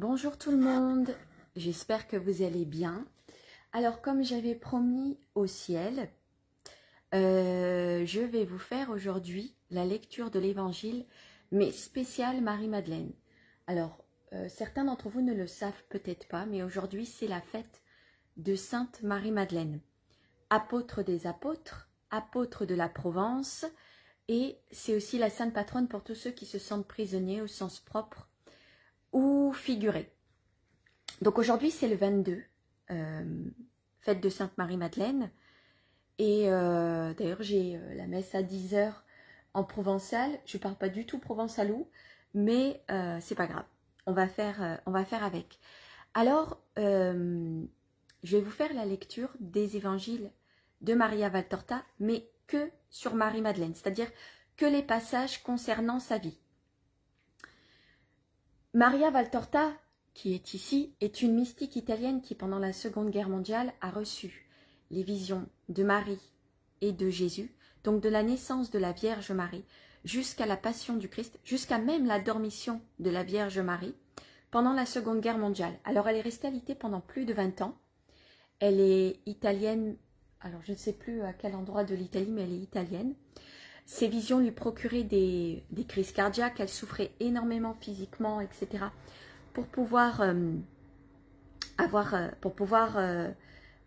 Bonjour tout le monde, j'espère que vous allez bien. Alors comme j'avais promis au ciel, je vais vous faire aujourd'hui la lecture de l'évangile, mais spéciale Marie-Madeleine. Alors certains d'entre vous ne le savent peut-être pas, mais aujourd'hui c'est la fête de Sainte Marie-Madeleine, apôtre des apôtres, apôtre de la Provence, et c'est aussi la sainte patronne pour tous ceux qui se sentent prisonniers au sens propre ou figuré. Donc aujourd'hui c'est le 22, fête de Sainte Marie-Madeleine, et d'ailleurs j'ai la messe à 10 h en provençal. Je ne parle pas du tout provençalou, mais c'est pas grave, on va faire avec. Alors je vais vous faire la lecture des évangiles de Maria Valtorta, mais que sur Marie-Madeleine, c'est-à-dire que les passages concernant sa vie. Maria Valtorta, qui est ici, est une mystique italienne qui, pendant la Seconde Guerre mondiale, a reçu les visions de Marie et de Jésus, donc de la naissance de la Vierge Marie, jusqu'à la Passion du Christ, jusqu'à même la dormition de la Vierge Marie, pendant la Seconde Guerre mondiale. Alors, elle est restée alitée pendant plus de 20 ans. Elle est italienne, alors je ne sais plus à quel endroit de l'Italie, mais elle est italienne. Ces visions lui procuraient des crises cardiaques, elle souffrait énormément physiquement, etc. Pour pouvoir,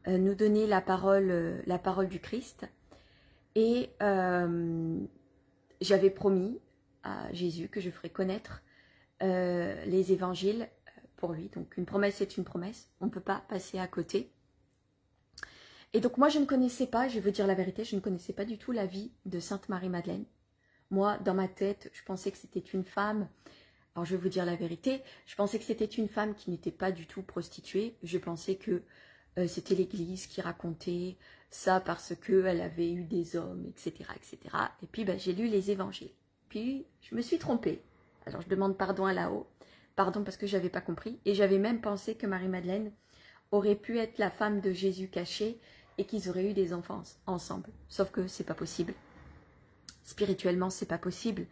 nous donner la parole du Christ. Et j'avais promis à Jésus que je ferais connaître les évangiles pour lui. Donc une promesse est une promesse, on ne peut pas passer à côté. Et donc moi je ne connaissais pas, je vais vous dire la vérité, je ne connaissais pas du tout la vie de Sainte Marie-Madeleine. Moi, dans ma tête, je pensais que c'était une femme, alors je vais vous dire la vérité, je pensais que c'était une femme qui n'était pas du tout prostituée. Je pensais que c'était l'Église qui racontait ça parce qu'elle avait eu des hommes, etc. etc. Et puis ben, j'ai lu les évangiles. Puis je me suis trompée. Alors je demande pardon à là-haut, pardon parce que je n'avais pas compris. Et j'avais même pensé que Marie-Madeleine aurait pu être la femme de Jésus caché et qu'ils auraient eu des enfants ensemble. Sauf que c'est pas possible. Spirituellement, c'est pas possible.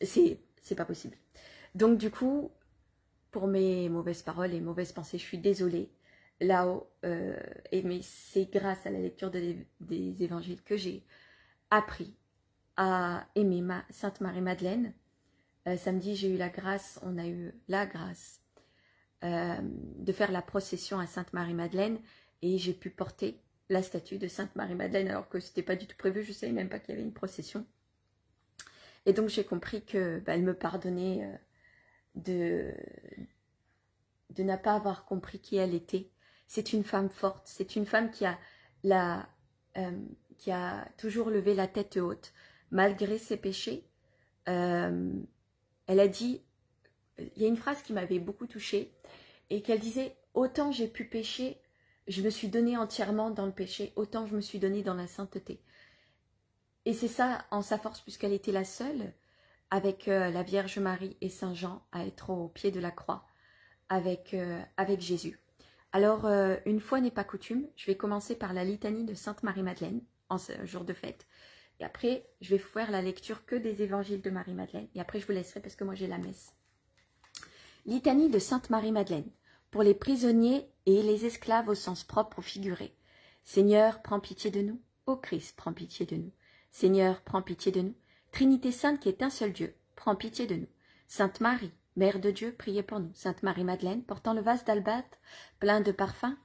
C'est pas possible. Donc du coup, pour mes mauvaises paroles et mauvaises pensées, je suis désolée. Là-haut, mais c'est grâce à la lecture des évangiles que j'ai appris à aimer Sainte Marie-Madeleine. Samedi, j'ai eu la grâce, on a eu la grâce de faire la procession à Sainte Marie-Madeleine et j'ai pu porter la statue de Sainte Marie-Madeleine alors que ce n'était pas du tout prévu, je ne savais même pas qu'il y avait une procession. Et donc j'ai compris que elle me pardonnait de ne pas avoir compris qui elle était. C'est une femme forte, c'est une femme qui a toujours levé la tête haute malgré ses péchés. Elle a dit, il y a une phrase qui m'avait beaucoup touchée et qu'elle disait « Autant j'ai pu pécher, je me suis donnée entièrement dans le péché, autant je me suis donnée dans la sainteté. » Et c'est ça en sa force puisqu'elle était la seule avec la Vierge Marie et Saint Jean à être au pied de la croix avec Jésus. Alors, une fois n'est pas coutume, je vais commencer par la litanie de Sainte Marie-Madeleine en ce jour de fête. Et après, je vais faire la lecture que des évangiles de Marie-Madeleine. Et après, je vous laisserai parce que moi, j'ai la messe. Litanie de Sainte Marie-Madeleine, pour les prisonniers et les esclaves au sens propre ou figuré. Seigneur, prends pitié de nous. Ô Christ, prends pitié de nous. Seigneur, prends pitié de nous. Trinité sainte qui est un seul Dieu, prends pitié de nous. Sainte Marie, Mère de Dieu, priez pour nous. Sainte Marie-Madeleine, portant le vase d'albâtre plein de parfums,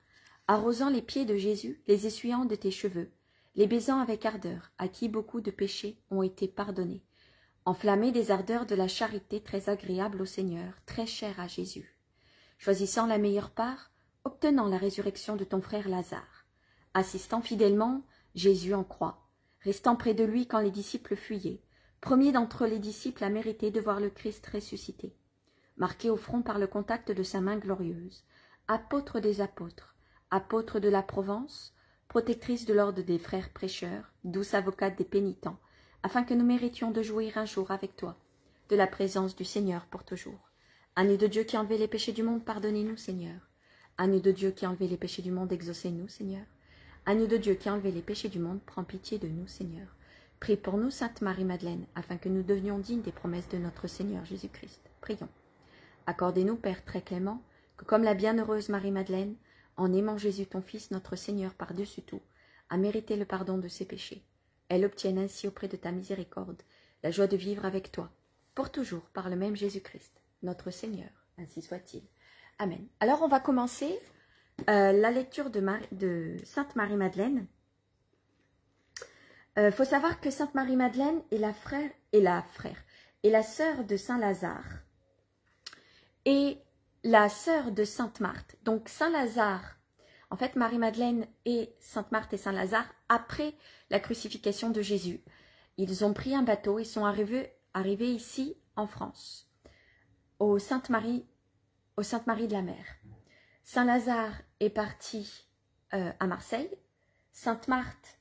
arrosant les pieds de Jésus, les essuyant de tes cheveux, les baisant avec ardeur, à qui beaucoup de péchés ont été pardonnés. Enflammé des ardeurs de la charité très agréable au Seigneur, très chère à Jésus. Choisissant la meilleure part, obtenant la résurrection de ton frère Lazare. Assistant fidèlement Jésus en croix, restant près de lui quand les disciples fuyaient, premier d'entre les disciples à mériter de voir le Christ ressuscité. Marqué au front par le contact de sa main glorieuse, apôtre des apôtres, apôtre de la Provence, protectrice de l'ordre des frères prêcheurs, douce avocate des pénitents, afin que nous méritions de jouir un jour avec toi, de la présence du Seigneur pour toujours. Agneau de Dieu qui a enlevé les péchés du monde, pardonnez-nous, Seigneur. Agneau de Dieu qui a enlevé les péchés du monde, exaucez-nous, Seigneur. Agneau de Dieu qui a enlevé les péchés du monde, prends pitié de nous, Seigneur. Prie pour nous, Sainte Marie-Madeleine, afin que nous devenions dignes des promesses de notre Seigneur Jésus-Christ. Prions. Accordez-nous, Père très clément, que comme la bienheureuse Marie-Madeleine, en aimant Jésus ton Fils, notre Seigneur par-dessus tout, a mérité le pardon de ses péchés, elle obtienne ainsi auprès de ta miséricorde la joie de vivre avec toi, pour toujours, par le même Jésus-Christ, notre Seigneur, ainsi soit-il. Amen. Alors on va commencer la lecture de Sainte Marie-Madeleine. Faut savoir que Sainte Marie-Madeleine est la sœur de Saint Lazare et la sœur de Sainte Marthe. Donc Saint Lazare, en fait Marie-Madeleine et Sainte Marthe et Saint Lazare, après la crucifixion de Jésus, ils ont pris un bateau et sont arrivés ici en France, au Sainte-Marie de la Mer. Saint Lazare est parti à Marseille. Sainte Marthe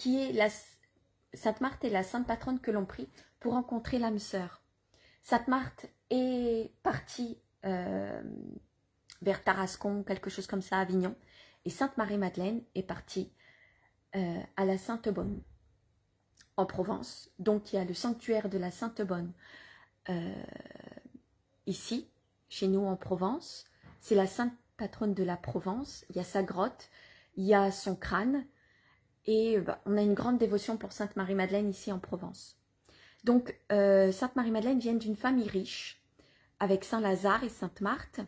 est la sainte patronne que l'on prie pour rencontrer l'âme sœur. Sainte Marthe est partie vers Tarascon, quelque chose comme ça, Avignon. Et Sainte Marie-Madeleine est partie à la Sainte-Bonne, en Provence. Donc il y a le sanctuaire de la Sainte-Bonne ici, chez nous en Provence. C'est la sainte patronne de la Provence. Il y a sa grotte, il y a son crâne. Et on a une grande dévotion pour Sainte Marie-Madeleine ici en Provence. Donc Sainte Marie-Madeleine vient d'une famille riche, avec Saint Lazare et Sainte Marthe.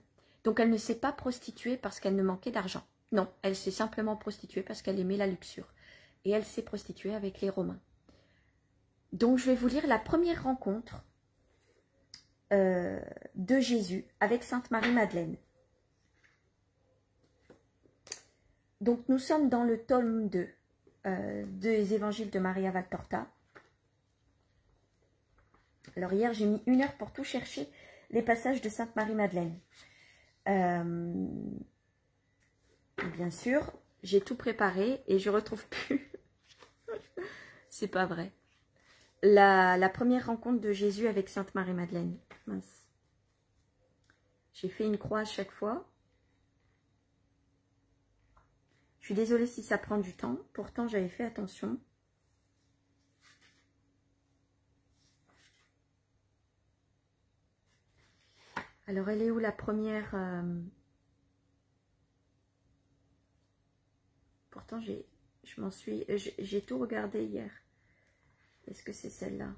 Donc elle ne s'est pas prostituée parce qu'elle ne manquait d'argent. Non, elle s'est simplement prostituée parce qu'elle aimait la luxure. Et elle s'est prostituée avec les Romains. Donc je vais vous lire la première rencontre de Jésus avec Sainte Marie-Madeleine. Donc nous sommes dans le tome 2 des évangiles de Maria Valtorta. Alors hier j'ai mis 1 heure pour tout chercher les passages de Sainte Marie-Madeleine. Bien sûr, j'ai tout préparé et je retrouve plus. C'est pas vrai. La première rencontre de Jésus avec Sainte Marie-Madeleine. Mince. J'ai fait une croix à chaque fois. Je suis désolée si ça prend du temps. Pourtant, j'avais fait attention. Alors, elle est où la première Pourtant, j'ai tout regardé hier. Est-ce que c'est celle-là?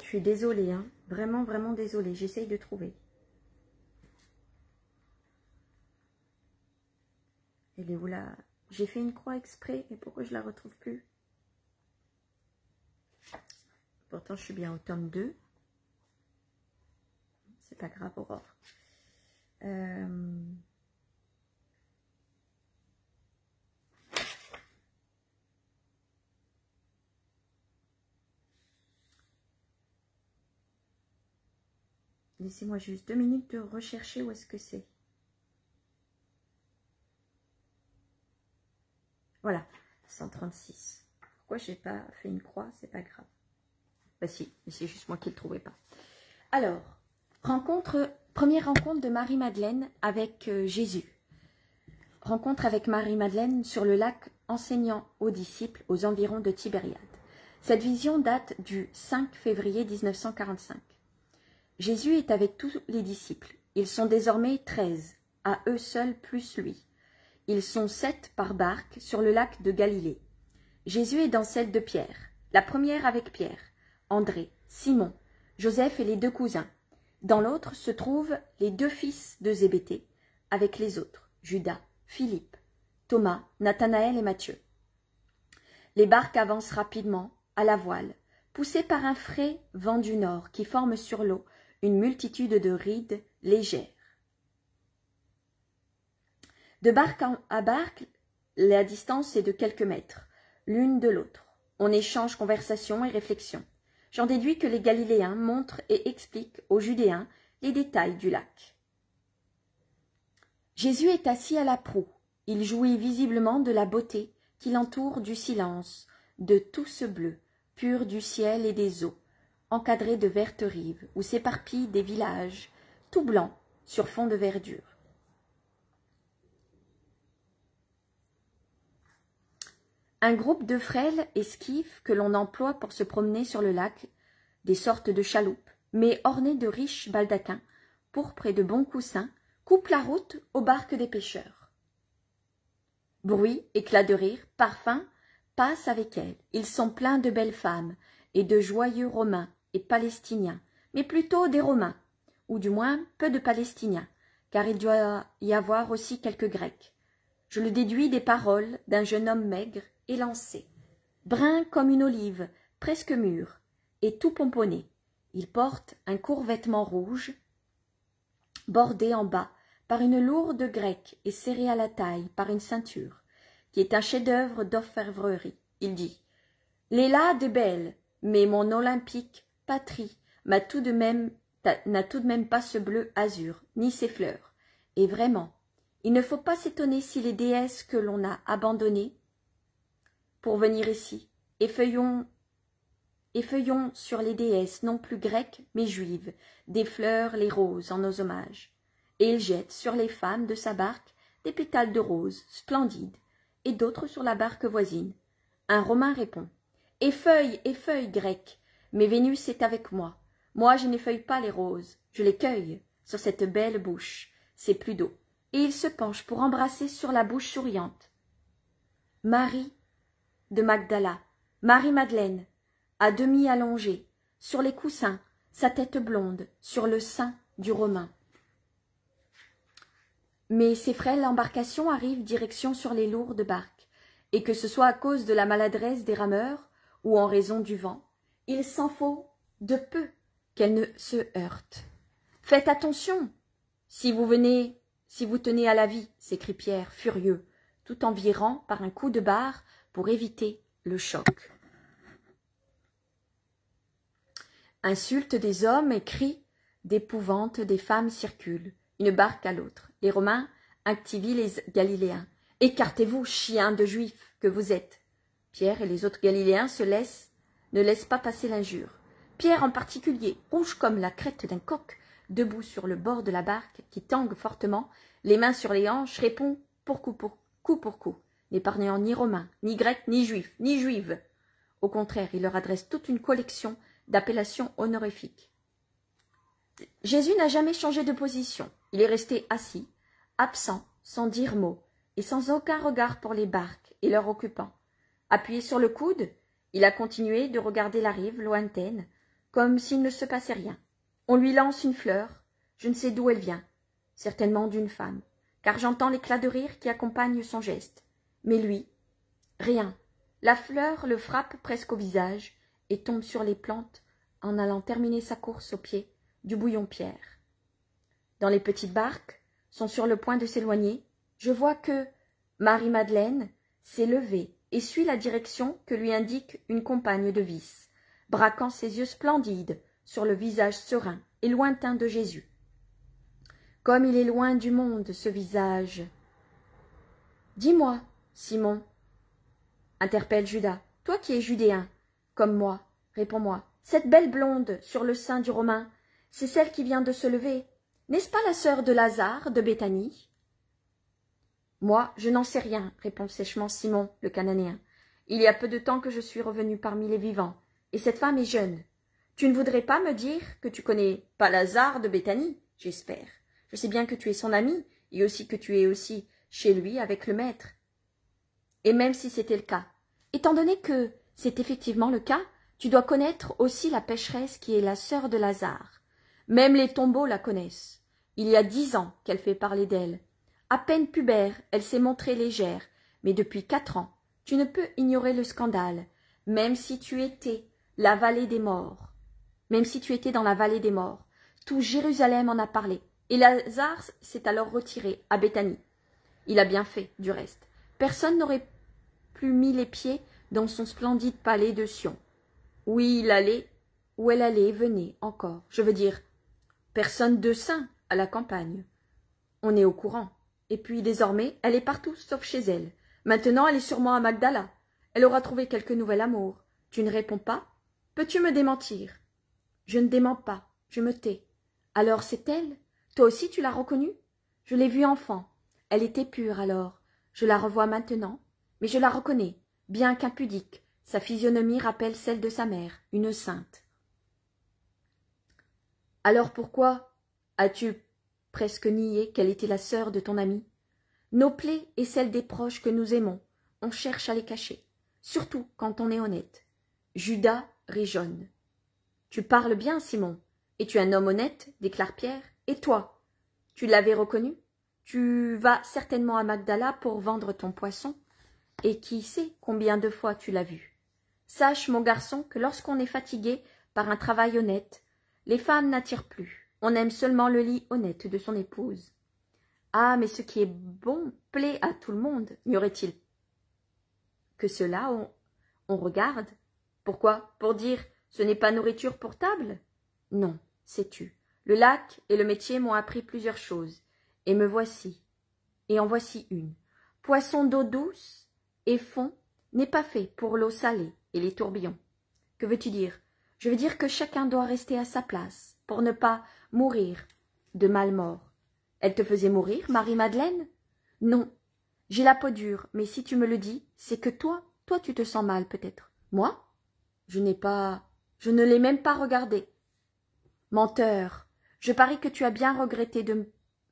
Je suis désolée, hein. Vraiment, vraiment désolée. J'essaye de trouver. Elle est où là? J'ai fait une croix exprès, et pourquoi je la retrouve plus? Pourtant, je suis bien au tome 2. C'est pas grave, Aurore. Laissez-moi juste 2 minutes de rechercher où est-ce que c'est. Voilà, 136. Pourquoi j'ai pas fait une croix? C'est pas grave. Bah si, mais c'est juste moi qui ne le trouvais pas. Alors, première rencontre de Marie-Madeleine avec Jésus. Rencontre avec Marie-Madeleine sur le lac enseignant aux disciples aux environs de Tibériade. Cette vision date du 5 février 1945. Jésus est avec tous les disciples. Ils sont désormais 13, à eux seuls plus lui. Ils sont 7 par barque sur le lac de Galilée. Jésus est dans celle de Pierre, la première avec Pierre, André, Simon, Joseph et les 2 cousins. Dans l'autre se trouvent les 2 fils de Zébédée, avec les autres, Judas, Philippe, Thomas, Nathanaël et Matthieu. Les barques avancent rapidement, à la voile, poussées par un frais vent du nord qui forme sur l'eau une multitude de rides légères. De barque à barque, la distance est de quelques mètres, l'une de l'autre. On échange conversation et réflexion. J'en déduis que les Galiléens montrent et expliquent aux Judéens les détails du lac. Jésus est assis à la proue. Il jouit visiblement de la beauté qui l'entoure, du silence, de tout ce bleu, pur du ciel et des eaux, encadré de vertes rives, où s'éparpillent des villages, tout blancs, sur fond de verdure. Un groupe de frêles esquifs que l'on emploie pour se promener sur le lac, des sortes de chaloupes, mais ornées de riches baldaquins, pourpres et de bons coussins, coupent la route aux barques des pêcheurs. Bruit, éclats de rire, parfums passent avec elles. Ils sont pleins de belles femmes et de joyeux Romains et Palestiniens, mais plutôt des Romains, ou du moins peu de Palestiniens, car il doit y avoir aussi quelques Grecs. Je le déduis des paroles d'un jeune homme maigre, élancé, brun comme une olive, presque mûre, et tout pomponné. Il porte un court vêtement rouge, bordé en bas par une lourde grecque et serré à la taille par une ceinture, qui est un chef-d'œuvre d'orfèvrerie. Il dit « L'Hellade est belle, mais mon olympique patrie n'a tout de même pas ce bleu azur, ni ces fleurs. Et vraiment, il ne faut pas s'étonner si les déesses que l'on a abandonnées pour venir ici, effeuillons sur les déesses non plus grecques mais juives, des fleurs les roses en nos hommages. Et il jette sur les femmes de sa barque des pétales de roses splendides, et d'autres sur la barque voisine. Un Romain répond « Effeuille, grec, mais Vénus est avec moi. Moi je n'effeuille pas les roses, je les cueille sur cette belle bouche, c'est plus d'eau. » Et il se penche pour embrasser sur la bouche souriante Marie de Magdala, Marie-Madeleine, à demi allongée, sur les coussins, sa tête blonde, sur le sein du Romain. Mais ces frêles embarcations arrivent direction sur les lourdes barques, et que ce soit à cause de la maladresse des rameurs ou en raison du vent, il s'en faut de peu qu'elles ne se heurtent. « Faites attention, si vous tenez à la vie, » s'écrie Pierre, furieux, tout en virant par un coup de barre pour éviter le choc. Insultes des hommes et cris d'épouvante des femmes circulent, une barque à l'autre. Les Romains activent les Galiléens. « Écartez-vous, chiens de Juifs que vous êtes !» Pierre et les autres Galiléens ne laissent pas passer l'injure. Pierre en particulier, rouge comme la crête d'un coq, debout sur le bord de la barque qui tangue fortement, les mains sur les hanches, répond pour coup, n'épargnant ni Romains, ni Grecs, ni Juifs, ni Juives. Au contraire, il leur adresse toute une collection d'appellations honorifiques. Jésus n'a jamais changé de position. Il est resté assis, absent, sans dire mot, et sans aucun regard pour les barques et leurs occupants. Appuyé sur le coude, il a continué de regarder la rive lointaine, comme s'il ne se passait rien. On lui lance une fleur, je ne sais d'où elle vient, certainement d'une femme, car j'entends l'éclat de rire qui accompagne son geste. Mais lui, rien. La fleur le frappe presque au visage et tombe sur les plantes en allant terminer sa course au pied du bouillon-pierre. Dans les petites barques sont sur le point de s'éloigner, je vois que Marie-Madeleine s'est levée et suit la direction que lui indique une compagne de vice, braquant ses yeux splendides sur le visage serein et lointain de Jésus. Comme il est loin du monde, ce visage. « Dis-moi, Simon, interpelle Judas, toi qui es judéen, comme moi, réponds-moi, cette belle blonde sur le sein du Romain, c'est celle qui vient de se lever. N'est-ce pas la sœur de Lazare de Béthanie ?» « Moi, je n'en sais rien, répond sèchement Simon, le Cananéen. Il y a peu de temps que je suis revenu parmi les vivants, et cette femme est jeune. Tu ne voudrais pas me dire que tu connais pas Lazare de Béthanie, j'espère. Je sais bien que tu es son ami, et aussi que tu es aussi chez lui avec le maître. Et même si c'était le cas, étant donné que c'est effectivement le cas, tu dois connaître aussi la pécheresse qui est la sœur de Lazare. Même les tombeaux la connaissent. Il y a 10 ans qu'elle fait parler d'elle. À peine pubère, elle s'est montrée légère, mais depuis 4 ans, tu ne peux ignorer le scandale, même si tu étais la vallée des morts. Même si tu étais dans la vallée des morts, tout Jérusalem en a parlé, et Lazare s'est alors retiré à Béthanie. Il a bien fait, du reste. Personne n'aurait plus mis les pieds dans son splendide palais de Sion. Où elle allait et venait encore. Je veux dire, personne de saint à la campagne. On est au courant. Et puis, désormais, elle est partout, sauf chez elle. Maintenant, elle est sûrement à Magdala. Elle aura trouvé quelque nouvel amour. Tu ne réponds pas? Peux-tu me démentir? Je ne dément pas, je me tais. Alors c'est elle? Toi aussi tu l'as reconnue? Je l'ai vue enfant. Elle était pure alors. Je la revois maintenant, mais je la reconnais. bien qu'impudique, sa physionomie rappelle celle de sa mère, une sainte. Alors pourquoi as-tu presque nié qu'elle était la sœur de ton ami? Nos plaies et celles des proches que nous aimons, on cherche à les cacher, surtout quand on est honnête. Judas rit-jaune. Tu parles bien, Simon. Es-tu un homme honnête? Déclare Pierre. Et toi? Tu l'avais reconnu? Tu vas certainement à Magdala pour vendre ton poisson. Et qui sait combien de fois tu l'as vu? Sache, mon garçon, que lorsqu'on est fatigué par un travail honnête, les femmes n'attirent plus. On aime seulement le lit honnête de son épouse. Ah, mais ce qui est bon plaît à tout le monde, n'y aurait-il que cela on regarde? Pourquoi? Pour dire « ce n'est pas nourriture pour table » Non, sais-tu, le lac et le métier m'ont appris plusieurs choses, et me voici, et en voici une. Poisson d'eau douce et fond n'est pas fait pour l'eau salée et les tourbillons. Que veux-tu dire? Je veux dire que chacun doit rester à sa place, pour ne pas mourir de malmort. Elle te faisait mourir, Marie-Madeleine? Non, j'ai la peau dure, mais si tu me le dis, c'est que toi tu te sens mal peut-être. Moi? Je ne l'ai même pas regardé. Menteur, je parie que tu as bien regretté de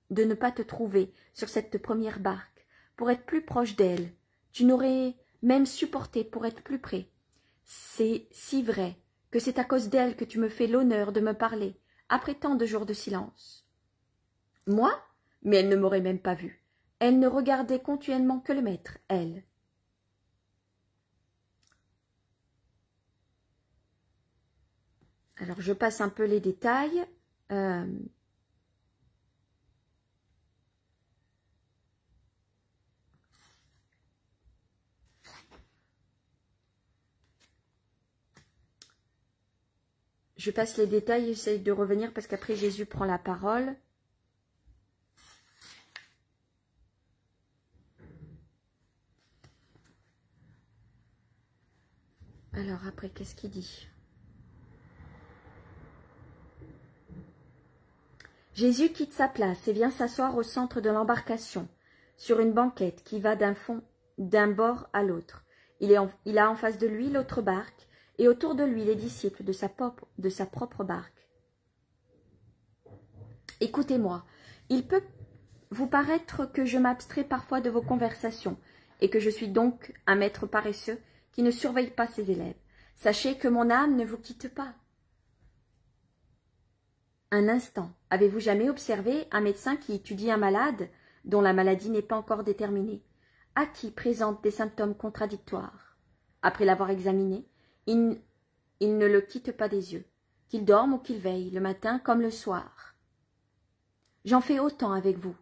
ne pas te trouver sur cette première barque, pour être plus proche d'elle. Tu n'aurais même supporté pour être plus près. C'est si vrai que c'est à cause d'elle que tu me fais l'honneur de me parler, après tant de jours de silence. Moi? Mais elle ne m'aurait même pas vue. Elle ne regardait continuellement que le maître, elle. Alors, je passe un peu les détails. Je passe les détails, j'essaie de revenir parce qu'après Jésus prend la parole. Alors après, qu'est-ce qu'il dit? Jésus quitte sa place et vient s'asseoir au centre de l'embarcation, sur une banquette qui va d'un bord à l'autre. Il a en face de lui l'autre barque, et autour de lui les disciples de sa propre barque. Écoutez-moi, il peut vous paraître que je m'abstrais parfois de vos conversations, et que je suis donc un maître paresseux qui ne surveille pas ses élèves. Sachez que mon âme ne vous quitte pas. Un instant, avez-vous jamais observé un médecin qui étudie un malade dont la maladie n'est pas encore déterminée, à qui présente des symptômes contradictoires? Après l'avoir examiné, il ne le quitte pas des yeux, qu'il dorme ou qu'il veille, le matin comme le soir. J'en fais autant avec vous.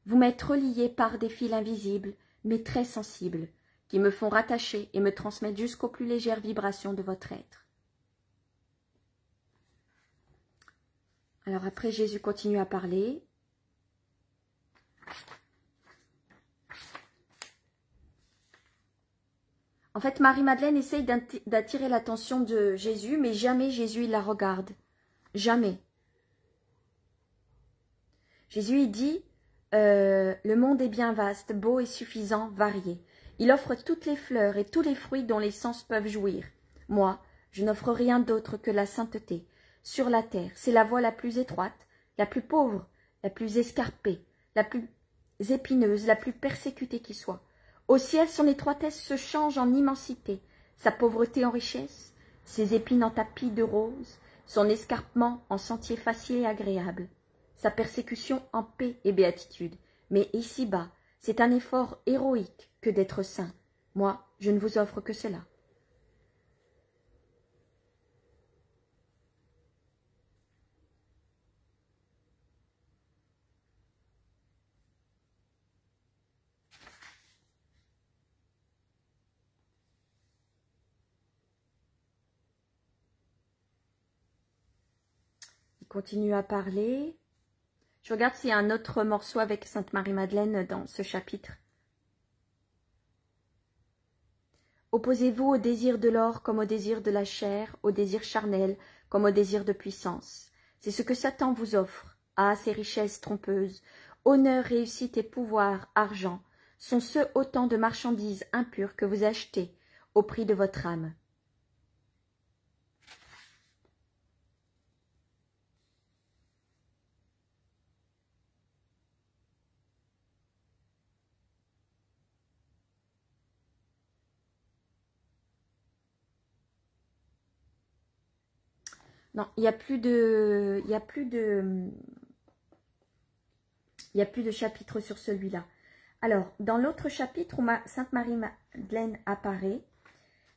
Vous m'êtes reliés par des fils invisibles, mais très sensibles, qui me font rattacher et me transmettre jusqu'aux plus légères vibrations de votre être. Alors après, Jésus continue à parler. En fait, Marie-Madeleine essaye d'attirer l'attention de Jésus, mais jamais Jésus il la regarde. Jamais. Jésus il dit, le monde est bien vaste, beau et suffisant, varié. Il offre toutes les fleurs et tous les fruits dont les sens peuvent jouir. Moi, je n'offre rien d'autre que la sainteté. Sur la terre, c'est la voie la plus étroite, la plus pauvre, la plus escarpée, la plus épineuse, la plus persécutée qui soit. Au ciel, son étroitesse se change en immensité, sa pauvreté en richesse, ses épines en tapis de roses, son escarpement en sentier facile et agréable, sa persécution en paix et béatitude. Mais ici-bas, c'est un effort héroïque que d'être saint. Moi, je ne vous offre que cela. Continue à parler. Je regarde s'il y a un autre morceau avec Sainte Marie-Madeleine dans ce chapitre. Opposez-vous au désir de l'or comme au désir de la chair, au désir charnel comme au désir de puissance. C'est ce que Satan vous offre. Ah, ces richesses trompeuses, honneur, réussite et pouvoir, argent, sont ceux autant de marchandises impures que vous achetez au prix de votre âme. Non, il n'y a plus de chapitre sur celui-là. Alors, dans l'autre chapitre où Sainte Marie-Madeleine apparaît,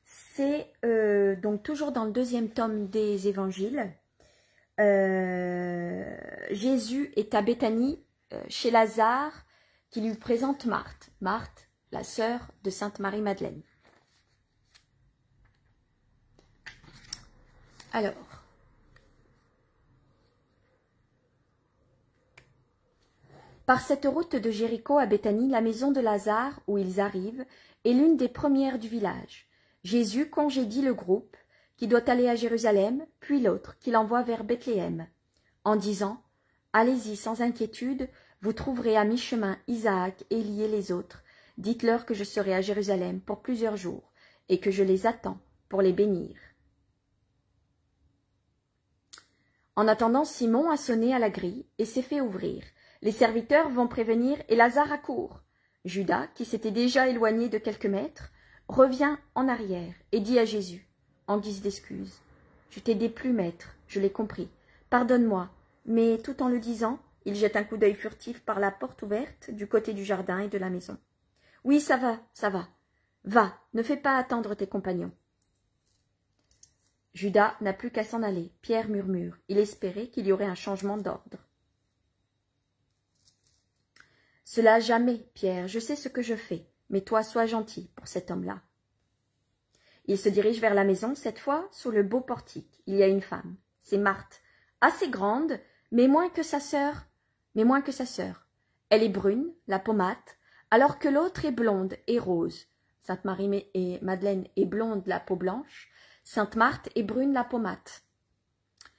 c'est donc toujours dans le 2e tome des évangiles. Jésus est à Béthanie chez Lazare qui lui présente Marthe. Marthe, la sœur de Sainte Marie-Madeleine. Alors, par cette route de Jéricho à Béthanie, la maison de Lazare, où ils arrivent, est l'une des premières du village. Jésus congédie le groupe, qui doit aller à Jérusalem, puis l'autre, qui l'envoie vers Bethléem, en disant « Allez-y sans inquiétude, vous trouverez à mi-chemin Isaac, Élie et les autres. Dites-leur que je serai à Jérusalem pour plusieurs jours, et que je les attends pour les bénir. » En attendant, Simon a sonné à la grille et s'est fait ouvrir. Les serviteurs vont prévenir et Lazare accourt. Judas, qui s'était déjà éloigné de quelques mètres, revient en arrière et dit à Jésus, en guise d'excuse, « Je t'ai déplu, maître, je l'ai compris. Pardonne-moi. » Mais tout en le disant, il jette un coup d'œil furtif par la porte ouverte du côté du jardin et de la maison. « Oui, ça va, ça va. Va, ne fais pas attendre tes compagnons. » Judas n'a plus qu'à s'en aller. Pierre murmure. Il espérait qu'il y aurait un changement d'ordre. « Cela jamais, Pierre, je sais ce que je fais, mais toi sois gentil pour cet homme-là. » Il se dirige vers la maison, cette fois sous le beau portique. Il y a une femme, c'est Marthe, assez grande, mais moins que sa sœur. Elle est brune, la pommade, alors que l'autre est blonde et rose. Sainte Marie et Madeleine est blonde, la peau blanche. Sainte Marthe est brune, la pommade.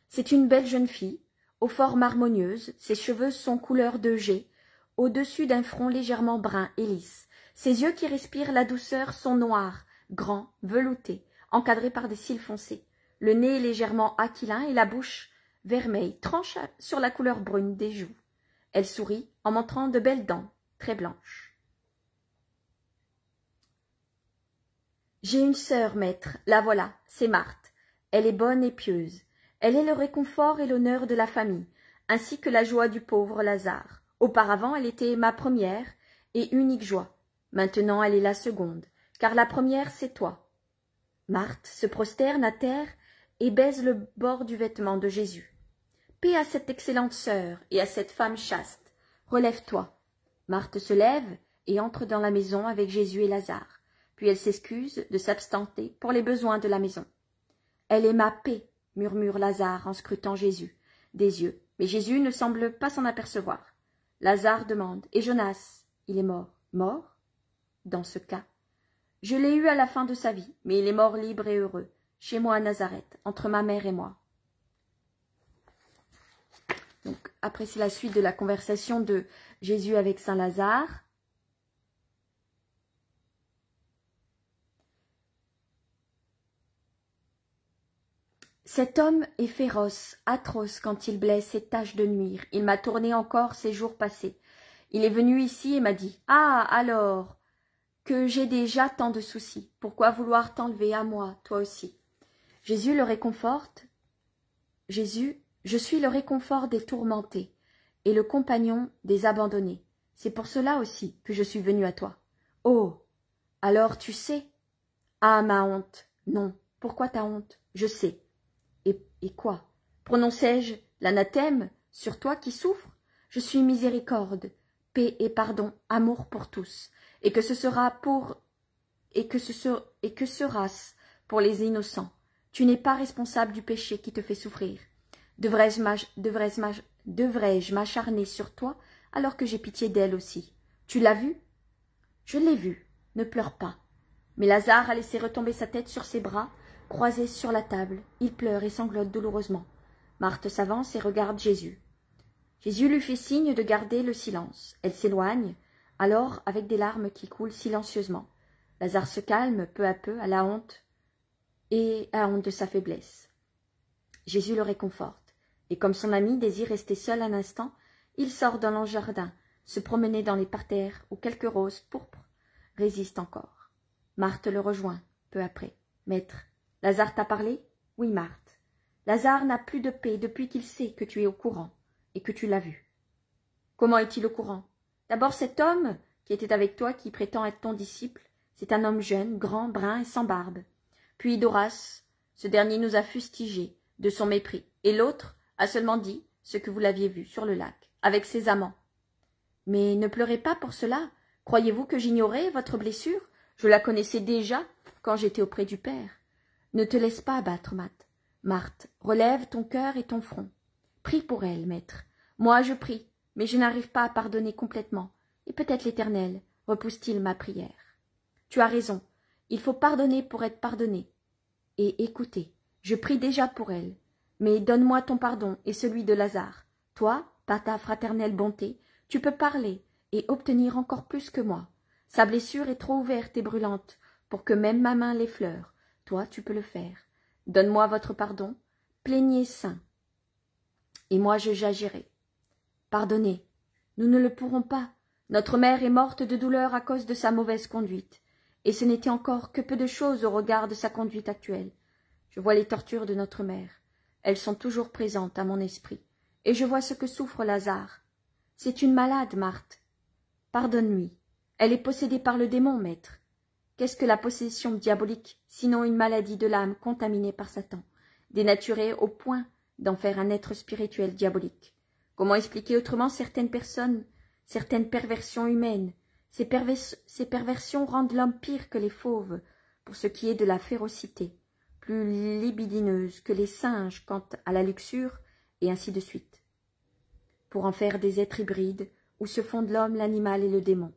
C'est une belle jeune fille, aux formes harmonieuses, ses cheveux sont couleur de jet, au-dessus d'un front légèrement brun et lisse. Ses yeux qui respirent la douceur sont noirs, grands, veloutés, encadrés par des cils foncés. Le nez est légèrement aquilin et la bouche vermeille tranche sur la couleur brune des joues. Elle sourit en montrant de belles dents, très blanches. « J'ai une sœur, maître, la voilà, c'est Marthe. Elle est bonne et pieuse. Elle est le réconfort et l'honneur de la famille, ainsi que la joie du pauvre Lazare. Auparavant, elle était ma première et unique joie. Maintenant, elle est la seconde, car la première, c'est toi. » Marthe se prosterne à terre et baise le bord du vêtement de Jésus. « Paix à cette excellente sœur et à cette femme chaste. Relève-toi. » Marthe se lève et entre dans la maison avec Jésus et Lazare. Puis elle s'excuse de s'absenter pour les besoins de la maison. « Elle est ma paix, » murmure Lazare en scrutant Jésus des yeux, mais Jésus ne semble pas s'en apercevoir. Lazare demande « Et Jonas, il est mort. » « Mort ? Dans ce cas, je l'ai eu à la fin de sa vie, mais il est mort libre et heureux, chez moi à Nazareth, entre ma mère et moi. » Donc, après, c'est la suite de la conversation de Jésus avec Saint Lazare. Cet homme est féroce, atroce quand il blesse et tâche de nuire. Il m'a tourné encore ces jours passés. Il est venu ici et m'a dit « Ah, alors que j'ai déjà tant de soucis, pourquoi vouloir t'enlever à moi, toi aussi ?» Jésus le réconforte. « Jésus, je suis le réconfort des tourmentés et le compagnon des abandonnés. C'est pour cela aussi que je suis venu à toi. »« Oh, alors tu sais ?»« Ah, ma honte. Non, pourquoi ta honte? Je sais. » Et quoi? Prononçai-je l'anathème sur toi qui souffres? Je suis miséricorde, paix et pardon, amour pour tous, et que sera-ce pour les innocents. Tu n'es pas responsable du péché qui te fait souffrir. Devrais-je m'acharner sur toi alors que j'ai pitié d'elle aussi? Tu l'as vue? Je l'ai vue, ne pleure pas. Mais Lazare a laissé retomber sa tête sur ses bras, croisés sur la table. Il pleure et sanglote douloureusement. Marthe s'avance et regarde Jésus. Jésus lui fait signe de garder le silence. Elle s'éloigne, alors avec des larmes qui coulent silencieusement. Lazare se calme peu à peu à la honte et à honte de sa faiblesse. Jésus le réconforte, et comme son ami désire rester seul un instant, il sort dans le jardin, se promener dans les parterres où quelques roses pourpres résistent encore. Marthe le rejoint peu après. « Maître, Lazare t'a parlé ?»« Oui, Marthe. Lazare n'a plus de paix depuis qu'il sait que tu es au courant et que tu l'as vu. »« Comment est-il au courant ?»« D'abord cet homme qui était avec toi, qui prétend être ton disciple, c'est un homme jeune, grand, brun et sans barbe. Puis d'Horace, ce dernier nous a fustigés de son mépris, et l'autre a seulement dit ce que vous l'aviez vu sur le lac, avec ses amants. Mais ne pleurez pas pour cela. Croyez-vous que j'ignorais votre blessure? Je la connaissais déjà quand j'étais auprès du Père. Ne te laisse pas abattre, Marthe, relève ton cœur et ton front. Prie pour elle, maître. Moi je prie, mais je n'arrive pas à pardonner complètement, et peut-être l'Éternel repousse-t-il ma prière. Tu as raison, il faut pardonner pour être pardonné. Et écoutez, je prie déjà pour elle, mais donne-moi ton pardon et celui de Lazare. Toi, par ta fraternelle bonté, tu peux parler et obtenir encore plus que moi. Sa blessure est trop ouverte et brûlante pour que même ma main l'effleure. Toi, tu peux le faire. Donne-moi votre pardon, plaignez saint, et moi j'agirai. Pardonnez, nous ne le pourrons pas. Notre mère est morte de douleur à cause de sa mauvaise conduite, et ce n'était encore que peu de choses au regard de sa conduite actuelle. Je vois les tortures de notre mère. Elles sont toujours présentes à mon esprit, et je vois ce que souffre Lazare. C'est une malade, Marthe. Pardonne-lui. Elle est possédée par le démon, maître. Qu'est-ce que la possession diabolique, sinon une maladie de l'âme contaminée par Satan, dénaturée au point d'en faire un être spirituel diabolique? Comment expliquer autrement certaines personnes, certaines perversions humaines? Ces perversions rendent l'homme pire que les fauves, pour ce qui est de la férocité, plus libidineuse que les singes quant à la luxure, et ainsi de suite, pour en faire des êtres hybrides, où se fondent l'homme, l'animal et le démon.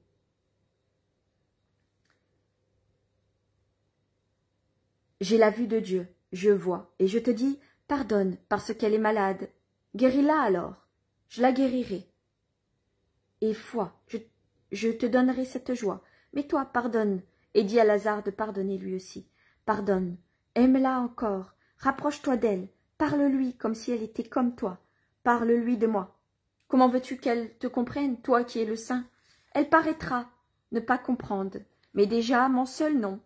J'ai la vue de Dieu, je vois, et je te dis, pardonne, parce qu'elle est malade. Guéris-la alors, je la guérirai. Et foi, je te donnerai cette joie. Mais toi, pardonne, et dis à Lazare de pardonner lui aussi. Pardonne, aime-la encore, rapproche-toi d'elle, parle-lui comme si elle était comme toi, parle-lui de moi. Comment veux-tu qu'elle te comprenne, toi qui es le saint? Elle paraîtra ne pas comprendre, mais déjà mon seul nom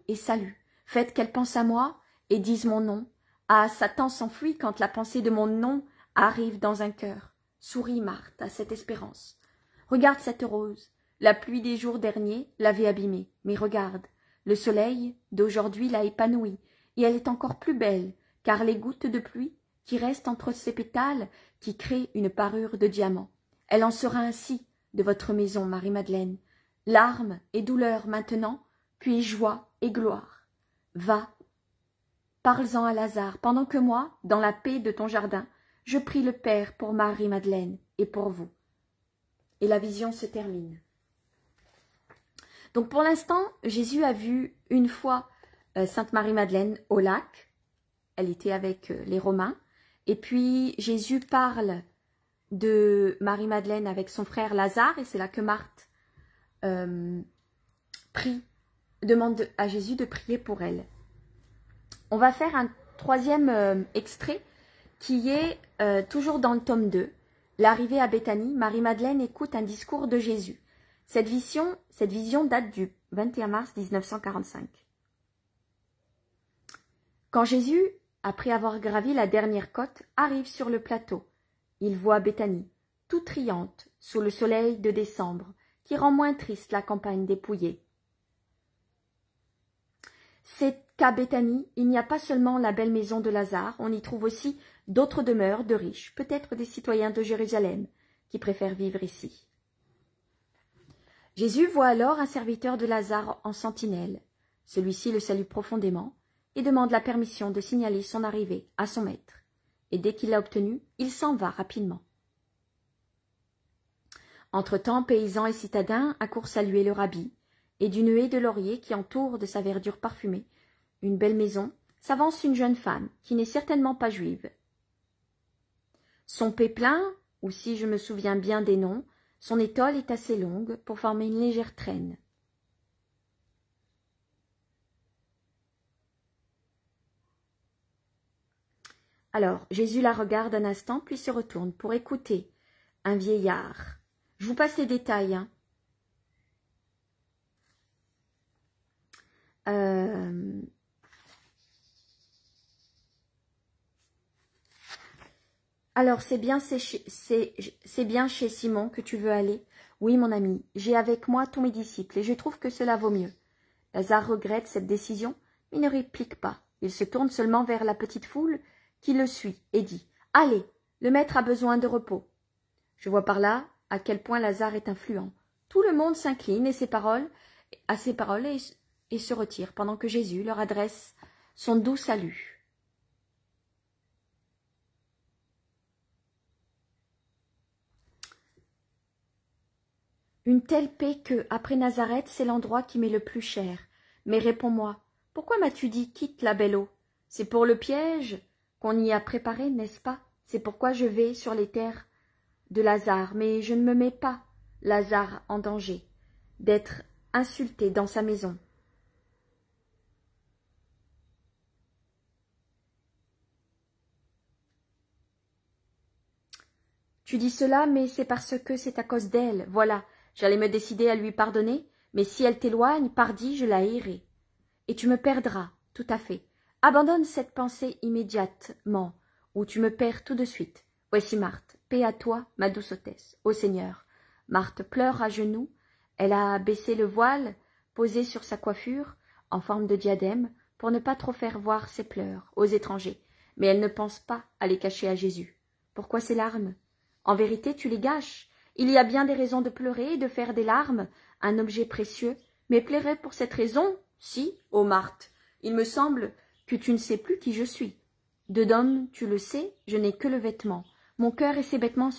est salut. Faites qu'elle pense à moi et dise mon nom. Ah, Satan s'enfuit quand la pensée de mon nom arrive dans un cœur. Souris, Marthe, à cette espérance. Regarde cette rose. La pluie des jours derniers l'avait abîmée. Mais regarde, le soleil d'aujourd'hui l'a épanouie, et elle est encore plus belle, car les gouttes de pluie qui restent entre ses pétales, qui créent une parure de diamant. Elle en sera ainsi de votre maison, Marie-Madeleine. Larmes et douleurs maintenant, puis joie et gloire. Va, parle-en à Lazare, pendant que moi, dans la paix de ton jardin, je prie le Père pour Marie-Madeleine et pour vous. Et la vision se termine. Donc pour l'instant, Jésus a vu une fois Sainte Marie-Madeleine au lac. Elle était avec les Romains. Et puis Jésus parle de Marie-Madeleine avec son frère Lazare. Et c'est là que Marthe demande à Jésus de prier pour elle. On va faire un troisième extrait qui est toujours dans le tome 2. L'arrivée à Béthanie, Marie-Madeleine écoute un discours de Jésus. Cette vision date du 21 mars 1945. Quand Jésus, après avoir gravi la dernière côte, arrive sur le plateau, il voit Béthanie, toute riante, sous le soleil de décembre, qui rend moins triste la campagne dépouillée. C'est qu'à Béthanie, il n'y a pas seulement la belle maison de Lazare, on y trouve aussi d'autres demeures de riches, peut-être des citoyens de Jérusalem, qui préfèrent vivre ici. Jésus voit alors un serviteur de Lazare en sentinelle. Celui-ci le salue profondément et demande la permission de signaler son arrivée à son maître. Et dès qu'il l'a obtenue, il s'en va rapidement. Entre-temps, paysans et citadins accourent saluer le rabbi, et d'une haie de lauriers qui entoure de sa verdure parfumée une belle maison, s'avance une jeune femme qui n'est certainement pas juive. Son péplin, ou si je me souviens bien des noms, son étole est assez longue pour former une légère traîne. Alors, Jésus la regarde un instant, puis se retourne pour écouter un vieillard. Je vous passe les détails. Hein. Alors, c'est bien chez Simon que tu veux aller? Oui, mon ami, j'ai avec moi tous mes disciples et je trouve que cela vaut mieux. Lazare regrette cette décision, mais ne réplique pas. Il se tourne seulement vers la petite foule qui le suit et dit « Allez, le maître a besoin de repos. » Je vois par là à quel point Lazare est influent. Tout le monde s'incline à ses paroles et se retire pendant que Jésus leur adresse son doux salut. Une telle paix que, après Nazareth, c'est l'endroit qui m'est le plus cher. Mais réponds-moi, pourquoi m'as-tu dit « quitte la belle eau » ? C'est pour le piège qu'on y a préparé, n'est-ce pas? C'est pourquoi je vais sur les terres de Lazare, mais je ne me mets pas, Lazare, en danger, d'être insulté dans sa maison. Tu dis cela, mais c'est parce que c'est à cause d'elle, voilà. J'allais me décider à lui pardonner, mais si elle t'éloigne, pardi, je la haïrai. Et tu me perdras, tout à fait. Abandonne cette pensée immédiatement, ou tu me perds tout de suite. Voici Marthe, paix à toi, ma douce hôtesse, ô Seigneur. Marthe pleure à genoux, elle a baissé le voile, posé sur sa coiffure, en forme de diadème, pour ne pas trop faire voir ses pleurs aux étrangers, mais elle ne pense pas à les cacher à Jésus. Pourquoi ces larmes? En vérité, tu les gâches. Il y a bien des raisons de pleurer et de faire des larmes un objet précieux, mais plairais pour cette raison, si, ô Marthe, il me semble que tu ne sais plus qui je suis. Dedans, tu le sais, je n'ai que le vêtement. Mon cœur et ses battements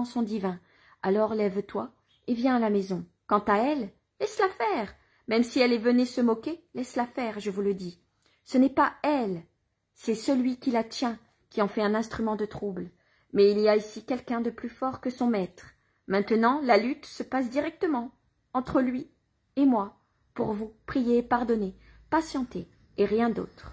sont divins. Alors lève-toi et viens à la maison. Quant à elle, laisse-la faire. Même si elle venait se moquer, laisse-la faire, je vous le dis. Ce n'est pas elle, c'est celui qui la tient qui en fait un instrument de trouble. Mais il y a ici quelqu'un de plus fort que son maître. Maintenant, la lutte se passe directement entre lui et moi, pour vous prier, pardonner, patienter et rien d'autre.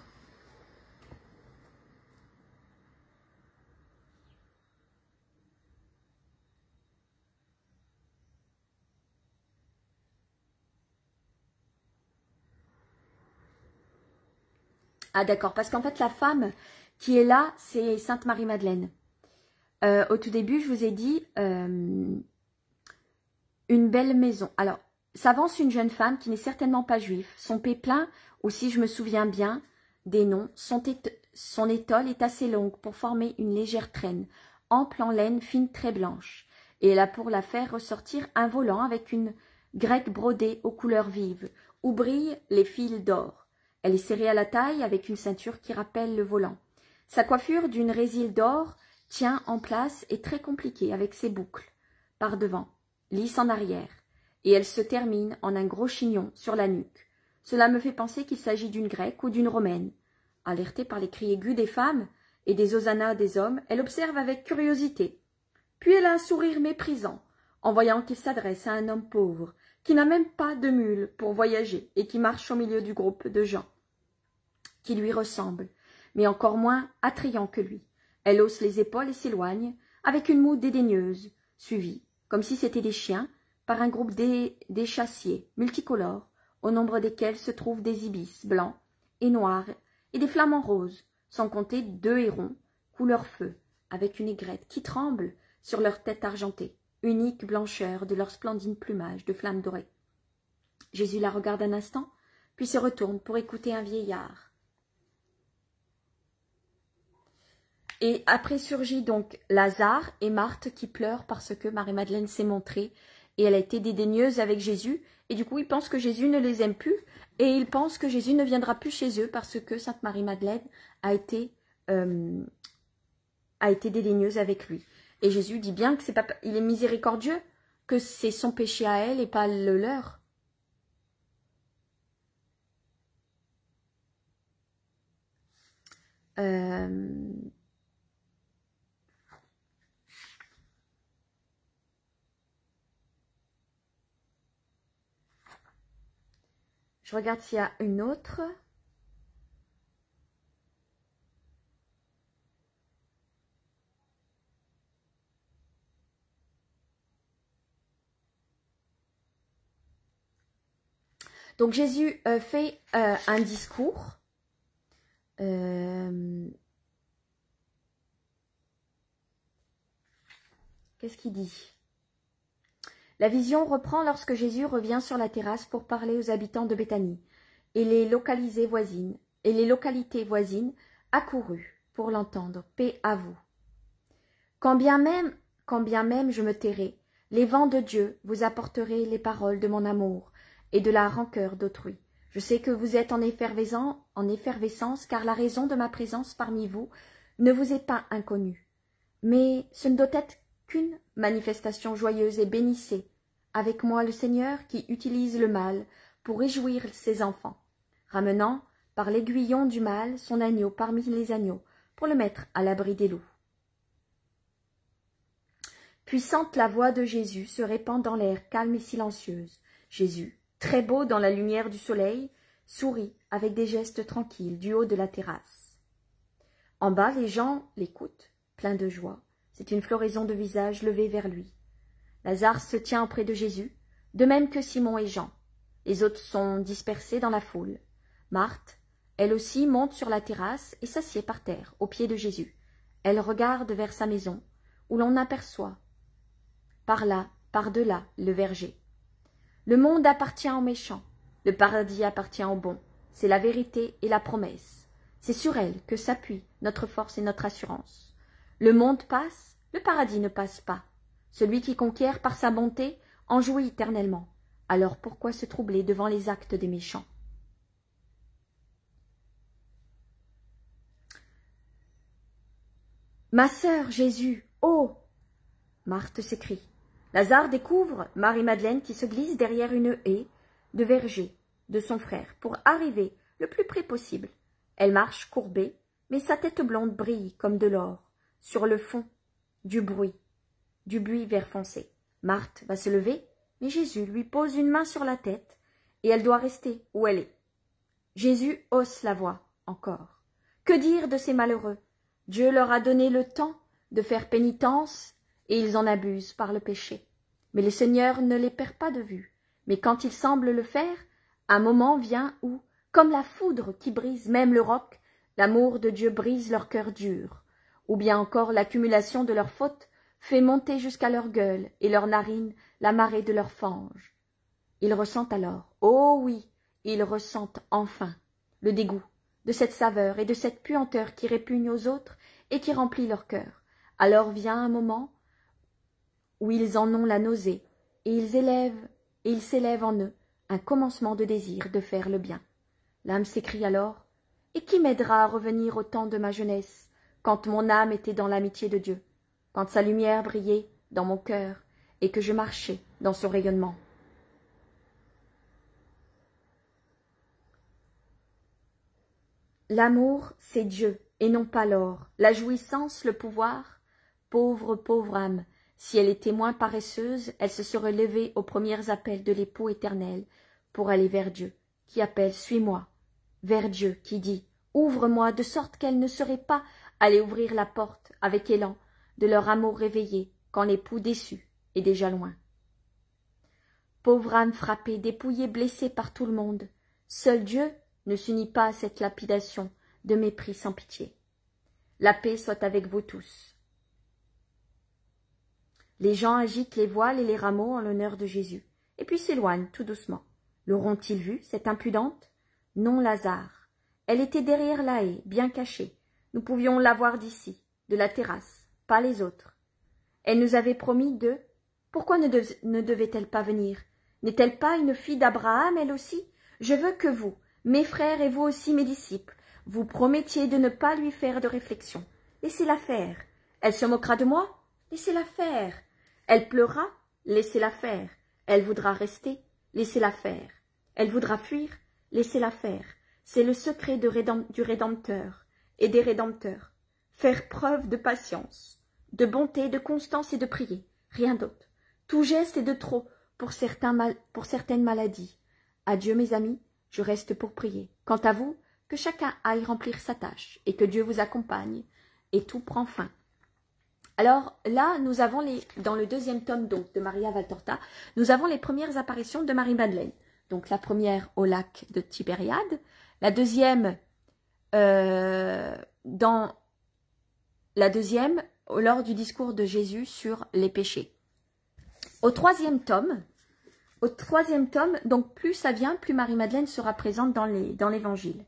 Ah d'accord, parce qu'en fait la femme qui est là, c'est Sainte Marie-Madeleine. Au tout début, je vous ai dit une belle maison. Alors, s'avance une jeune femme qui n'est certainement pas juive. Son pépin, ou si je me souviens bien des noms, son étole est assez longue pour former une légère traîne, ample en laine fine très blanche. Et elle a pour la faire ressortir un volant avec une grecque brodée aux couleurs vives, où brillent les fils d'or. Elle est serrée à la taille avec une ceinture qui rappelle le volant. Sa coiffure d'une résille d'or tient en place et très compliquée avec ses boucles, par devant, lisse en arrière, et elle se termine en un gros chignon sur la nuque. Cela me fait penser qu'il s'agit d'une grecque ou d'une romaine. Alertée par les cris aigus des femmes et des hosannas des hommes, elle observe avec curiosité. Puis elle a un sourire méprisant, en voyant qu'il s'adresse à un homme pauvre, qui n'a même pas de mule pour voyager et qui marche au milieu du groupe de gens qui lui ressemblent, mais encore moins attrayants que lui. Elle hausse les épaules et s'éloigne, avec une moue dédaigneuse, suivie, comme si c'était des chiens, par un groupe d'échassiers multicolores, au nombre desquels se trouvent des ibis blancs et noirs et des flamants roses, sans compter 2 hérons, couleur feu, avec une aigrette qui tremble sur leur tête argentée, unique blancheur de leur splendide plumage de flammes dorées. Jésus la regarde un instant, puis se retourne pour écouter un vieillard. Et après surgit donc Lazare et Marthe qui pleurent parce que Marie-Madeleine s'est montrée et elle a été dédaigneuse avec Jésus. Et du coup, ils pensent que Jésus ne les aime plus et ils pensent que Jésus ne viendra plus chez eux parce que Sainte Marie-Madeleine a été dédaigneuse avec lui. Et Jésus dit bien que il est miséricordieux, que c'est son péché à elle et pas le leur. Je regarde s'il y a une autre. Donc Jésus fait un discours. Qu'est-ce qu'il dit? La vision reprend lorsque Jésus revient sur la terrasse pour parler aux habitants de Béthanie et les localités voisines accourues pour l'entendre. Paix à vous. Quand bien même je me tairai, les vents de Dieu vous apporterez les paroles de mon amour et de la rancœur d'autrui. Je sais que vous êtes en effervescence, car la raison de ma présence parmi vous ne vous est pas inconnue. Mais ce ne doit être qu'une manifestation joyeuse, et bénissez avec moi le Seigneur qui utilise le mal pour réjouir ses enfants, ramenant par l'aiguillon du mal son agneau parmi les agneaux, pour le mettre à l'abri des loups. Puissante, la voix de Jésus se répand dans l'air calme et silencieuse. Jésus, très beau dans la lumière du soleil, sourit avec des gestes tranquilles du haut de la terrasse. En bas, les gens l'écoutent, pleins de joie. C'est une floraison de visages levés vers lui. Lazare se tient auprès de Jésus, de même que Simon et Jean. Les autres sont dispersés dans la foule. Marthe, elle aussi, monte sur la terrasse et s'assied par terre, aux pieds de Jésus. Elle regarde vers sa maison, où l'on aperçoit, par là, par-delà, le verger. Le monde appartient aux méchants, le paradis appartient aux bons. C'est la vérité et la promesse. C'est sur elle que s'appuie notre force et notre assurance. Le monde passe, le paradis ne passe pas. Celui qui conquiert par sa bonté en jouit éternellement. Alors pourquoi se troubler devant les actes des méchants? Ma sœur, Jésus, oh! Marthe s'écrie. Lazare découvre Marie-Madeleine qui se glisse derrière une haie de verger de son frère pour arriver le plus près possible. Elle marche courbée, mais sa tête blonde brille comme de l'or sur le fond du buis vert foncé. Marthe va se lever, mais Jésus lui pose une main sur la tête et elle doit rester où elle est. Jésus hausse la voix encore. Que dire de ces malheureux? Dieu leur a donné le temps de faire pénitence et ils en abusent par le péché. Mais le Seigneur ne les perd pas de vue. Mais quand il semble le faire, un moment vient où, comme la foudre qui brise même le roc, l'amour de Dieu brise leur cœur dur, ou bien encore l'accumulation de leurs fautes fait monter jusqu'à leur gueule et leurs narines la marée de leurs fanges. Ils ressentent alors, oh oui, ils ressentent enfin le dégoût de cette saveur et de cette puanteur qui répugne aux autres et qui remplit leur cœur. Alors vient un moment où ils en ont la nausée, et il s'élève en eux un commencement de désir de faire le bien. L'âme s'écrie alors, et qui m'aidera à revenir au temps de ma jeunesse, quand mon âme était dans l'amitié de Dieu, quand sa lumière brillait dans mon cœur, et que je marchais dans son rayonnement. L'amour, c'est Dieu, et non pas l'or, la jouissance, le pouvoir. Pauvre, pauvre âme, si elle était moins paresseuse, elle se serait levée aux premiers appels de l'époux éternel pour aller vers Dieu, qui appelle « Suis-moi », vers Dieu qui dit « Ouvre-moi », de sorte qu'elle ne serait pas allée ouvrir la porte avec élan de leur amour réveillé quand l'époux déçu est déjà loin. Pauvre âme frappée, dépouillée, blessée par tout le monde, seul Dieu ne s'unit pas à cette lapidation de mépris sans pitié. La paix soit avec vous tous. Les gens agitent les voiles et les rameaux en l'honneur de Jésus, et puis s'éloignent tout doucement. L'auront-ils vue, cette impudente? Non, Lazare. Elle était derrière la haie, bien cachée. Nous pouvions la voir d'ici, de la terrasse, pas les autres. Elle nous avait promis de... Pourquoi ne devait-elle pas venir? N'est-elle pas une fille d'Abraham, elle aussi? Je veux que vous, mes frères et vous aussi, mes disciples, vous promettiez de ne pas lui faire de réflexion. Laissez-la faire. Elle se moquera de moi? Laissez-la faire. Elle pleurera? Laissez-la faire. Elle voudra rester? Laissez-la faire. Elle voudra fuir? Laissez-la faire. C'est le secret du Rédempteur et des Rédempteurs. Faire preuve de patience, de bonté, de constance et de prier. Rien d'autre. Tout geste est de trop pour certaines maladies. Adieu mes amis, je reste pour prier. Quant à vous, que chacun aille remplir sa tâche et que Dieu vous accompagne. Et tout prend fin. Alors là, nous avons dans le deuxième tome donc de Maria Valtorta, nous avons les premières apparitions de Marie-Madeleine. Donc la première au lac de Tibériade, la deuxième lors du discours de Jésus sur les péchés. Au troisième tome, donc plus ça vient, plus Marie-Madeleine sera présente dans l'évangile.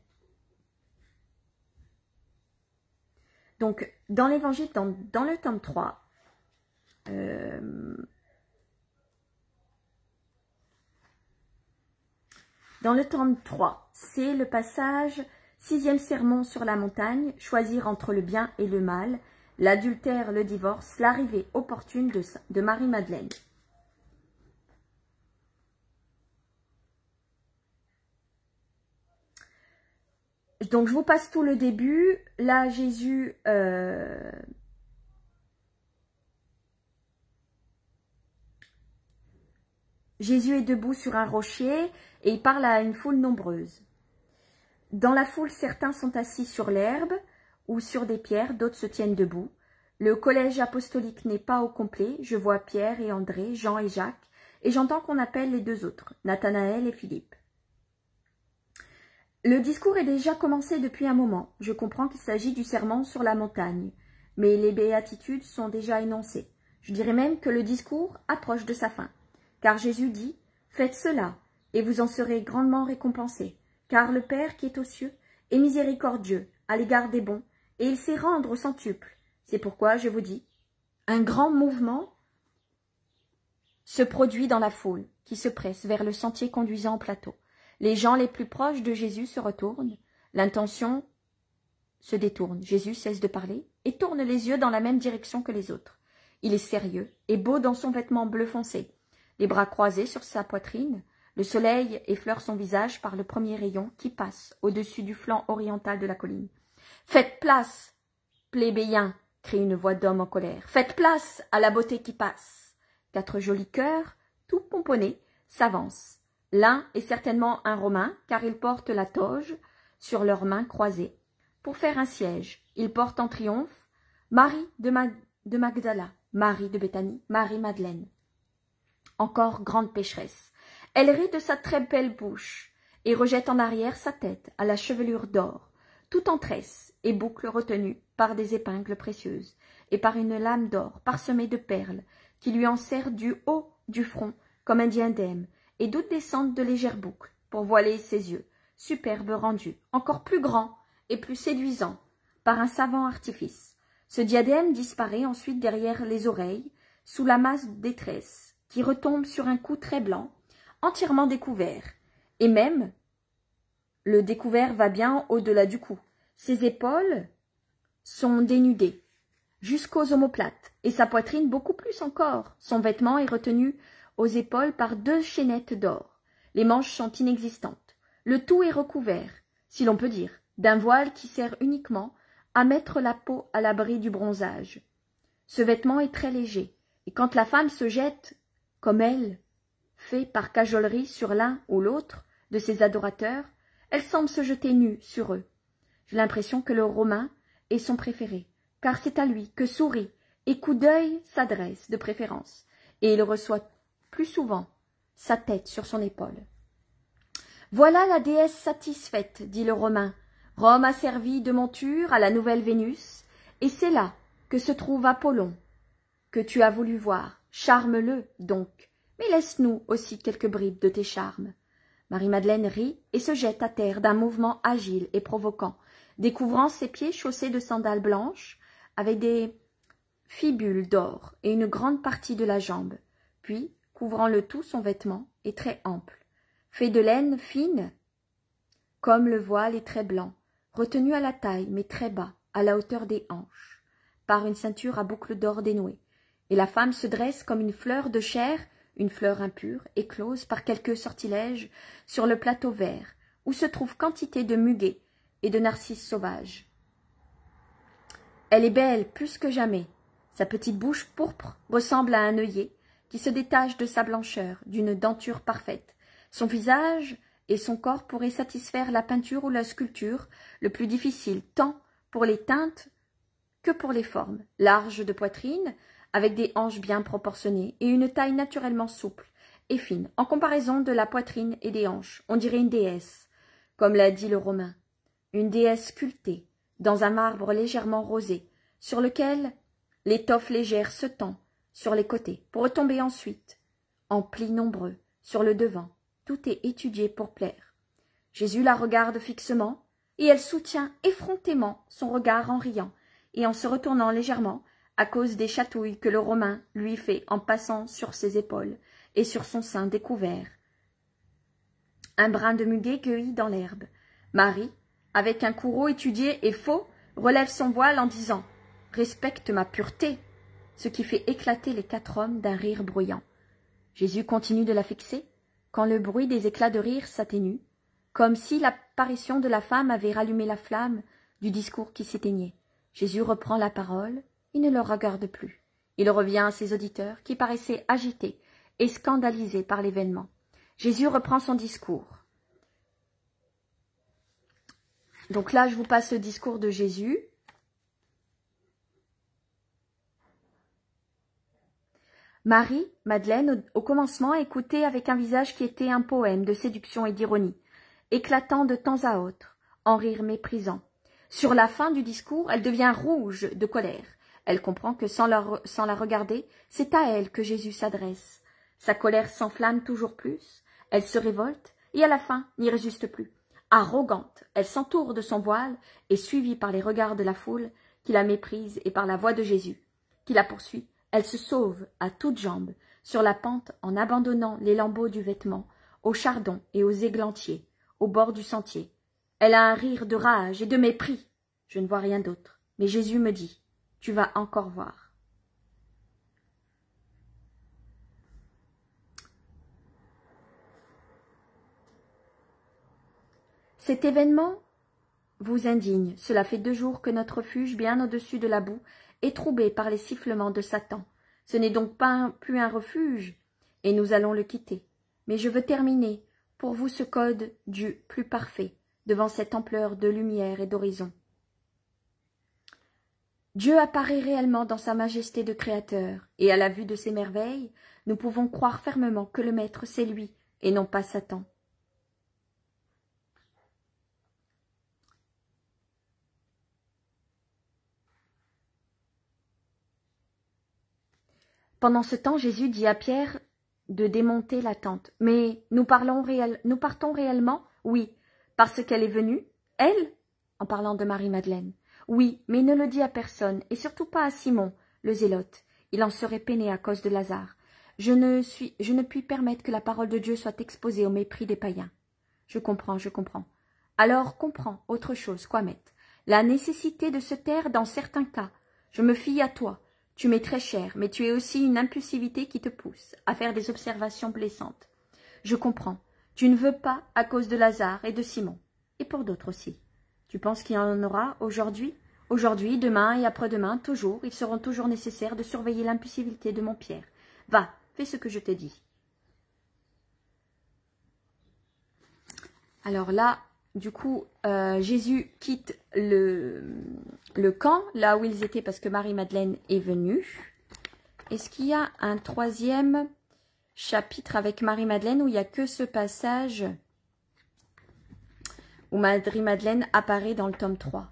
Donc dans l'évangile, dans le tome 3, c'est le passage 6e sermon sur la montagne, choisir entre le bien et le mal, l'adultère, le divorce, l'arrivée opportune de Marie-Madeleine. Donc, je vous passe tout le début. Là, Jésus... Jésus est debout sur un rocher et il parle à une foule nombreuse. Dans la foule, certains sont assis sur l'herbe ou sur des pierres, d'autres se tiennent debout. Le collège apostolique n'est pas au complet. Je vois Pierre et André, Jean et Jacques, et j'entends qu'on appelle les deux autres, Nathanaël et Philippe. Le discours est déjà commencé depuis un moment. Je comprends qu'il s'agit du sermon sur la montagne, mais les béatitudes sont déjà énoncées. Je dirais même que le discours approche de sa fin, car Jésus dit « Faites cela, et vous en serez grandement récompensés, car le Père qui est aux cieux est miséricordieux à l'égard des bons, et il sait rendre au centuple. C'est pourquoi je vous dis, un grand mouvement se produit dans la foule, qui se presse vers le sentier conduisant au plateau. Les gens les plus proches de Jésus se retournent, l'intention se détourne. Jésus cesse de parler et tourne les yeux dans la même direction que les autres. Il est sérieux et beau dans son vêtement bleu foncé, les bras croisés sur sa poitrine. Le soleil effleure son visage par le premier rayon qui passe au-dessus du flanc oriental de la colline. « Faites place, plébéiens !» crie une voix d'homme en colère. « Faites place à la beauté qui passe !» 4 jolis cœurs, tout pomponnés, s'avancent. L'un est certainement un Romain, car il porte la toge sur leurs mains croisées. Pour faire un siège, il porte en triomphe Marie de Magdala, Marie de Béthanie, Marie-Madeleine. Encore grande pécheresse. Elle rit de sa très belle bouche et rejette en arrière sa tête à la chevelure d'or, tout en tresses et boucles retenues par des épingles précieuses et par une lame d'or parsemée de perles qui lui en serre du haut du front comme un diadème, et d'où descendent de légères boucles pour voiler ses yeux, superbes rendus, encore plus grands et plus séduisants par un savant artifice. Ce diadème disparaît ensuite derrière les oreilles, sous la masse des tresses, qui retombe sur un cou très blanc, entièrement découvert, et même le découvert va bien au-delà du cou. Ses épaules sont dénudées jusqu'aux omoplates, et sa poitrine beaucoup plus encore. Son vêtement est retenu aux épaules par 2 chaînettes d'or. Les manches sont inexistantes. Le tout est recouvert, si l'on peut dire, d'un voile qui sert uniquement à mettre la peau à l'abri du bronzage. Ce vêtement est très léger, et quand la femme se jette, comme elle fait par cajolerie sur l'un ou l'autre de ses adorateurs, elle semble se jeter nue sur eux. J'ai l'impression que le Romain est son préféré, car c'est à lui que souris et coup d'œil s'adresse de préférence, et il reçoit plus souvent sa tête sur son épaule. « Voilà la déesse satisfaite, dit le Romain. Rome a servi de monture à la nouvelle Vénus, et c'est là que se trouve Apollon, que tu as voulu voir. Charme-le donc, mais laisse-nous aussi quelques bribes de tes charmes. » Marie-Madeleine rit et se jette à terre d'un mouvement agile et provoquant, découvrant ses pieds chaussés de sandales blanches, avec des fibules d'or et une grande partie de la jambe. Puis, couvrant le tout, son vêtement est très ample, fait de laine fine, comme le voile est très blanc, retenu à la taille, mais très bas, à la hauteur des hanches, par une ceinture à boucles d'or dénouée, et la femme se dresse comme une fleur de chair, une fleur impure, éclose par quelques sortilèges sur le plateau vert, où se trouve quantité de muguets et de narcisses sauvages. Elle est belle plus que jamais. Sa petite bouche pourpre ressemble à un œillet qui se détache de sa blancheur, d'une denture parfaite. Son visage et son corps pourraient satisfaire la peinture ou la sculpture, le plus difficile tant pour les teintes que pour les formes. Large de poitrine, avec des hanches bien proportionnées et une taille naturellement souple, et fine, en comparaison de la poitrine et des hanches. On dirait une déesse, comme l'a dit le Romain. Une déesse sculptée, dans un marbre légèrement rosé, sur lequel l'étoffe légère se tend sur les côtés, pour retomber ensuite, en plis nombreux, sur le devant. Tout est étudié pour plaire. Jésus la regarde fixement, et elle soutient effrontément son regard en riant, et en se retournant légèrement, à cause des chatouilles que le Romain lui fait en passant sur ses épaules et sur son sein découvert. Un brin de muguet cueilli dans l'herbe. Marie, avec un courroux étudié et faux, relève son voile en disant « Respecte ma pureté », ce qui fait éclater les 4 hommes d'un rire bruyant. Jésus continue de la fixer, quand le bruit des éclats de rire s'atténue, comme si l'apparition de la femme avait rallumé la flamme du discours qui s'éteignait. Jésus reprend la parole, il ne le regarde plus. Il revient à ses auditeurs qui paraissaient agités et scandalisés par l'événement. Jésus reprend son discours. Donc là, je vous passe le discours de Jésus. Marie, Madeleine, au commencement, écoutait avec un visage qui était un poème de séduction et d'ironie, éclatant de temps à autre, en rire méprisant. Sur la fin du discours, elle devient rouge de colère. Elle comprend que sans la regarder, c'est à elle que Jésus s'adresse. Sa colère s'enflamme toujours plus, elle se révolte et à la fin n'y résiste plus. Arrogante, elle s'entoure de son voile et suivie par les regards de la foule qui la méprise et par la voix de Jésus qui la poursuit, elle se sauve à toutes jambes sur la pente en abandonnant les lambeaux du vêtement aux chardons et aux églantiers au bord du sentier. Elle a un rire de rage et de mépris. Je ne vois rien d'autre, mais Jésus me dit « Tu vas encore voir ». Cet événement vous indigne. Cela fait 2 jours que notre refuge, bien au-dessus de la boue, est troublé par les sifflements de Satan. Ce n'est donc plus un refuge, et nous allons le quitter. Mais je veux terminer pour vous ce code du plus parfait, devant cette ampleur de lumière et d'horizon. Dieu apparaît réellement dans sa majesté de Créateur, et à la vue de ses merveilles, nous pouvons croire fermement que le Maître c'est lui, et non pas Satan. Pendant ce temps, Jésus dit à Pierre de démonter la tente. « Mais nous partons réellement ?»« Oui, parce qu'elle est venue. »« Elle ?» en parlant de Marie-Madeleine. « Oui, mais ne le dis à personne, et surtout pas à Simon, le zélote. Il en serait peiné à cause de Lazare. Je ne puis permettre que la parole de Dieu soit exposée au mépris des païens. » Je comprends, je comprends. Alors comprends autre chose, quoi, maître. La nécessité de se taire dans certains cas. Je me fie à toi. Tu m'es très cher, mais tu es aussi une impulsivité qui te pousse à faire des observations blessantes. Je comprends. Tu ne veux pas à cause de Lazare et de Simon, et pour d'autres aussi. Tu penses qu'il y en aura aujourd'hui? Aujourd'hui, demain et après-demain, toujours, ils seront toujours nécessaires de surveiller l'impulsivité de mon Pierre. Va, fais ce que je te dis. Alors là, du coup, Jésus quitte le camp, là où ils étaient, parce que Marie-Madeleine est venue. Est-ce qu'il y a un 3e chapitre avec Marie-Madeleine où il n'y a que ce passage où Marie-Madeleine apparaît dans le tome 3?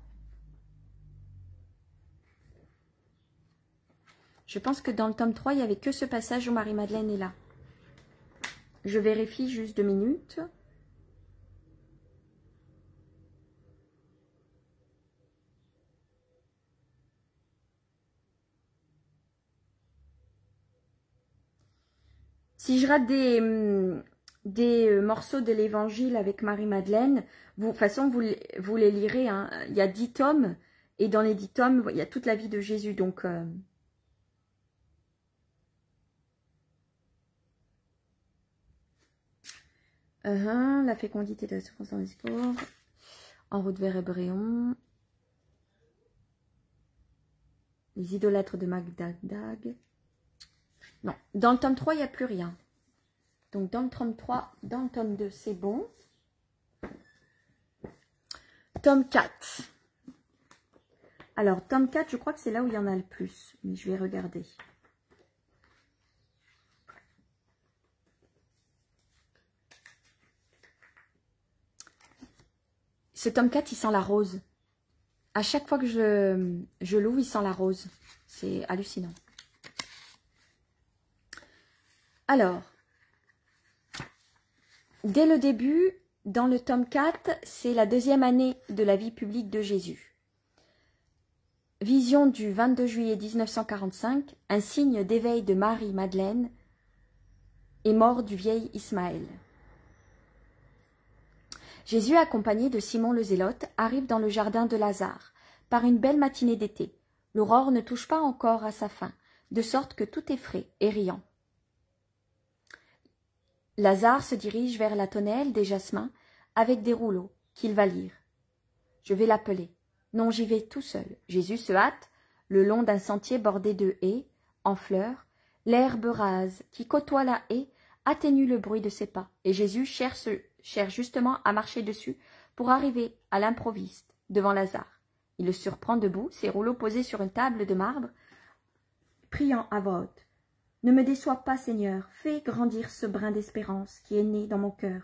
Je pense que dans le tome 3, il n'y avait que ce passage où Marie-Madeleine est là. Je vérifie juste 2 minutes. Si je rate des morceaux de l'évangile avec Marie-Madeleine, de toute façon, vous les lirez. Hein. Il y a 10 tomes, et dans les 10 tomes, il y a toute la vie de Jésus. Donc, la fécondité de la souffrance dans les sports, en route vers Hébréon, les idolâtres de Magdag. Non, dans le tome 3, il n'y a plus rien. Donc, dans le tome 3, dans le tome 2, c'est bon. Tome 4. Alors, tome 4, je crois que c'est là où il y en a le plus. Mais je vais regarder. Ce tome 4, il sent la rose. À chaque fois que je l'ouvre, il sent la rose. C'est hallucinant. Alors, dès le début, dans le tome 4, c'est la deuxième année de la vie publique de Jésus. Vision du 22 juillet 1945, un signe d'éveil de Marie-Madeleine et mort du vieil Ismaël. Jésus, accompagné de Simon le Zélote, arrive dans le jardin de Lazare, par une belle matinée d'été. L'aurore ne touche pas encore à sa fin, de sorte que tout est frais et riant. Lazare se dirige vers la tonnelle des jasmins avec des rouleaux qu'il va lire. Je vais l'appeler. Non, j'y vais tout seul. Jésus se hâte le long d'un sentier bordé de haies, en fleurs. L'herbe rase qui côtoie la haie atténue le bruit de ses pas, et Jésus cherche justement à marcher dessus pour arriver à l'improviste devant Lazare. Il le surprend debout, ses rouleaux posés sur une table de marbre, priant à voix haute. « Ne me déçois pas, Seigneur, fais grandir ce brin d'espérance qui est né dans mon cœur.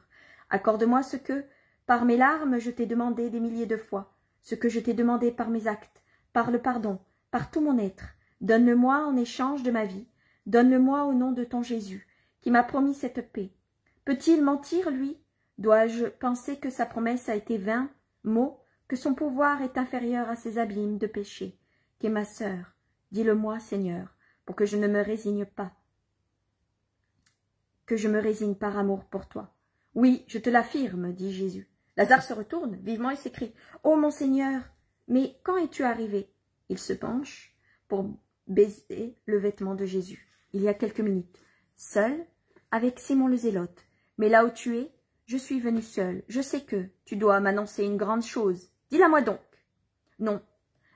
Accorde-moi ce que, par mes larmes, je t'ai demandé des milliers de fois, ce que je t'ai demandé par mes actes, par le pardon, par tout mon être. Donne-le-moi en échange de ma vie, donne-le-moi au nom de ton Jésus, qui m'a promis cette paix. Peut-il mentir, lui? Dois-je penser que sa promesse a été vain, mot, que son pouvoir est inférieur à ses abîmes de péché? Qu'est ma sœur? Dis-le-moi, Seigneur, pour que je ne me résigne pas, que je me résigne par amour pour toi. Oui, je te l'affirme, dit Jésus. Lazare se retourne vivement et s'écrie. Ô mon Seigneur, mais quand es-tu arrivé? Il se penche pour baiser le vêtement de Jésus. Il y a quelques minutes, seul, avec Simon le Zélote. Mais là où tu es, je suis venu seul. Je sais que tu dois m'annoncer une grande chose. Dis-la-moi donc. Non.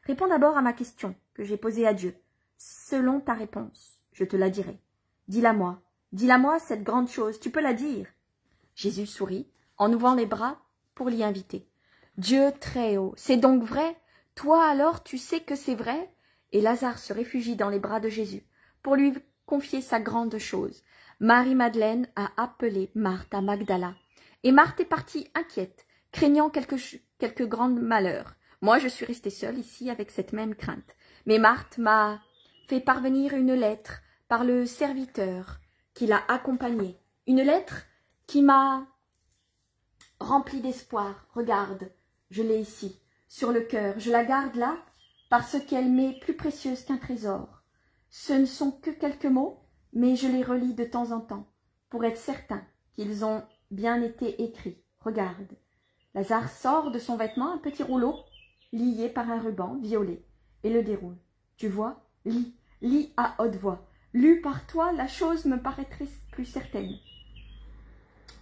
Réponds d'abord à ma question que j'ai posée à Dieu. Selon ta réponse, je te la dirai. Dis-la-moi. Dis-la-moi cette grande chose. Tu peux la dire. Jésus sourit en ouvrant les bras pour l'y inviter. Dieu très haut, c'est donc vrai? Toi alors tu sais que c'est vrai? Et Lazare se réfugie dans les bras de Jésus pour lui confier sa grande chose. Marie-Madeleine a appelé Marthe à Magdala. Et Marthe est partie inquiète, craignant quelque grand malheur. Moi, je suis restée seule ici avec cette même crainte. Mais Marthe m'a fait parvenir une lettre par le serviteur qui l'a accompagnée. Une lettre qui m'a remplie d'espoir. Regarde, je l'ai ici, sur le cœur. Je la garde là parce qu'elle m'est plus précieuse qu'un trésor. Ce ne sont que quelques mots, mais je les relis de temps en temps pour être certain qu'ils ont bien été écrits. Regarde. Lazare sort de son vêtement un petit rouleau lié par un ruban violet et le déroule. Tu vois, lis, lis à haute voix. Lu par toi, la chose me paraîtrait plus certaine.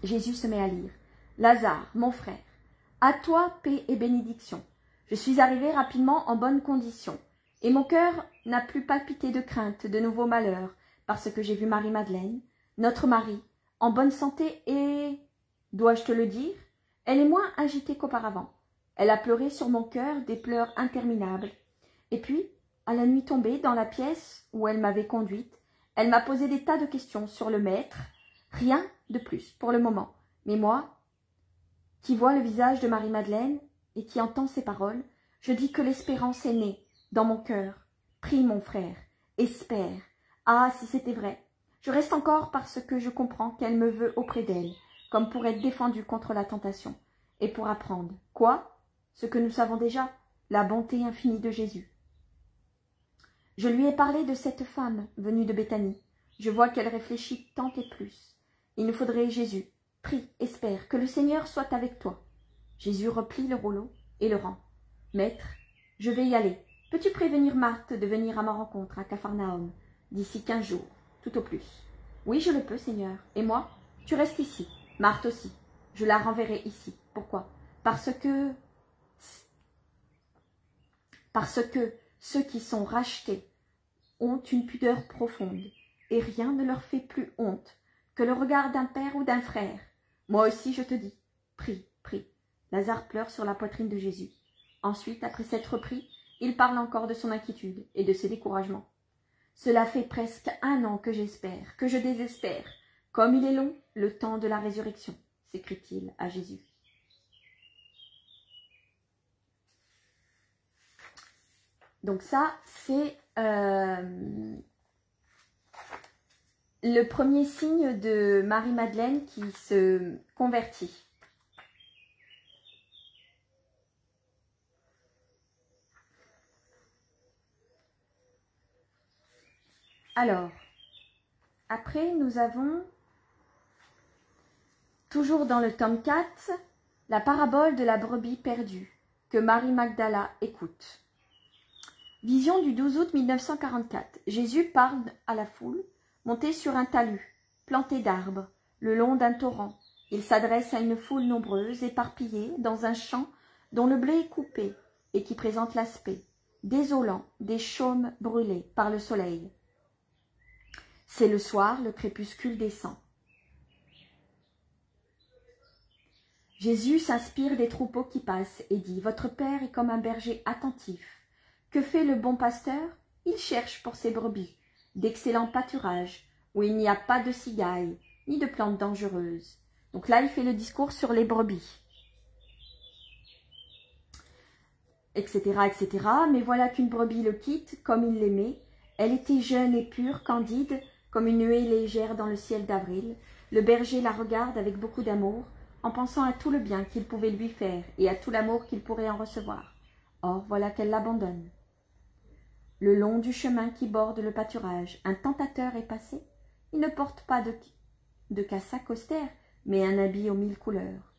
Jésus se met à lire. Lazare, mon frère, à toi paix et bénédiction. Je suis arrivé rapidement en bonne condition, et mon cœur n'a plus palpité de crainte de nouveaux malheurs, parce que j'ai vu Marie-Madeleine, notre mari, en bonne santé et, dois-je te le dire, elle est moins agitée qu'auparavant. Elle a pleuré sur mon cœur des pleurs interminables. Et puis, à la nuit tombée, dans la pièce où elle m'avait conduite, elle m'a posé des tas de questions sur le maître, rien de plus pour le moment. Mais moi, qui vois le visage de Marie-Madeleine et qui entends ses paroles, je dis que l'espérance est née dans mon cœur. Prie, mon frère, espère. Ah, si c'était vrai. Je reste encore parce que je comprends qu'elle me veut auprès d'elle, comme pour être défendue contre la tentation, et pour apprendre. Quoi? Ce que nous savons déjà, la bonté infinie de Jésus. Je lui ai parlé de cette femme venue de Béthanie. Je vois qu'elle réfléchit tant et plus. Il nous faudrait Jésus. Prie, espère, que le Seigneur soit avec toi. Jésus replie le rouleau et le rend. Maître, je vais y aller. Peux-tu prévenir Marthe de venir à ma rencontre à Capharnaüm d'ici 15 jours, tout au plus? Oui, je le peux, Seigneur. Et moi? Tu restes ici. Marthe aussi. Je la renverrai ici. Pourquoi? Parce que ceux qui sont rachetés ont une pudeur profonde, et rien ne leur fait plus honte que le regard d'un père ou d'un frère. Moi aussi, je te dis, prie, prie. Lazare pleure sur la poitrine de Jésus. Ensuite, après s'être pris, il parle encore de son inquiétude et de ses découragements. Cela fait presque 1 an que j'espère, que je désespère. Comme il est long, le temps de la résurrection, s'écrie-t-il à Jésus. Donc ça, c'est le premier signe de Marie-Madeleine qui se convertit. Alors, après, nous avons, toujours dans le tome 4, la parabole de la brebis perdue, que Marie Magdala écoute. Vision du 12 août 1944. Jésus parle à la foule, monté sur un talus, planté d'arbres, le long d'un torrent. Il s'adresse à une foule nombreuse, éparpillée, dans un champ dont le blé est coupé et qui présente l'aspect désolant des chaumes brûlés par le soleil. C'est le soir, le crépuscule descend. Jésus s'inspire des troupeaux qui passent et dit « Votre Père est comme un berger attentif. Que fait le bon pasteur? Il cherche pour ses brebis d'excellents pâturages où il n'y a pas de cigailles ni de plantes dangereuses. » Donc là, il fait le discours sur les brebis, etc., etc. Mais voilà qu'une brebis le quitte comme il l'aimait. Elle était jeune et pure, candide, comme une nuée légère dans le ciel d'avril. Le berger la regarde avec beaucoup d'amour, en pensant à tout le bien qu'il pouvait lui faire et à tout l'amour qu'il pourrait en recevoir. Or, voilà qu'elle l'abandonne. Le long du chemin qui borde le pâturage, un tentateur est passé. Il ne porte pas de cassaque austère, mais un habit aux 1000 couleurs.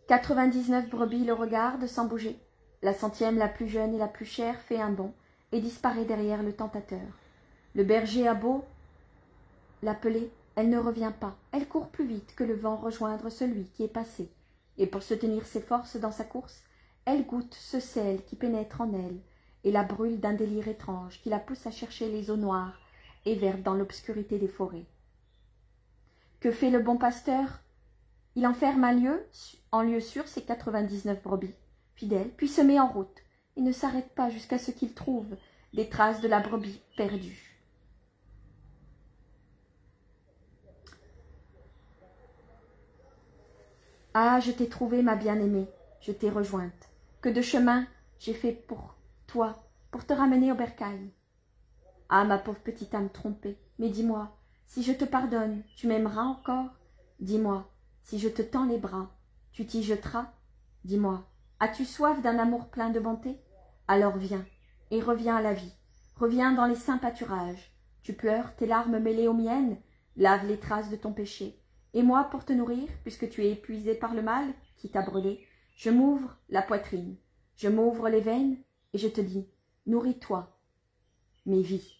« 99 brebis le regardent sans bouger. La 100e, la plus jeune et la plus chère, fait un bond et disparaît derrière le tentateur. Le berger a beau l'appeler, elle ne revient pas. Elle court plus vite que le vent rejoindre celui qui est passé. Et pour se tenir ses forces dans sa course, elle goûte ce sel qui pénètre en elle et la brûle d'un délire étrange qui la pousse à chercher les eaux noires et vertes dans l'obscurité des forêts. Que fait le bon pasteur? Il enferme en lieu sûr ses 99 brebis, fidèles, puis se met en route. Il ne s'arrête pas jusqu'à ce qu'il trouve des traces de la brebis perdue. Ah, je t'ai trouvée, ma bien-aimée, je t'ai rejointe. Que de chemin j'ai fait pour toi, pour te ramener au bercail. Ah, ma pauvre petite âme trompée, mais dis-moi, si je te pardonne, tu m'aimeras encore? Dis-moi, si je te tends les bras, tu t'y jeteras? Dis-moi, as-tu soif d'un amour plein de bonté? Alors viens, et reviens à la vie, reviens dans les saints pâturages. Tu pleures, tes larmes mêlées aux miennes, lave les traces de ton péché. Et moi, pour te nourrir, puisque tu es épuisé par le mal qui t'a brûlé, je m'ouvre la poitrine, je m'ouvre les veines, et je te dis, nourris-toi, mais vis.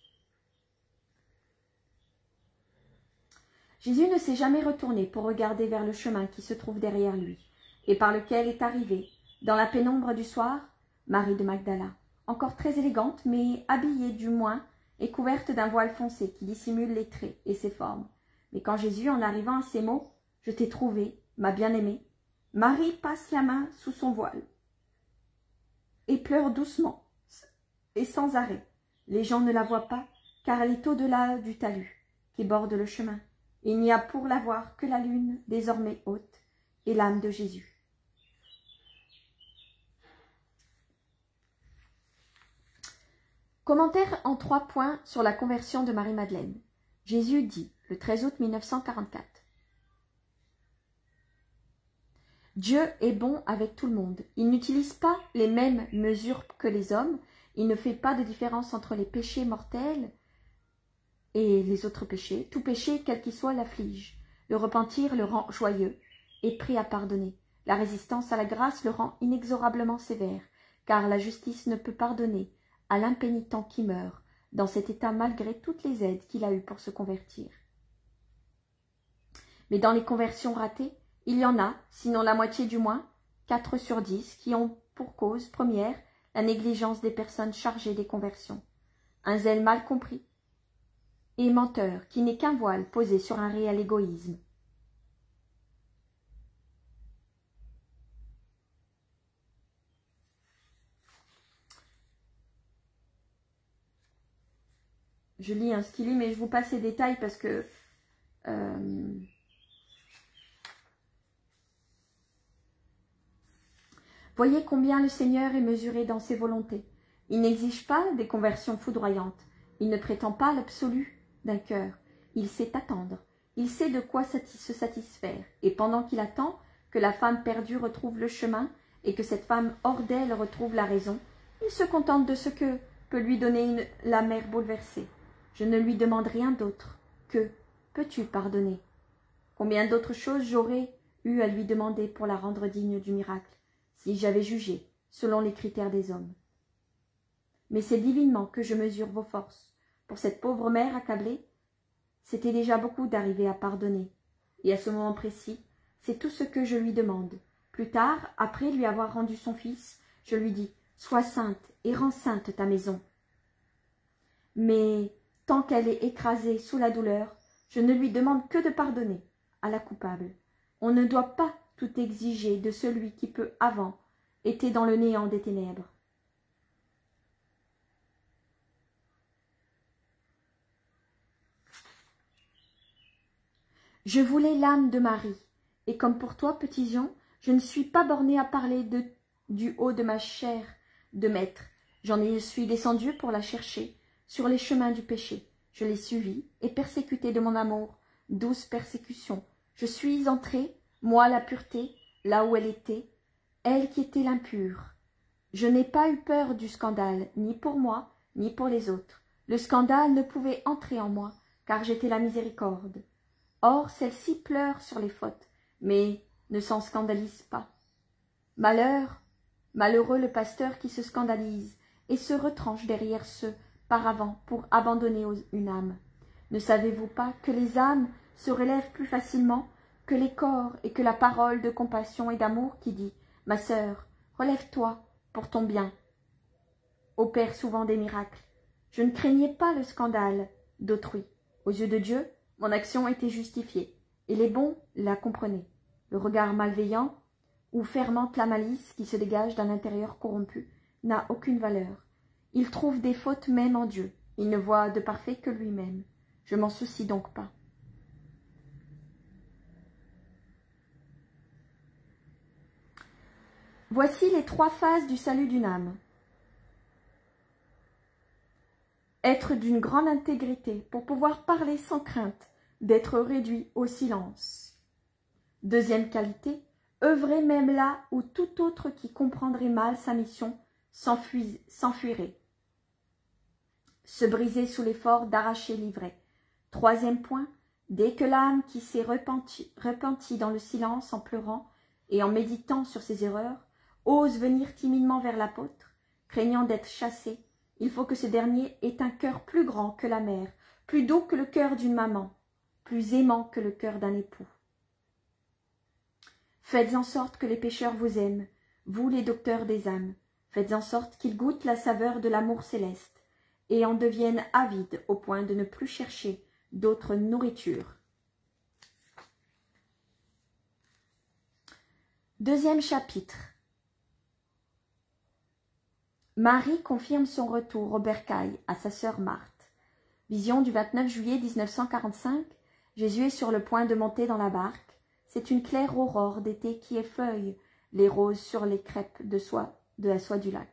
Jésus ne s'est jamais retourné pour regarder vers le chemin qui se trouve derrière lui, et par lequel est arrivée, dans la pénombre du soir, Marie de Magdala, encore très élégante, mais habillée du moins, et couverte d'un voile foncé qui dissimule les traits et ses formes. Mais quand Jésus, en arrivant à ces mots, « Je t'ai trouvée, ma bien-aimée », Marie passe la main sous son voile et pleure doucement et sans arrêt. Les gens ne la voient pas, car elle est au-delà du talus qui borde le chemin. Il n'y a pour la voir que la lune, désormais haute, et l'âme de Jésus. Commentaire en 3 points sur la conversion de Marie-Madeleine. Jésus dit, le 13 août 1944. Dieu est bon avec tout le monde. Il n'utilise pas les mêmes mesures que les hommes. Il ne fait pas de différence entre les péchés mortels et les autres péchés. Tout péché, quel qu'il soit, l'afflige. Le repentir le rend joyeux et prêt à pardonner. La résistance à la grâce le rend inexorablement sévère, car la justice ne peut pardonner à l'impénitent qui meurt dans cet état malgré toutes les aides qu'il a eues pour se convertir. Mais dans les conversions ratées, il y en a, sinon la moitié du moins, 4 sur 10, qui ont pour cause première la négligence des personnes chargées des conversions, un zèle mal compris et menteur qui n'est qu'un voile posé sur un réel égoïsme. Je lis ce qu'il lit, mais je vous passe les détails parce que Voyez combien le Seigneur est mesuré dans ses volontés. Il n'exige pas des conversions foudroyantes. Il ne prétend pas l'absolu d'un cœur. Il sait attendre. Il sait de quoi se satisfaire. Et pendant qu'il attend que la femme perdue retrouve le chemin et que cette femme hors d'elle retrouve la raison, il se contente de ce que peut lui donner la mère bouleversée. Je ne lui demande rien d'autre que « Peux-tu pardonner ?» Combien d'autres choses j'aurais eu à lui demander pour la rendre digne du miracle, si j'avais jugé selon les critères des hommes. Mais c'est divinement que je mesure vos forces. Pour cette pauvre mère accablée, c'était déjà beaucoup d'arriver à pardonner. Et à ce moment précis, c'est tout ce que je lui demande. Plus tard, après lui avoir rendu son fils, je lui dis « Sois sainte et rends sainte ta maison. » Mais tant qu'elle est écrasée sous la douleur, je ne lui demande que de pardonner à la coupable. On ne doit pas tout exiger de celui qui peut avant était dans le néant des ténèbres. Je voulais l'âme de Marie, et comme pour toi, petit Jean, je ne suis pas bornée à parler du haut de ma chair de maître. J'en suis descendue pour la chercher sur les chemins du péché. Je l'ai suivie et persécutée de mon amour, douce persécution. Je suis entrée, moi la pureté, là où elle était, elle qui était l'impure. Je n'ai pas eu peur du scandale, ni pour moi, ni pour les autres. Le scandale ne pouvait entrer en moi, car j'étais la miséricorde. Or, celle-ci pleure sur les fautes, mais ne s'en scandalise pas. Malheureux le pasteur qui se scandalise et se retranche derrière ce paravent pour abandonner une âme. Ne savez-vous pas que les âmes se relèvent plus facilement que les corps et que la parole de compassion et d'amour qui dit « Ma sœur, relève-toi pour ton bien » opère souvent des miracles. Je ne craignais pas le scandale d'autrui. Aux yeux de Dieu, mon action était justifiée, et les bons la comprenaient. Le regard malveillant, où fermente la malice qui se dégage d'un intérieur corrompu, n'a aucune valeur. Il trouve des fautes même en Dieu. Il ne voit de parfait que lui-même. Je m'en soucie donc pas. Voici les 3 phases du salut d'une âme. Être d'une grande intégrité pour pouvoir parler sans crainte, d'être réduit au silence. Deuxième qualité, œuvrer même là où tout autre qui comprendrait mal sa mission s'enfuirait. Se briser sous l'effort d'arracher l'ivraie. Troisième point, dès que l'âme qui s'est repentie dans le silence en pleurant et en méditant sur ses erreurs, ose venir timidement vers l'apôtre, craignant d'être chassé, il faut que ce dernier ait un cœur plus grand que la mère, plus doux que le cœur d'une maman, plus aimant que le cœur d'un époux. Faites en sorte que les pécheurs vous aiment, vous les docteurs des âmes. Faites en sorte qu'ils goûtent la saveur de l'amour céleste et en deviennent avides au point de ne plus chercher d'autre nourriture. Deuxième chapitre. Marie confirme son retour au bercail à sa sœur Marthe. Vision du 29 juillet 1945. Jésus est sur le point de monter dans la barque. C'est une claire aurore d'été qui effeuille les roses sur les crêpes de la soie du lac.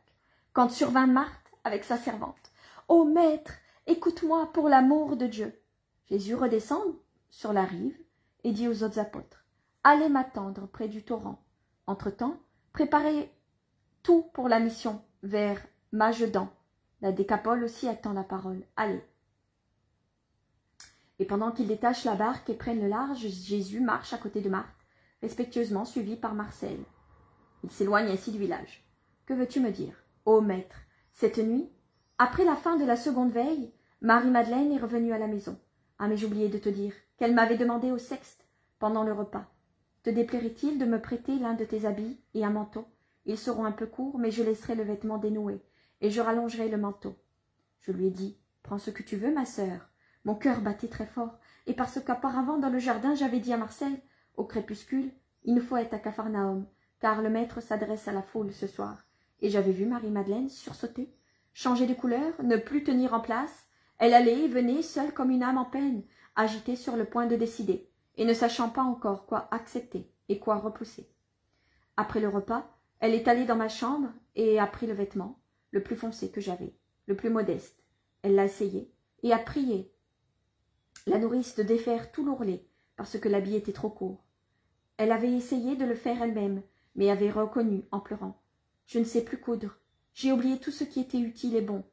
Quand survint Marthe avec sa servante. « Ô maître, écoute-moi pour l'amour de Dieu !» Jésus redescend sur la rive et dit aux autres apôtres. « Allez m'attendre près du torrent. Entre-temps, préparez tout pour la mission vers Magedan. » La Décapole aussi attend la parole. « Allez !» Et pendant qu'ils détachent la barque et prennent le large, Jésus marche à côté de Marthe, respectueusement suivi par Marcel. Il s'éloigne ainsi du village. « Que veux-tu me dire, ô maître ?» Cette nuit, après la fin de la seconde veille, Marie-Madeleine est revenue à la maison. « Ah, mais j'oubliais de te dire qu'elle m'avait demandé au sexte pendant le repas. Te déplairait-il de me prêter l'un de tes habits et un manteau? Ils seront un peu courts, mais je laisserai le vêtement dénoué, et je rallongerai le manteau. » Je lui ai dit « Prends ce que tu veux, ma sœur. » Mon cœur battait très fort, et parce qu'auparavant dans le jardin j'avais dit à Marcel, au crépuscule, il nous faut être à Capharnaüm, car le maître s'adresse à la foule ce soir. Et j'avais vu Marie-Madeleine sursauter, changer de couleur, ne plus tenir en place. Elle allait et venait, seule comme une âme en peine, agitée sur le point de décider, et ne sachant pas encore quoi accepter et quoi repousser. Après le repas, Elle est allée dans ma chambre et a pris le vêtement, le plus foncé que j'avais, le plus modeste. Elle l'a essayé et a prié la nourrice de défaire tout l'ourlet parce que l'habit était trop court. Elle avait essayé de le faire elle-même, mais avait reconnu en pleurant. « Je ne sais plus coudre. J'ai oublié tout ce qui était utile et bon. »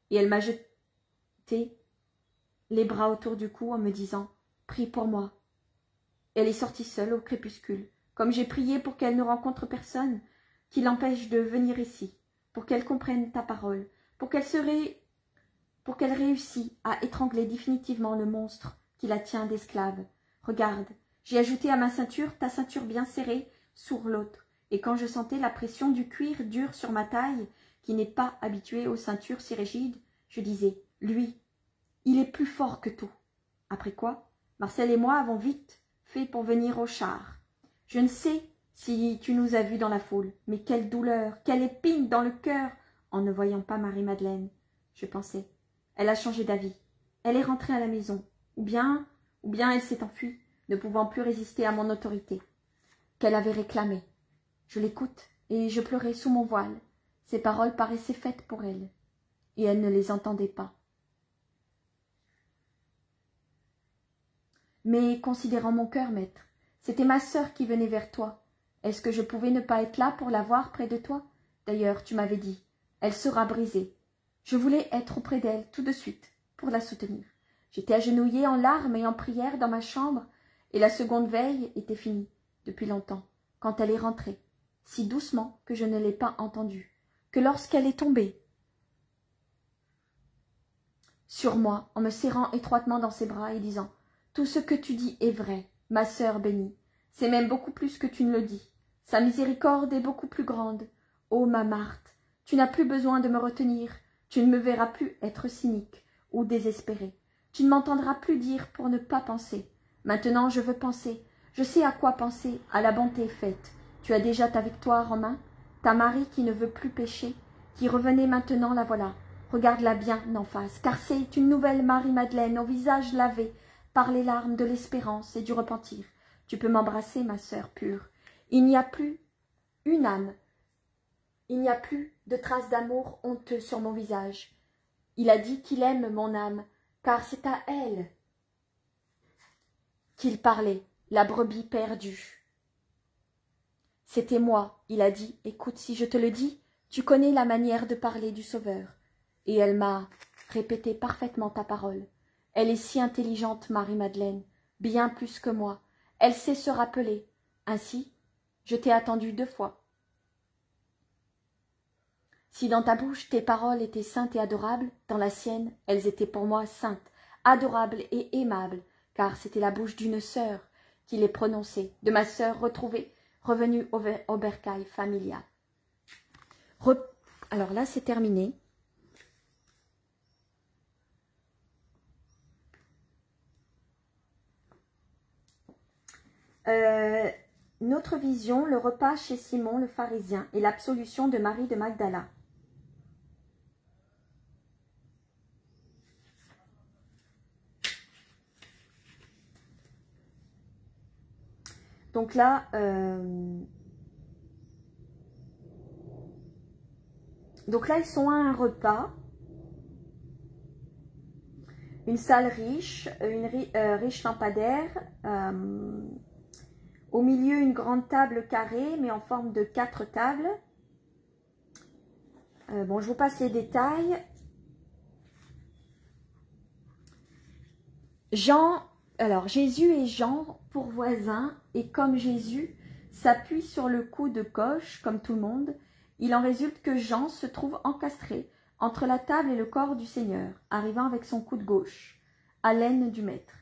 Et elle m'a jeté les bras autour du cou en me disant « Prie pour moi. » Elle est sortie seule au crépuscule, comme j'ai prié pour qu'elle ne rencontre personne qui l'empêche de venir ici, pour qu'elle comprenne ta parole, pour qu'elle réussisse à étrangler définitivement le monstre qui la tient d'esclave. Regarde, j'ai ajouté à ma ceinture ta ceinture bien serrée sur l'autre, et quand je sentais la pression du cuir dur sur ma taille, qui n'est pas habituée aux ceintures si rigides, je disais, lui, il est plus fort que tout. Après quoi, Marcel et moi avons vite fait pour venir au char. Je ne sais si tu nous as vus dans la foule, mais quelle douleur, quelle épine dans le cœur en ne voyant pas Marie-Madeleine. Je pensais, elle a changé d'avis, elle est rentrée à la maison, ou bien elle s'est enfuie, ne pouvant plus résister à mon autorité, qu'elle avait réclamée. Je l'écoute et je pleurais sous mon voile. Ces paroles paraissaient faites pour elle, et elle ne les entendait pas. Mais considérant mon cœur, maître, c'était ma sœur qui venait vers toi. Est-ce que je pouvais ne pas être là pour la voir près de toi? D'ailleurs, tu m'avais dit, elle sera brisée. Je voulais être auprès d'elle tout de suite, pour la soutenir. J'étais agenouillée en larmes et en prière dans ma chambre, et la seconde veille était finie, depuis longtemps, quand elle est rentrée, si doucement que je ne l'ai pas entendue, que lorsqu'elle est tombée sur moi, en me serrant étroitement dans ses bras et disant « Tout ce que tu dis est vrai, ma sœur bénie, c'est même beaucoup plus que tu ne le dis. Sa miséricorde est beaucoup plus grande. Ô ma Marthe, tu n'as plus besoin de me retenir, tu ne me verras plus être cynique ou désespérée. Tu ne m'entendras plus dire pour ne pas penser. Maintenant je veux penser, je sais à quoi penser, à la bonté faite. Tu as déjà ta victoire en main, ta Marie qui ne veut plus pécher, qui revenait maintenant la voilà. Regarde-la bien en face, car c'est une nouvelle Marie-Madeleine au visage lavé par les larmes de l'espérance et du repentir. Tu peux m'embrasser, ma sœur pure. Il n'y a plus une âme, il n'y a plus de traces d'amour honteux sur mon visage. Il a dit qu'il aime mon âme, car c'est à elle qu'il parlait, la brebis perdue. C'était moi, il a dit, écoute, si je te le dis, tu connais la manière de parler du Sauveur. Et elle m'a répété parfaitement ta parole. Elle est si intelligente, Marie-Madeleine, bien plus que moi. Elle sait se rappeler. Ainsi, je t'ai attendu 2 fois. Si dans ta bouche tes paroles étaient saintes et adorables, dans la sienne, elles étaient pour moi saintes, adorables et aimables, car c'était la bouche d'une sœur qui les prononçait, de ma sœur retrouvée, revenue au bercail familial. Alors là, c'est terminé. Notre vision, le repas chez Simon le pharisien et l'absolution de Marie de Magdala. Donc là, ils sont à un repas, une salle riche, une riche lampadaire, au milieu une grande table carrée, mais en forme de 4 tables. Bon, je vous passe les détails. Jésus et Jean pour voisins, et comme Jésus s'appuie sur le cou de gauche, comme tout le monde, il en résulte que Jean se trouve encastré entre la table et le corps du Seigneur, arrivant avec son coude gauche, à l'aine du maître.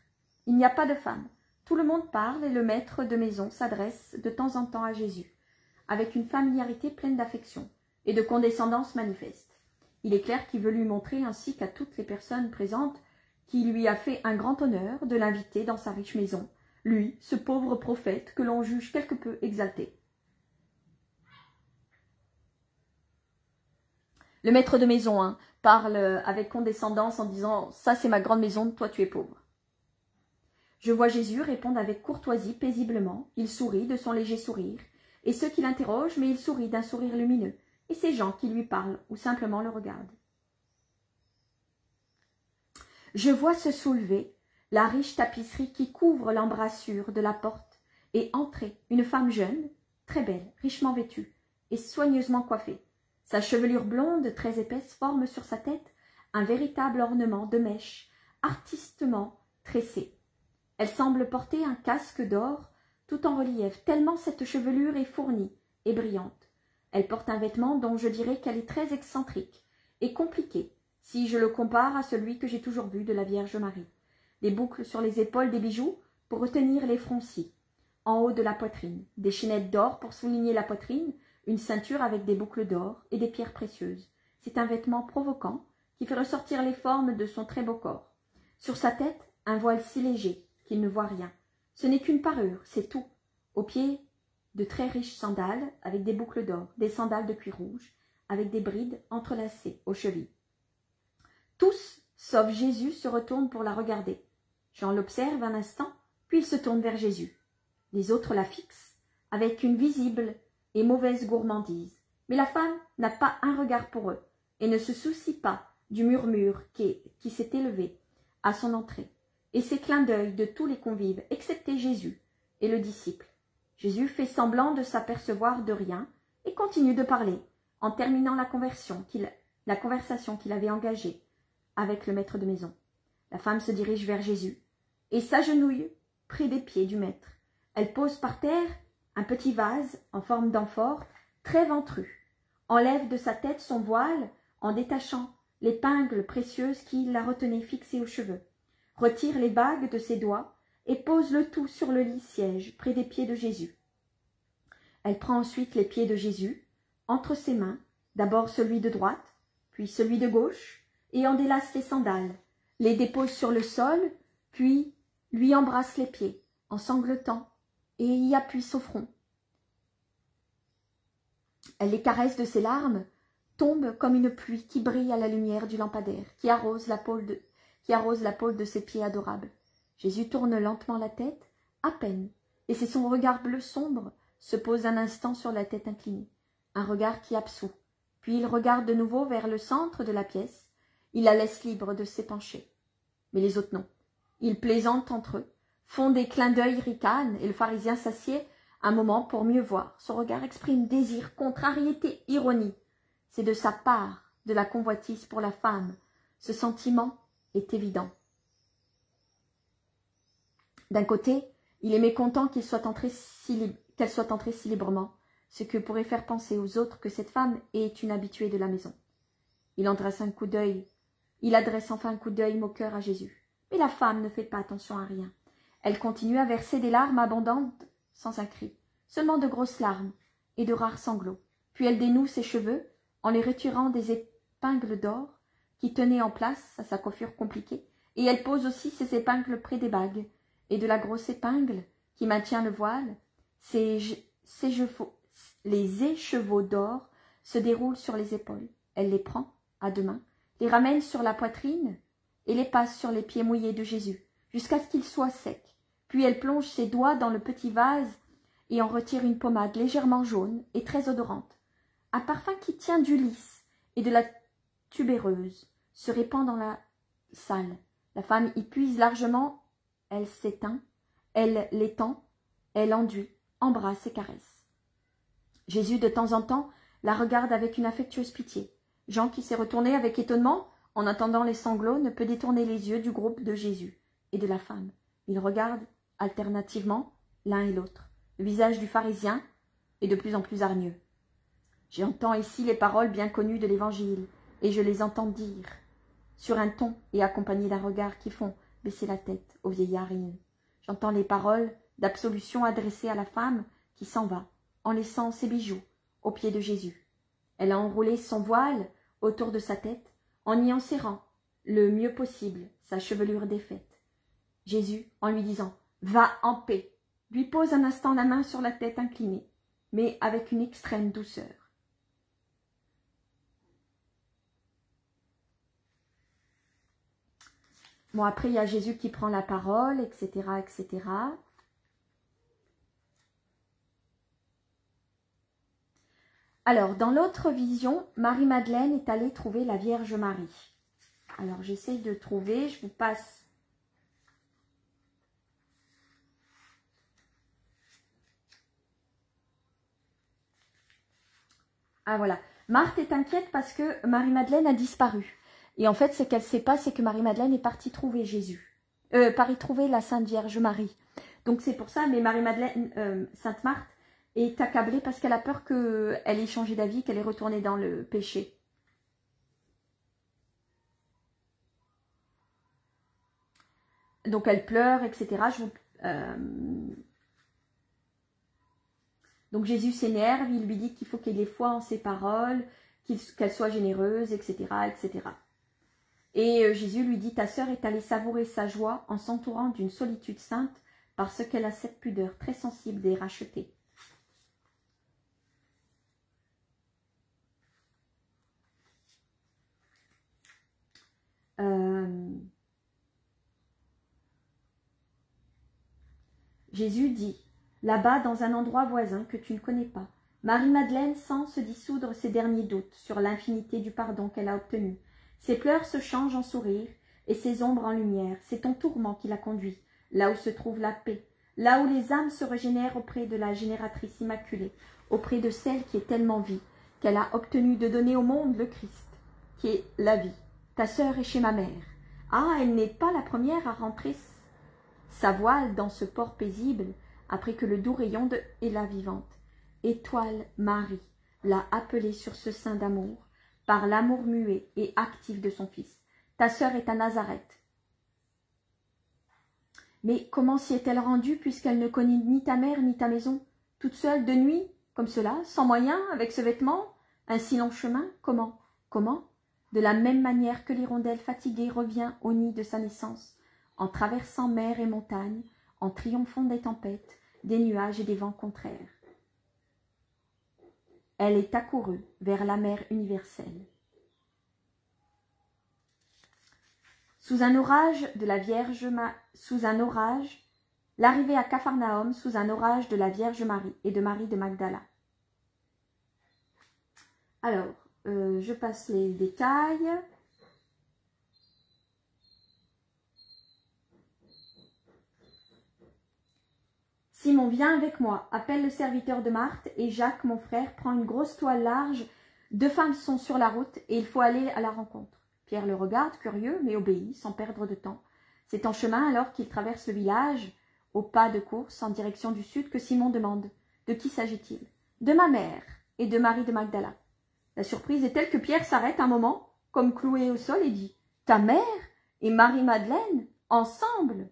Il n'y a pas de femme. Tout le monde parle et le maître de maison s'adresse de temps en temps à Jésus, avec une familiarité pleine d'affection et de condescendance manifeste. Il est clair qu'il veut lui montrer ainsi qu'à toutes les personnes présentes qu'il lui a fait un grand honneur de l'inviter dans sa riche maison, lui, ce pauvre prophète que l'on juge quelque peu exalté. Le maître de maison parle avec condescendance en disant « Ça, c'est ma grande maison, toi, tu es pauvre ». Je vois Jésus répondre avec courtoisie paisiblement. Il sourit de son léger sourire, et ceux qui l'interrogent, mais il sourit d'un sourire lumineux, et ces gens qui lui parlent ou simplement le regardent. Je vois se soulever la riche tapisserie qui couvre l'embrasure de la porte et entrer une femme jeune, très belle, richement vêtue et soigneusement coiffée. Sa chevelure blonde très épaisse forme sur sa tête un véritable ornement de mèches artistement tressé. Elle semble porter un casque d'or tout en relief, tellement cette chevelure est fournie et brillante. Elle porte un vêtement dont je dirais qu'elle est très excentrique et compliqué, si je le compare à celui que j'ai toujours vu de la Vierge Marie. Des boucles sur les épaules, des bijoux pour retenir les froncis, en haut de la poitrine, des chaînettes d'or pour souligner la poitrine, une ceinture avec des boucles d'or et des pierres précieuses. C'est un vêtement provoquant qui fait ressortir les formes de son très beau corps. Sur sa tête, un voile si léger qu'il ne voit rien. Ce n'est qu'une parure, c'est tout. Aux pieds, de très riches sandales avec des boucles d'or, des sandales de cuir rouge, avec des brides entrelacées aux chevilles. Tous, sauf Jésus, se retournent pour la regarder. Jean l'observe un instant, puis il se tourne vers Jésus. Les autres la fixent, avec une visible et mauvaise gourmandise. Mais la femme n'a pas un regard pour eux, et ne se soucie pas du murmure qui s'est élevé à son entrée, et ses clins d'œil de tous les convives, excepté Jésus et le disciple. Jésus fait semblant de s'apercevoir de rien, et continue de parler, en terminant la conversation qu'il avait engagée avec le maître de maison. La femme se dirige vers Jésus, et s'agenouille près des pieds du maître. Elle pose par terre un petit vase en forme d'amphore, très ventru, enlève de sa tête son voile en détachant l'épingle précieuse qui la retenait fixée aux cheveux, retire les bagues de ses doigts et pose le tout sur le lit-siège près des pieds de Jésus. Elle prend ensuite les pieds de Jésus entre ses mains, d'abord celui de droite, puis celui de gauche, et en délace les sandales, les dépose sur le sol, puis lui embrasse les pieds, en sanglotant, et y appuie son front. Elle les caresse de ses larmes, tombe comme une pluie qui brille à la lumière du lampadaire, qui arrose la peau de ses pieds adorables. Jésus tourne lentement la tête, à peine, et c'est son regard bleu sombre se pose un instant sur la tête inclinée, un regard qui absout. Puis il regarde de nouveau vers le centre de la pièce, il la laisse libre de s'épancher. Mais les autres non. Ils plaisantent entre eux, font des clins d'œil, ricanent, et le pharisien s'assied un moment pour mieux voir. Son regard exprime désir, contrariété, ironie. C'est de sa part de la convoitise pour la femme. Ce sentiment est évident. D'un côté, il est mécontent qu'elle soit entrée si librement, ce que pourrait faire penser aux autres que cette femme est une habituée de la maison. Il adresse enfin un coup d'œil moqueur à Jésus. Mais la femme ne fait pas attention à rien. Elle continue à verser des larmes abondantes sans un cri, seulement de grosses larmes et de rares sanglots. Puis elle dénoue ses cheveux en les retirant des épingles d'or qui tenaient en place à sa coiffure compliquée, et elle pose aussi ses épingles près des bagues, et de la grosse épingle qui maintient le voile, les écheveaux d'or se déroulent sur les épaules. Elle les prend à deux mains, les ramène sur la poitrine et les passe sur les pieds mouillés de Jésus, jusqu'à ce qu'ils soient secs. Puis elle plonge ses doigts dans le petit vase et en retire une pommade légèrement jaune et très odorante. Un parfum qui tient du lys et de la tubéreuse se répand dans la salle. La femme y puise largement, elle s'éteint, elle l'étend, elle enduit, embrasse et caresse. Jésus, de temps en temps, la regarde avec une affectueuse pitié. Jean, qui s'est retourné avec étonnement, en attendant les sanglots, ne peut détourner les yeux du groupe de Jésus et de la femme. Ils regardent alternativement l'un et l'autre. Le visage du pharisien est de plus en plus hargneux. J'entends ici les paroles bien connues de l'Évangile, et je les entends dire, sur un ton et accompagnées d'un regard qui font baisser la tête au vieillard haineux. J'entends les paroles d'absolution adressées à la femme qui s'en va, en laissant ses bijoux aux pieds de Jésus. Elle a enroulé son voile autour de sa tête, en y enserrant le mieux possible sa chevelure défaite. Jésus, en lui disant « Va en paix », lui pose un instant la main sur la tête inclinée, mais avec une extrême douceur. Bon, après, il y a Jésus qui prend la parole, etc., etc. Alors, dans l'autre vision, Marie-Madeleine est allée trouver la Vierge Marie. Alors, j'essaye de trouver, je vous passe. Ah, voilà. Marthe est inquiète parce que Marie-Madeleine a disparu. Et en fait, ce qu'elle ne sait pas, c'est que Marie-Madeleine est partie trouver Jésus. Partie trouver la Sainte Vierge Marie. Donc, c'est pour ça, mais Marie-Madeleine, Sainte Marthe, est accablée parce qu'elle a peur qu'elle ait changé d'avis, qu'elle est retournée dans le péché. Donc, elle pleure, etc. Donc, Jésus s'énerve, il lui dit qu'il faut qu'elle ait foi en ses paroles, qu'elle soit généreuse, etc., etc. Et Jésus lui dit, ta sœur est allée savourer sa joie en s'entourant d'une solitude sainte parce qu'elle a cette pudeur très sensible des rachetés. Jésus dit, là-bas dans un endroit voisin que tu ne connais pas, Marie-Madeleine sent se dissoudre ses derniers doutes sur l'infinité du pardon qu'elle a obtenu. Ses pleurs se changent en sourires et ses ombres en lumière. C'est ton tourment qui l'a conduit, là où se trouve la paix, là où les âmes se régénèrent auprès de la génératrice immaculée, auprès de celle qui est tellement vie, qu'elle a obtenu de donner au monde le Christ, qui est la vie. Ta sœur est chez ma mère. Ah, elle n'est pas la première à rentrer sa voile dans ce port paisible, après que le doux rayon est la vivante. Étoile Marie l'a appelée sur ce sein d'amour, par l'amour muet et actif de son Fils. Ta sœur est à Nazareth. Mais comment s'y est-elle rendue, puisqu'elle ne connaît ni ta mère ni ta maison, toute seule de nuit, comme cela, sans moyens, avec ce vêtement, un si long chemin? Comment? Comment? De la même manière que l'hirondelle fatiguée revient au nid de sa naissance, en traversant mer et montagne, en triomphant des tempêtes, des nuages et des vents contraires. Elle est accourue vers la mer universelle. Sous un orage de la Vierge l'arrivée à Capharnaüm sous un orage de la Vierge Marie et de Marie de Magdala. Alors, je passe les détails. Simon, viens avec moi, appelle le serviteur de Marthe, et Jacques, mon frère, prend une grosse toile large. 2 femmes sont sur la route et il faut aller à la rencontre. Pierre le regarde, curieux, mais obéit, sans perdre de temps. C'est en chemin, alors qu'il traverse le village, au pas de course, en direction du sud, que Simon demande. De qui s'agit-il? De ma mère et de Marie de Magdala. La surprise est telle que Pierre s'arrête un moment, comme cloué au sol, et dit « Ta mère et Marie-Madeleine, ensemble ?»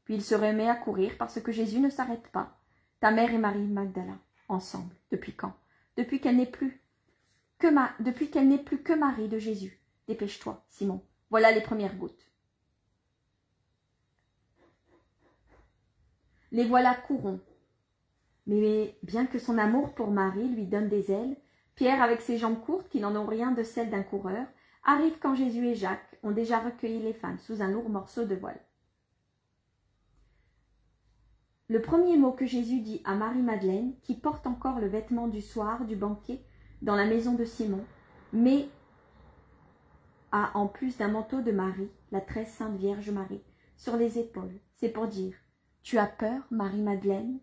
Puis il se remet à courir parce que Jésus ne s'arrête pas. Ta mère et Marie Magdala, ensemble. Depuis quand? Depuis qu'elle n'est plus que Marie de Jésus. Dépêche-toi, Simon. Voilà les premières gouttes. Les voilà courons. Mais bien que son amour pour Marie lui donne des ailes, Pierre, avec ses jambes courtes qui n'en ont rien de celles d'un coureur, arrive quand Jésus et Jacques ont déjà recueilli les femmes sous un lourd morceau de voile. Le premier mot que Jésus dit à Marie-Madeleine, qui porte encore le vêtement du soir du banquet dans la maison de Simon, mais a en plus d'un manteau de Marie, la très sainte Vierge Marie, sur les épaules, c'est pour dire « Tu as peur, Marie-Madeleine ?»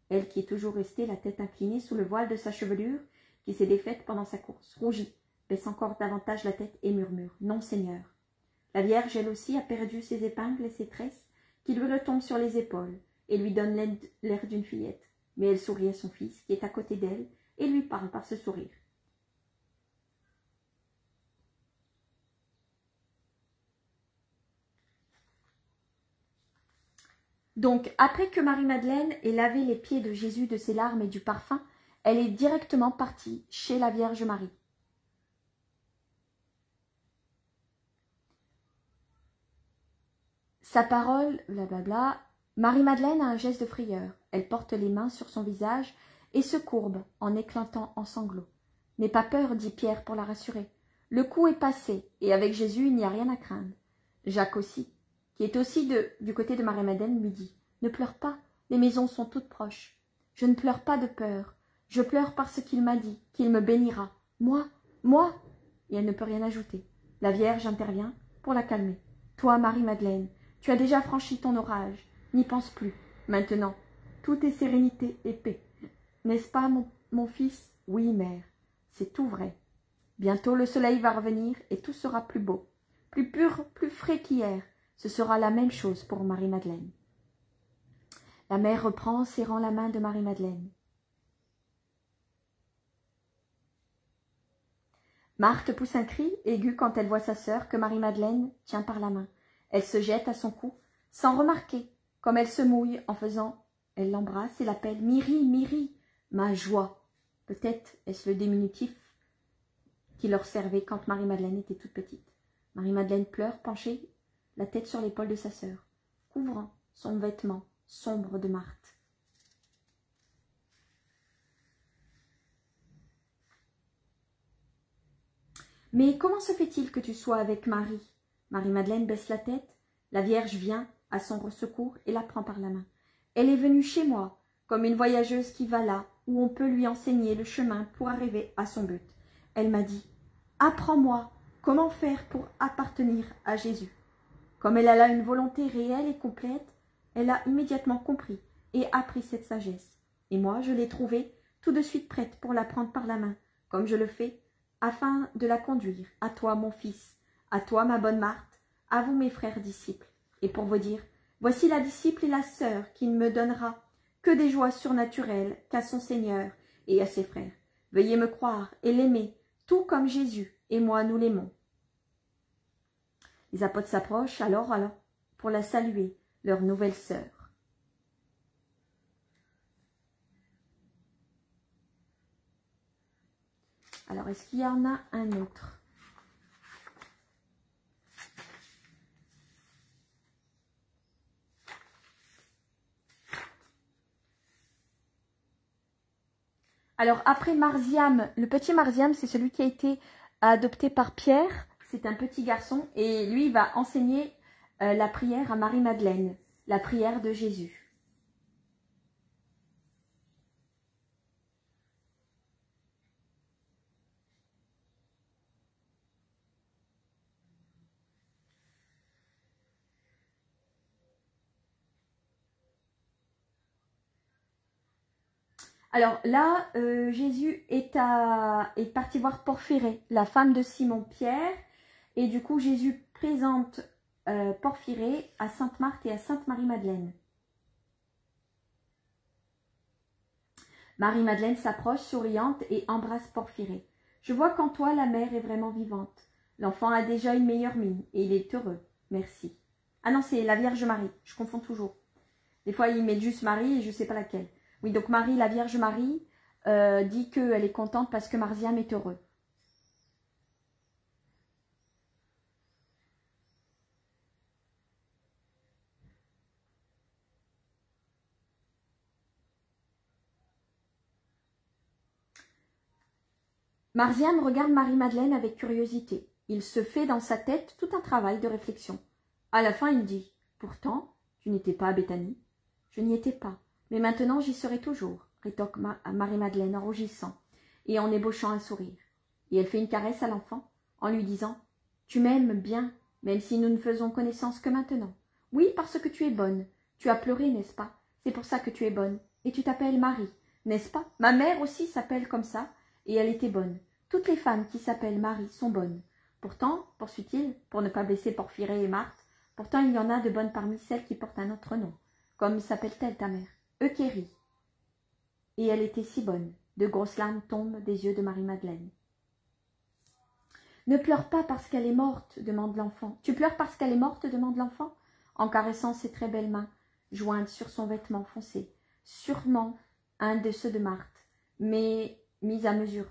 Elle qui est toujours restée la tête inclinée sous le voile de sa chevelure, qui s'est défaite pendant sa course, rougit, baisse encore davantage la tête et murmure « Non, Seigneur !» La Vierge, elle aussi, a perdu ses épingles et ses tresses, qui lui retombent sur les épaules, et lui donne l'air d'une fillette. Mais elle sourit à son fils, qui est à côté d'elle, et lui parle par ce sourire. Donc, après que Marie-Madeleine ait lavé les pieds de Jésus de ses larmes et du parfum, elle est directement partie chez la Vierge Marie. Sa parole, blablabla. Marie-Madeleine a un geste de frayeur. Elle porte les mains sur son visage et se courbe en éclatant en sanglots. « N'aie pas peur, dit Pierre pour la rassurer. Le coup est passé, et avec Jésus, il n'y a rien à craindre. » Jacques aussi, qui est aussi du côté de Marie-Madeleine, lui dit « Ne pleure pas, les maisons sont toutes proches. »« Je ne pleure pas de peur. Je pleure parce qu'il m'a dit qu'il me bénira. Moi. Et elle ne peut rien ajouter. La Vierge intervient pour la calmer. Toi, Marie-Madeleine, tu as déjà franchi ton orage. N'y pense plus. Maintenant, tout est sérénité et paix. N'est-ce pas, mon fils? Oui, mère, c'est tout vrai. Bientôt le soleil va revenir et tout sera plus beau, plus pur, plus frais qu'hier. Ce sera la même chose pour Marie-Madeleine. La mère reprend en serrant la main de Marie-Madeleine. Marthe pousse un cri aigu quand elle voit sa sœur que Marie-Madeleine tient par la main. Elle se jette à son cou, sans remarquer, comme elle se mouille en faisant. Elle l'embrasse et l'appelle « Myri, Myri !» Ma joie. Peut-être est-ce le diminutif qui leur servait quand Marie-Madeleine était toute petite. Marie-Madeleine pleure, penchée, la tête sur l'épaule de sa sœur, couvrant son vêtement sombre de Marthe. « Mais comment se fait-il que tu sois avec Marie ?» Marie-Madeleine baisse la tête, la Vierge vient à son secours et la prend par la main. Elle est venue chez moi, comme une voyageuse qui va là où on peut lui enseigner le chemin pour arriver à son but. Elle m'a dit « Apprends-moi comment faire pour appartenir à Jésus. » Comme elle a là une volonté réelle et complète, elle a immédiatement compris et appris cette sagesse. Et moi, je l'ai trouvée tout de suite prête pour la prendre par la main, comme je le fais, afin de la conduire à toi, mon fils, à toi, ma bonne Marthe, à vous, mes frères disciples. Et pour vous dire, voici la disciple et la sœur qui ne me donnera que des joies surnaturelles qu'à son Seigneur et à ses frères. Veuillez me croire et l'aimer, tout comme Jésus et moi nous l'aimons. Les apôtres s'approchent alors pour la saluer, leur nouvelle sœur. Alors, est-ce qu'il y en a un autre? Alors, après Marziam, le petit Marziam, c'est celui qui a été adopté par Pierre. C'est un petit garçon et lui, il va enseigner la prière à Marie-Madeleine, la prière de Jésus. Alors là, Jésus est parti voir Porphyrée, la femme de Simon-Pierre. Et du coup, Jésus présente Porphyrée à Sainte Marthe et à Sainte Marie-Madeleine. Marie-Madeleine s'approche, souriante, et embrasse Porphyrée. Je vois qu'en toi, la mère est vraiment vivante. L'enfant a déjà une meilleure mine, et il est heureux. Merci. Ah non, c'est la Vierge Marie, je confonds toujours. Des fois, ils mettent juste Marie et je ne sais pas laquelle. Oui, donc Marie, la Vierge Marie, dit qu'elle est contente parce que Marziam est heureux. Marziam regarde Marie-Madeleine avec curiosité. Il se fait dans sa tête tout un travail de réflexion. À la fin, il dit « Pourtant, tu n'étais pas à Béthanie ?»« Je n'y étais pas, mais maintenant j'y serai toujours, » rétorque Marie-Madeleine en rougissant et en ébauchant un sourire. Et elle fait une caresse à l'enfant en lui disant « Tu m'aimes bien, même si nous ne faisons connaissance que maintenant. Oui, parce que tu es bonne. Tu as pleuré, n'est-ce pas? C'est pour ça que tu es bonne. Et tu t'appelles Marie, n'est-ce pas? Ma mère aussi s'appelle comme ça, et elle était bonne. Toutes les femmes qui s'appellent Marie sont bonnes. Pourtant, poursuit-il, pour ne pas blesser Porphyrée et Marthe, pourtant il y en a de bonnes parmi celles qui portent un autre nom. Comme s'appelle-t-elle ta mère? Euchérie. Et elle était si bonne. De grosses larmes tombent des yeux de Marie-Madeleine. Ne pleure pas parce qu'elle est morte, demande l'enfant. Tu pleures parce qu'elle est morte, demande l'enfant, en caressant ses très belles mains, jointes sur son vêtement foncé. Sûrement un de ceux de Marthe, mais mis à mesure,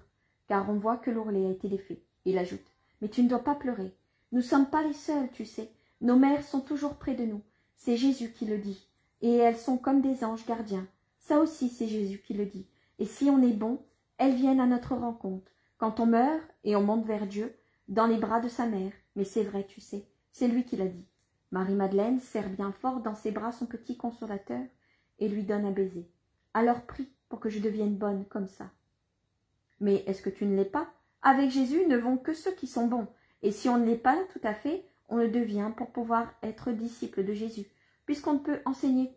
car on voit que l'ourlet a été défait. Il ajoute, mais tu ne dois pas pleurer. Nous ne sommes pas les seuls, tu sais. Nos mères sont toujours près de nous. C'est Jésus qui le dit. Et elles sont comme des anges gardiens. Ça aussi, c'est Jésus qui le dit. Et si on est bon, elles viennent à notre rencontre. Quand on meurt et on monte vers Dieu, dans les bras de sa mère. Mais c'est vrai, tu sais, c'est lui qui l'a dit. Marie-Madeleine serre bien fort dans ses bras son petit consolateur et lui donne un baiser. Alors prie pour que je devienne bonne comme ça. Mais est-ce que tu ne l'es pas? Avec Jésus ne vont que ceux qui sont bons. Et si on ne l'est pas tout à fait, on le devient pour pouvoir être disciple de Jésus. Puisqu'on ne peut enseigner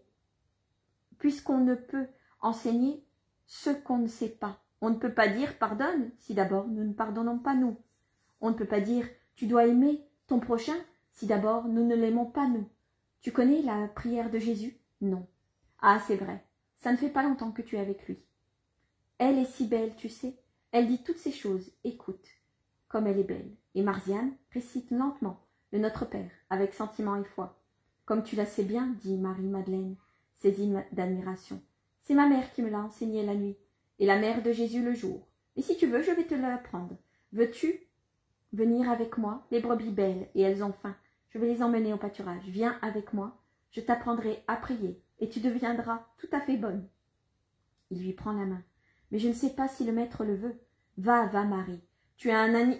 ce qu'on ne sait pas. On ne peut pas dire pardonne si d'abord nous ne pardonnons pas nous. On ne peut pas dire tu dois aimer ton prochain si d'abord nous ne l'aimons pas nous. Tu connais la prière de Jésus? Non. Ah, c'est vrai. Ça ne fait pas longtemps que tu es avec lui. Elle est si belle, tu sais. Elle dit toutes ces choses. Écoute, comme elle est belle. Et Marziane récite lentement le Notre Père, avec sentiment et foi. Comme tu la sais bien, dit Marie-Madeleine, saisie d'admiration. C'est ma mère qui me l'a enseigné la nuit, et la mère de Jésus le jour. Et si tu veux, je vais te l'apprendre. Veux-tu venir avec moi? Les brebis belles, et elles ont faim. Je vais les emmener au pâturage. Viens avec moi, je t'apprendrai à prier, et tu deviendras tout à fait bonne. Il lui prend la main. Mais je ne sais pas si le maître le veut. Va, va, Marie. Tu as un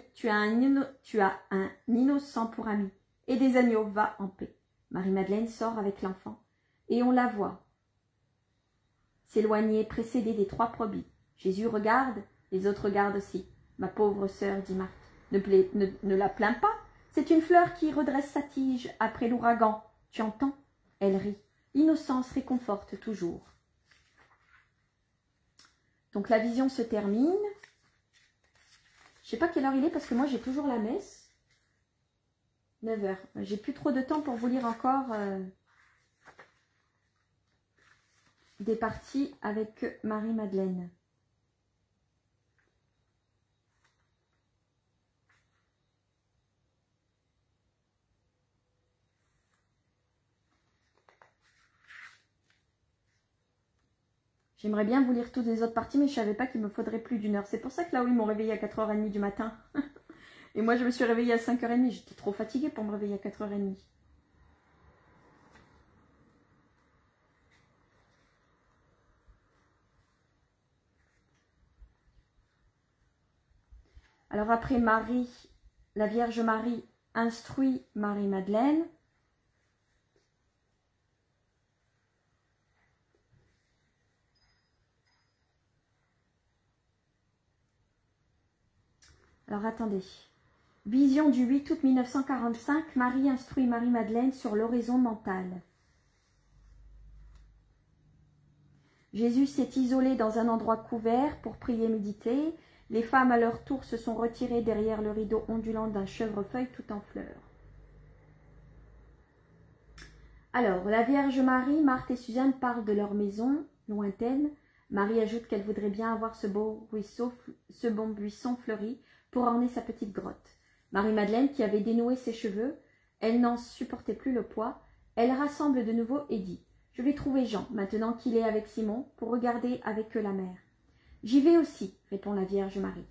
innocent pour ami, et des agneaux, va en paix. Marie-Madeleine sort avec l'enfant, et on la voit s'éloigner précédée des 3 brebis. Jésus regarde, les autres regardent aussi. Ma pauvre sœur, dit Marthe, ne la plains pas. C'est une fleur qui redresse sa tige après l'ouragan. Tu entends? Elle rit. L'innocence réconforte toujours. Donc la vision se termine. Je ne sais pas quelle heure il est parce que moi j'ai toujours la messe. 9 heures. J'ai plus trop de temps pour vous lire encore des parties avec Marie-Madeleine. J'aimerais bien vous lire toutes les autres parties, mais je ne savais pas qu'il me faudrait plus d'1 heure. C'est pour ça que là, oui, ils m'ont réveillée à 4h30 du matin. Et moi, je me suis réveillée à 5h30. J'étais trop fatiguée pour me réveiller à 4h30. Alors après Marie, la Vierge Marie instruit Marie-Madeleine. Alors attendez. Vision du 8 août 1945, Marie instruit Marie-Madeleine sur l'oraison mentale. Jésus s'est isolé dans un endroit couvert pour prier et méditer. Les femmes à leur tour se sont retirées derrière le rideau ondulant d'un chevrefeuille tout en fleurs. Alors, la Vierge Marie, Marthe et Suzanne parlent de leur maison lointaine. Marie ajoute qu'elle voudrait bien avoir ce bon buisson fleuri pour orner sa petite grotte. Marie-Madeleine, qui avait dénoué ses cheveux, elle n'en supportait plus le poids, elle rassemble de nouveau et dit « Je vais trouver Jean, maintenant qu'il est avec Simon, pour regarder avec eux la mer. »« J'y vais aussi, » répond la Vierge Marie.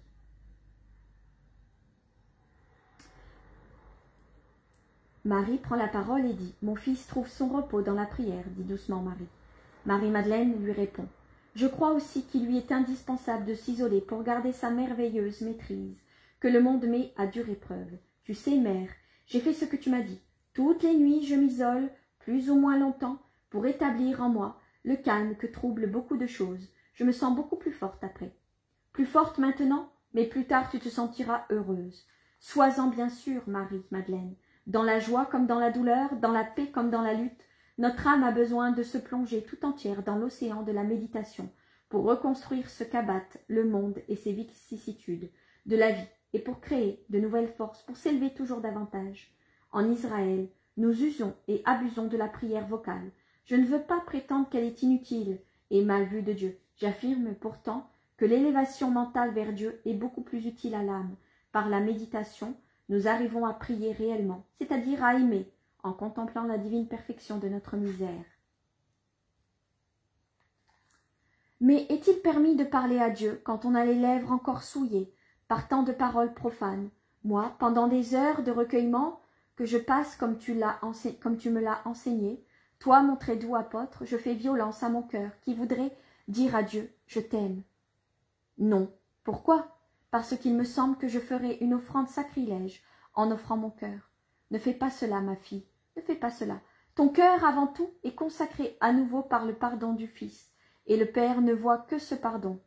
Marie prend la parole et dit « Mon fils trouve son repos dans la prière, » dit doucement Marie. Marie-Madeleine lui répond « Je crois aussi qu'il lui est indispensable de s'isoler pour garder sa merveilleuse maîtrise, que le monde met à dure épreuve. Tu sais, mère, j'ai fait ce que tu m'as dit. Toutes les nuits, je m'isole, plus ou moins longtemps, pour établir en moi le calme que trouble beaucoup de choses. Je me sens beaucoup plus forte après. Plus forte maintenant, mais plus tard tu te sentiras heureuse. Sois-en bien sûre, Marie-Madeleine. Dans la joie comme dans la douleur, dans la paix comme dans la lutte, notre âme a besoin de se plonger tout entière dans l'océan de la méditation pour reconstruire ce qu'abattent le monde et ses vicissitudes de la vie et pour créer de nouvelles forces, pour s'élever toujours davantage. En Israël, nous usons et abusons de la prière vocale. Je ne veux pas prétendre qu'elle est inutile et mal vue de Dieu. J'affirme pourtant que l'élévation mentale vers Dieu est beaucoup plus utile à l'âme. Par la méditation, nous arrivons à prier réellement, c'est-à-dire à aimer, en contemplant la divine perfection de notre misère. Mais est-il permis de parler à Dieu quand on a les lèvres encore souillées par tant de paroles profanes? Moi, pendant des heures de recueillement que je passe comme tu me l'as enseigné, toi, mon très doux apôtre, je fais violence à mon cœur qui voudrait dire à Dieu « Je t'aime ». Non. Pourquoi? Parce qu'il me semble que je ferai une offrande sacrilège en offrant mon cœur. Ne fais pas cela, ma fille, ne fais pas cela. Ton cœur, avant tout, est consacré à nouveau par le pardon du Fils, et le Père ne voit que ce pardon.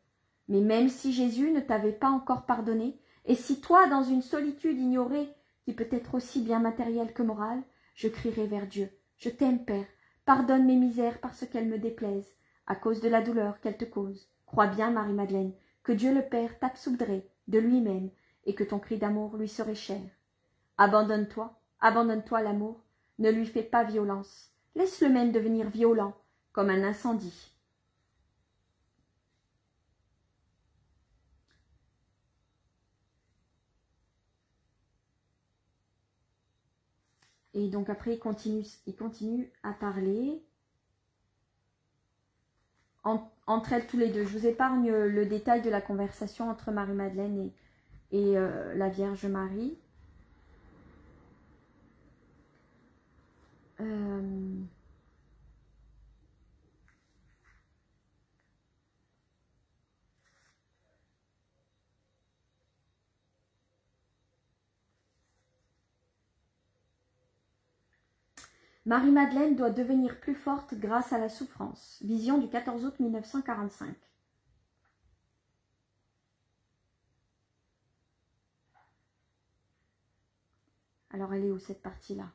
Mais même si Jésus ne t'avait pas encore pardonné, et si toi, dans une solitude ignorée, qui peut être aussi bien matérielle que morale, je crierai vers Dieu. Je t'aime, Père, pardonne mes misères parce qu'elles me déplaisent, à cause de la douleur qu'elles te causent. Crois bien, Marie-Madeleine, que Dieu le Père t'absoudrait de lui-même, et que ton cri d'amour lui serait cher. Abandonne-toi à l'amour, ne lui fais pas violence, laisse-le même devenir violent, comme un incendie. Et donc après, il continue à parler entre elles tous les deux. Je vous épargne le détail de la conversation entre Marie-Madeleine et la Vierge Marie. Marie-Madeleine doit devenir plus forte grâce à la souffrance. Vision du 14 août 1945. Alors elle est où cette partie-là?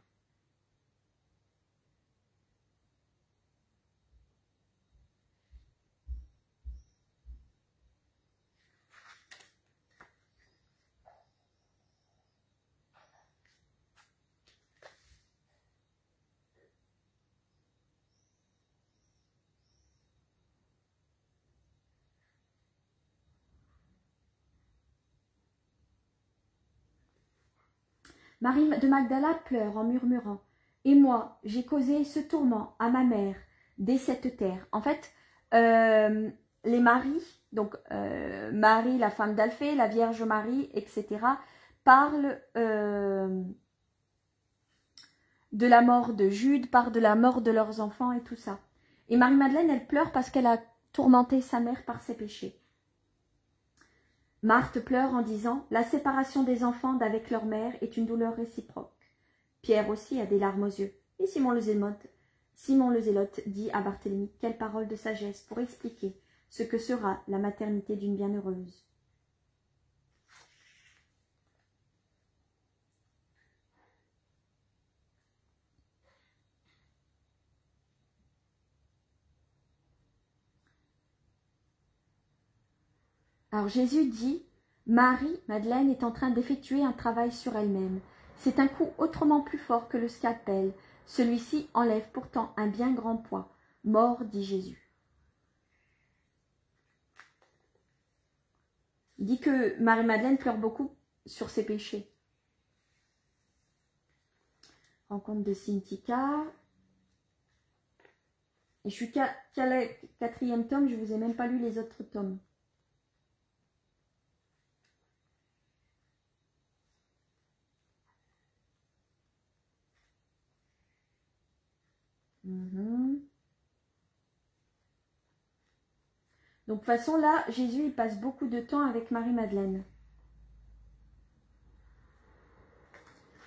Marie de Magdala pleure en murmurant « Et moi, j'ai causé ce tourment à ma mère dès cette terre. » En fait, les maris, donc Marie, la femme d'Alphée, la Vierge Marie, etc., parlent de la mort de Jude, parlent de la mort de leurs enfants et tout ça. Et Marie-Madeleine, elle pleure parce qu'elle a tourmenté sa mère par ses péchés. Marthe pleure en disant « La séparation des enfants d'avec leur mère est une douleur réciproque. » Pierre aussi a des larmes aux yeux. Et Simon le Zélote dit à Barthélemy « Quelle parole de sagesse pour expliquer ce que sera la maternité d'une bienheureuse. » Alors Jésus dit « Marie, Madeleine, est en train d'effectuer un travail sur elle-même. C'est un coup autrement plus fort que le scalpel. Celui-ci enlève pourtant un bien grand poids. Mort, dit Jésus. » Il dit que Marie-Madeleine pleure beaucoup sur ses péchés. Rencontre de Cintika. Et je suis qu'à le 4e tome, je ne vous ai même pas lu les autres tomes. Donc, de toute façon, là, Jésus, il passe beaucoup de temps avec Marie-Madeleine.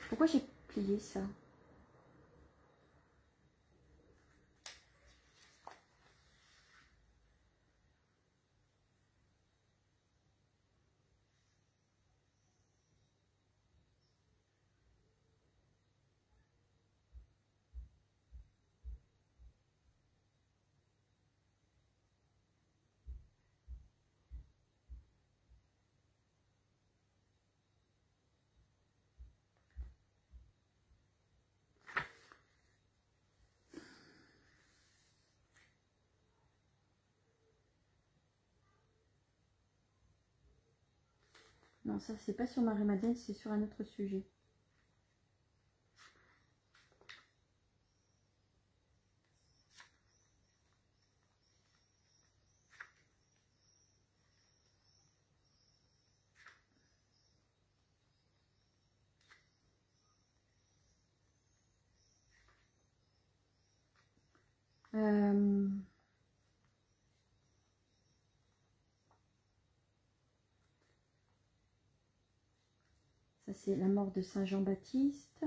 Pourquoi j'ai plié ça? Non, ça, c'est pas sur Marie-Madeleine, c'est sur un autre sujet. Ça, c'est la mort de Saint Jean-Baptiste.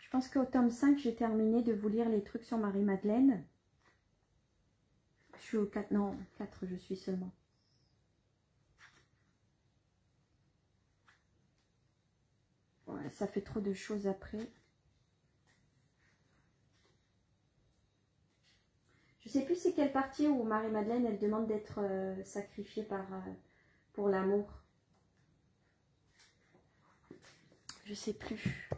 Je pense qu'au tome 5, j'ai terminé de vous lire les trucs sur Marie-Madeleine. Je suis au 4, non, 4 je suis seulement. Ouais, ça fait trop de choses après. Je sais plus c'est quelle partie où Marie-Madeleine, elle demande d'être sacrifiée pour l'amour. Je sais plus.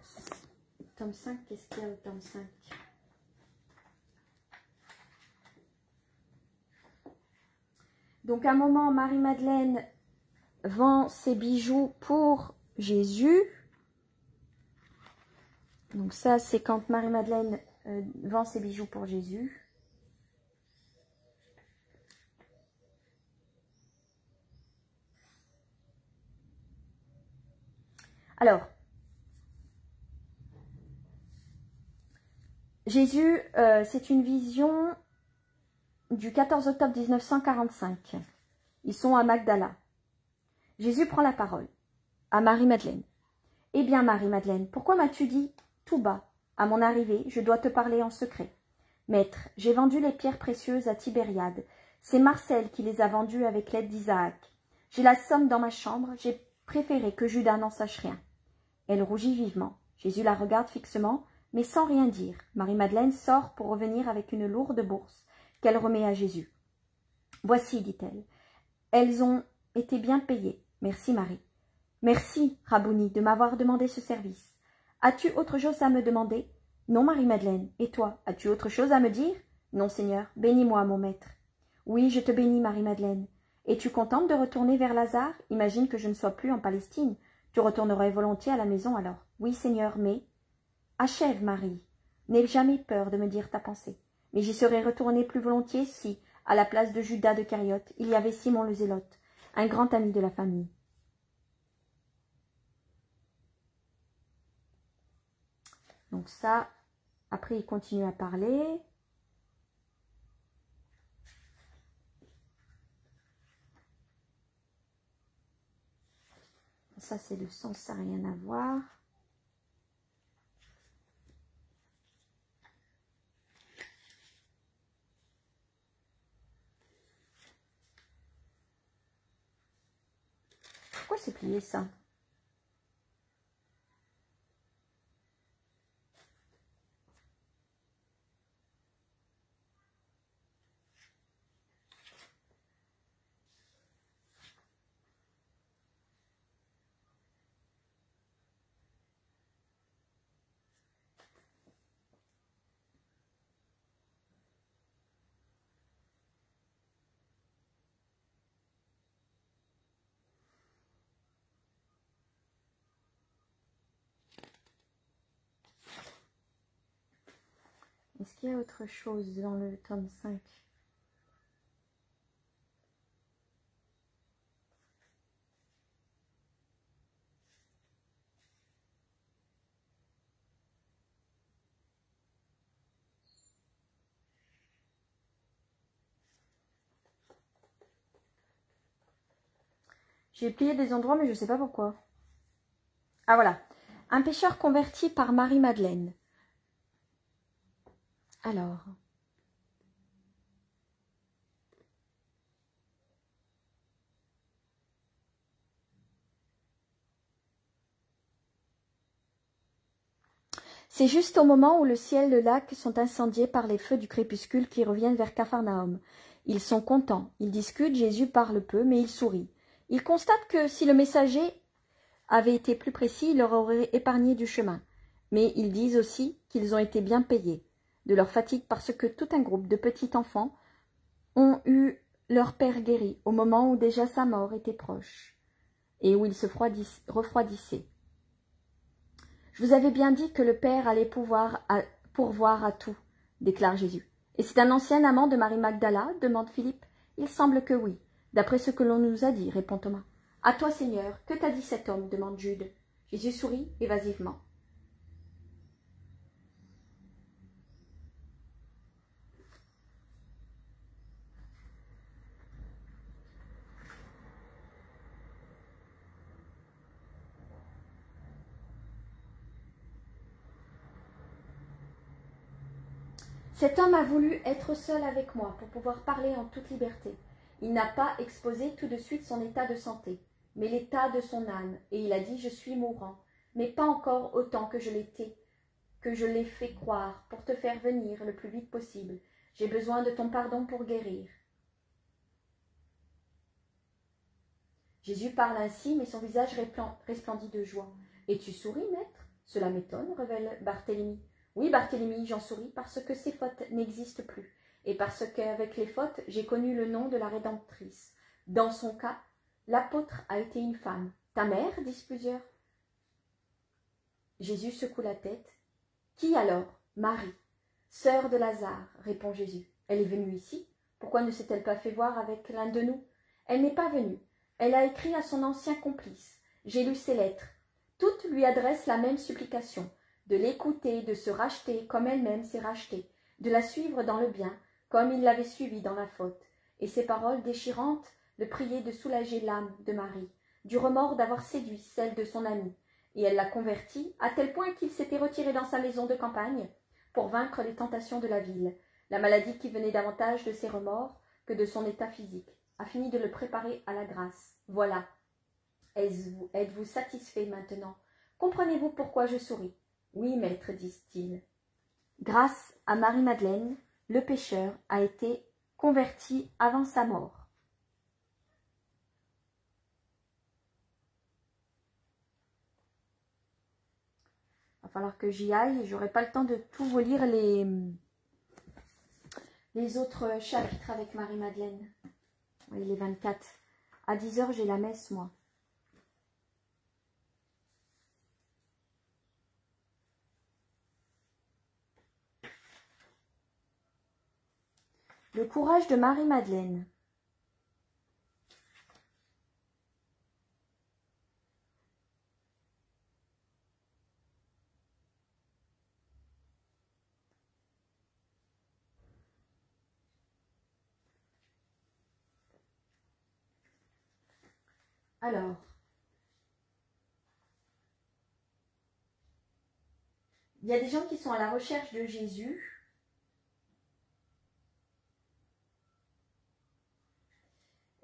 Tome 5, qu'est-ce qu'il y a au tome 5? Donc à un moment, Marie-Madeleine vend ses bijoux pour Jésus. Donc ça, c'est quand Marie-Madeleine vend ses bijoux pour Jésus. Alors, Jésus, c'est une vision du 14 octobre 1945. Ils sont à Magdala. Jésus prend la parole à Marie-Madeleine. « Eh bien, Marie-Madeleine, pourquoi m'as-tu dit tout bas, à mon arrivée, je dois te parler en secret. Maître, j'ai vendu les pierres précieuses à Tibériade. C'est Marcel qui les a vendues avec l'aide d'Isaac. J'ai la somme dans ma chambre, j'ai préféré que Judas n'en sache rien. » Elle rougit vivement. Jésus la regarde fixement, mais sans rien dire. Marie-Madeleine sort pour revenir avec une lourde bourse qu'elle remet à Jésus. « Voici, dit-elle, elles ont été bien payées. Merci, Marie. Merci, Rabouni, de m'avoir demandé ce service. As-tu autre chose à me demander? Non, Marie-Madeleine. Et toi, as-tu autre chose à me dire? Non, Seigneur. Bénis-moi, mon maître. Oui, je te bénis, Marie-Madeleine. Es-tu contente de retourner vers Lazare? Imagine que je ne sois plus en Palestine. Tu retournerais volontiers à la maison alors. Oui, Seigneur, mais... Achève, Marie. N'aie jamais peur de me dire ta pensée. Mais j'y serais retournée plus volontiers si, à la place de Judas de Cariote, il y avait Simon le Zélote, un grand ami de la famille. Donc ça, après il continue à parler. Ça c'est le sens, ça n'a rien à voir. Pourquoi c'est plié ça? Est-ce qu'il y a autre chose dans le tome 5? J'ai plié des endroits, mais je ne sais pas pourquoi. Ah voilà. Un pêcheur converti par Marie-Madeleine. Alors... C'est juste au moment où le ciel et le lac sont incendiés par les feux du crépuscule qui reviennent vers Capharnaüm. Ils sont contents, ils discutent, Jésus parle peu, mais il sourit. Il constate que si le messager avait été plus précis, il leur aurait épargné du chemin. Mais ils disent aussi qu'ils ont été bien payés de leur fatigue parce que tout un groupe de petits enfants ont eu leur père guéri au moment où déjà sa mort était proche et où il se refroidissait. Je vous avais bien dit que le Père allait pourvoir à tout, déclare Jésus. Et c'est un ancien amant de Marie Magdala, demande Philippe. Il semble que oui, d'après ce que l'on nous a dit, répond Thomas. À toi, Seigneur, que t'a dit cet homme, demande Jude. Jésus sourit évasivement. Cet homme a voulu être seul avec moi pour pouvoir parler en toute liberté. Il n'a pas exposé tout de suite son état de santé, mais l'état de son âme, et il a dit « Je suis mourant, mais pas encore autant que je l'étais, que je l'ai fait croire, pour te faire venir le plus vite possible. J'ai besoin de ton pardon pour guérir. » Jésus parle ainsi, mais son visage resplendit de joie. « Et tu souris, maître ?» « Cela m'étonne, révèle Barthélemy. »« Oui, Barthélemy, j'en souris parce que ces fautes n'existent plus, et parce qu'avec les fautes, j'ai connu le nom de la Rédemptrice. Dans son cas, l'apôtre a été une femme. Ta mère, disent plusieurs. » Jésus secoue la tête. « Qui alors? Marie, sœur de Lazare, répond Jésus. Elle est venue ici. Pourquoi ne s'est-elle pas fait voir avec l'un de nous? Elle n'est pas venue. Elle a écrit à son ancien complice. J'ai lu ses lettres. Toutes lui adressent la même supplication, de l'écouter, de se racheter comme elle-même s'est rachetée, de la suivre dans le bien, comme il l'avait suivie dans la faute. Et ces paroles déchirantes le priaient de soulager l'âme de Marie, du remords d'avoir séduit celle de son amie. Et elle l'a converti à tel point qu'il s'était retiré dans sa maison de campagne pour vaincre les tentations de la ville. La maladie qui venait davantage de ses remords que de son état physique a fini de le préparer à la grâce. Voilà. Êtes-vous satisfait maintenant? Comprenez-vous pourquoi je souris? Oui, maître, disent-ils. Grâce à Marie-Madeleine, le pécheur a été converti avant sa mort. Il va falloir que j'y aille. Je n'aurai pas le temps de tout vous lire les autres chapitres avec Marie-Madeleine. Oui, les 24. À 10 h, j'ai la messe, moi. Le courage de Marie-Madeleine. Alors, il y a des gens qui sont à la recherche de Jésus.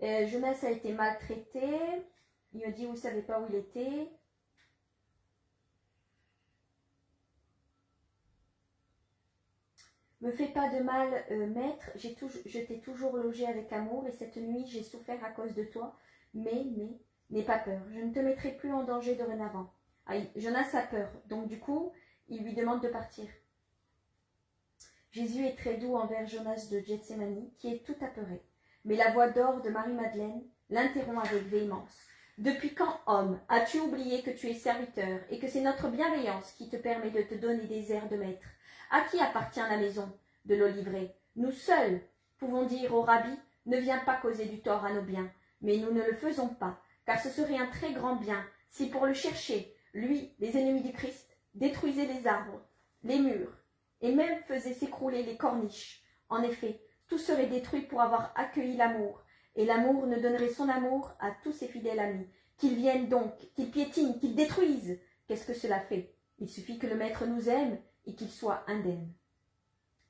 Jonas a été maltraité. Il me dit, vous ne savez pas où il était. Me fais pas de mal, maître. Je t'ai toujours logé avec amour et cette nuit, j'ai souffert à cause de toi. Mais, n'aie pas peur. Je ne te mettrai plus en danger dorénavant. Ah, Jonas a peur. Donc, du coup, il lui demande de partir. Jésus est très doux envers Jonas de Gethsémani, qui est tout apeuré. Mais la voix d'or de Marie-Madeleine l'interrompt avec véhémence. « Depuis quand, homme, as-tu oublié que tu es serviteur et que c'est notre bienveillance qui te permet de te donner des airs de maître? À qui appartient la maison de l'olivier? Nous seuls pouvons dire au rabbi, ne viens pas causer du tort à nos biens. Mais nous ne le faisons pas, car ce serait un très grand bien si pour le chercher, lui, les ennemis du Christ, détruisait les arbres, les murs, et même faisait s'écrouler les corniches. En effet, tout serait détruit pour avoir accueilli l'amour, et l'amour ne donnerait son amour à tous ses fidèles amis. Qu'ils viennent donc, qu'ils piétinent, qu'ils détruisent. Qu'est-ce que cela fait? Il suffit que le maître nous aime et qu'il soit indemne.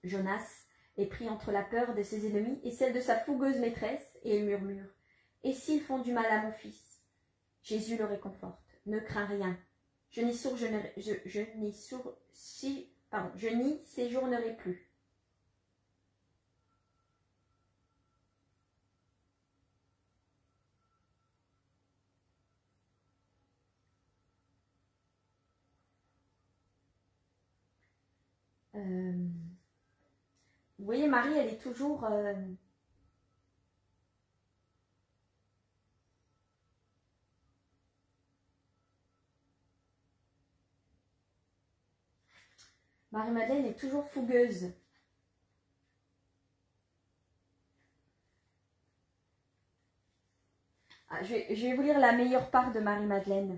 Jonas est pris entre la peur de ses ennemis et celle de sa fougueuse maîtresse, et il murmure. Et s'ils font du mal à mon fils? Jésus le réconforte. Ne crains rien. Je n'y séjournerai plus. Vous voyez, Marie, elle est toujours... Marie-Madeleine est toujours fougueuse. Ah, je vais vous lire la meilleure part de Marie-Madeleine.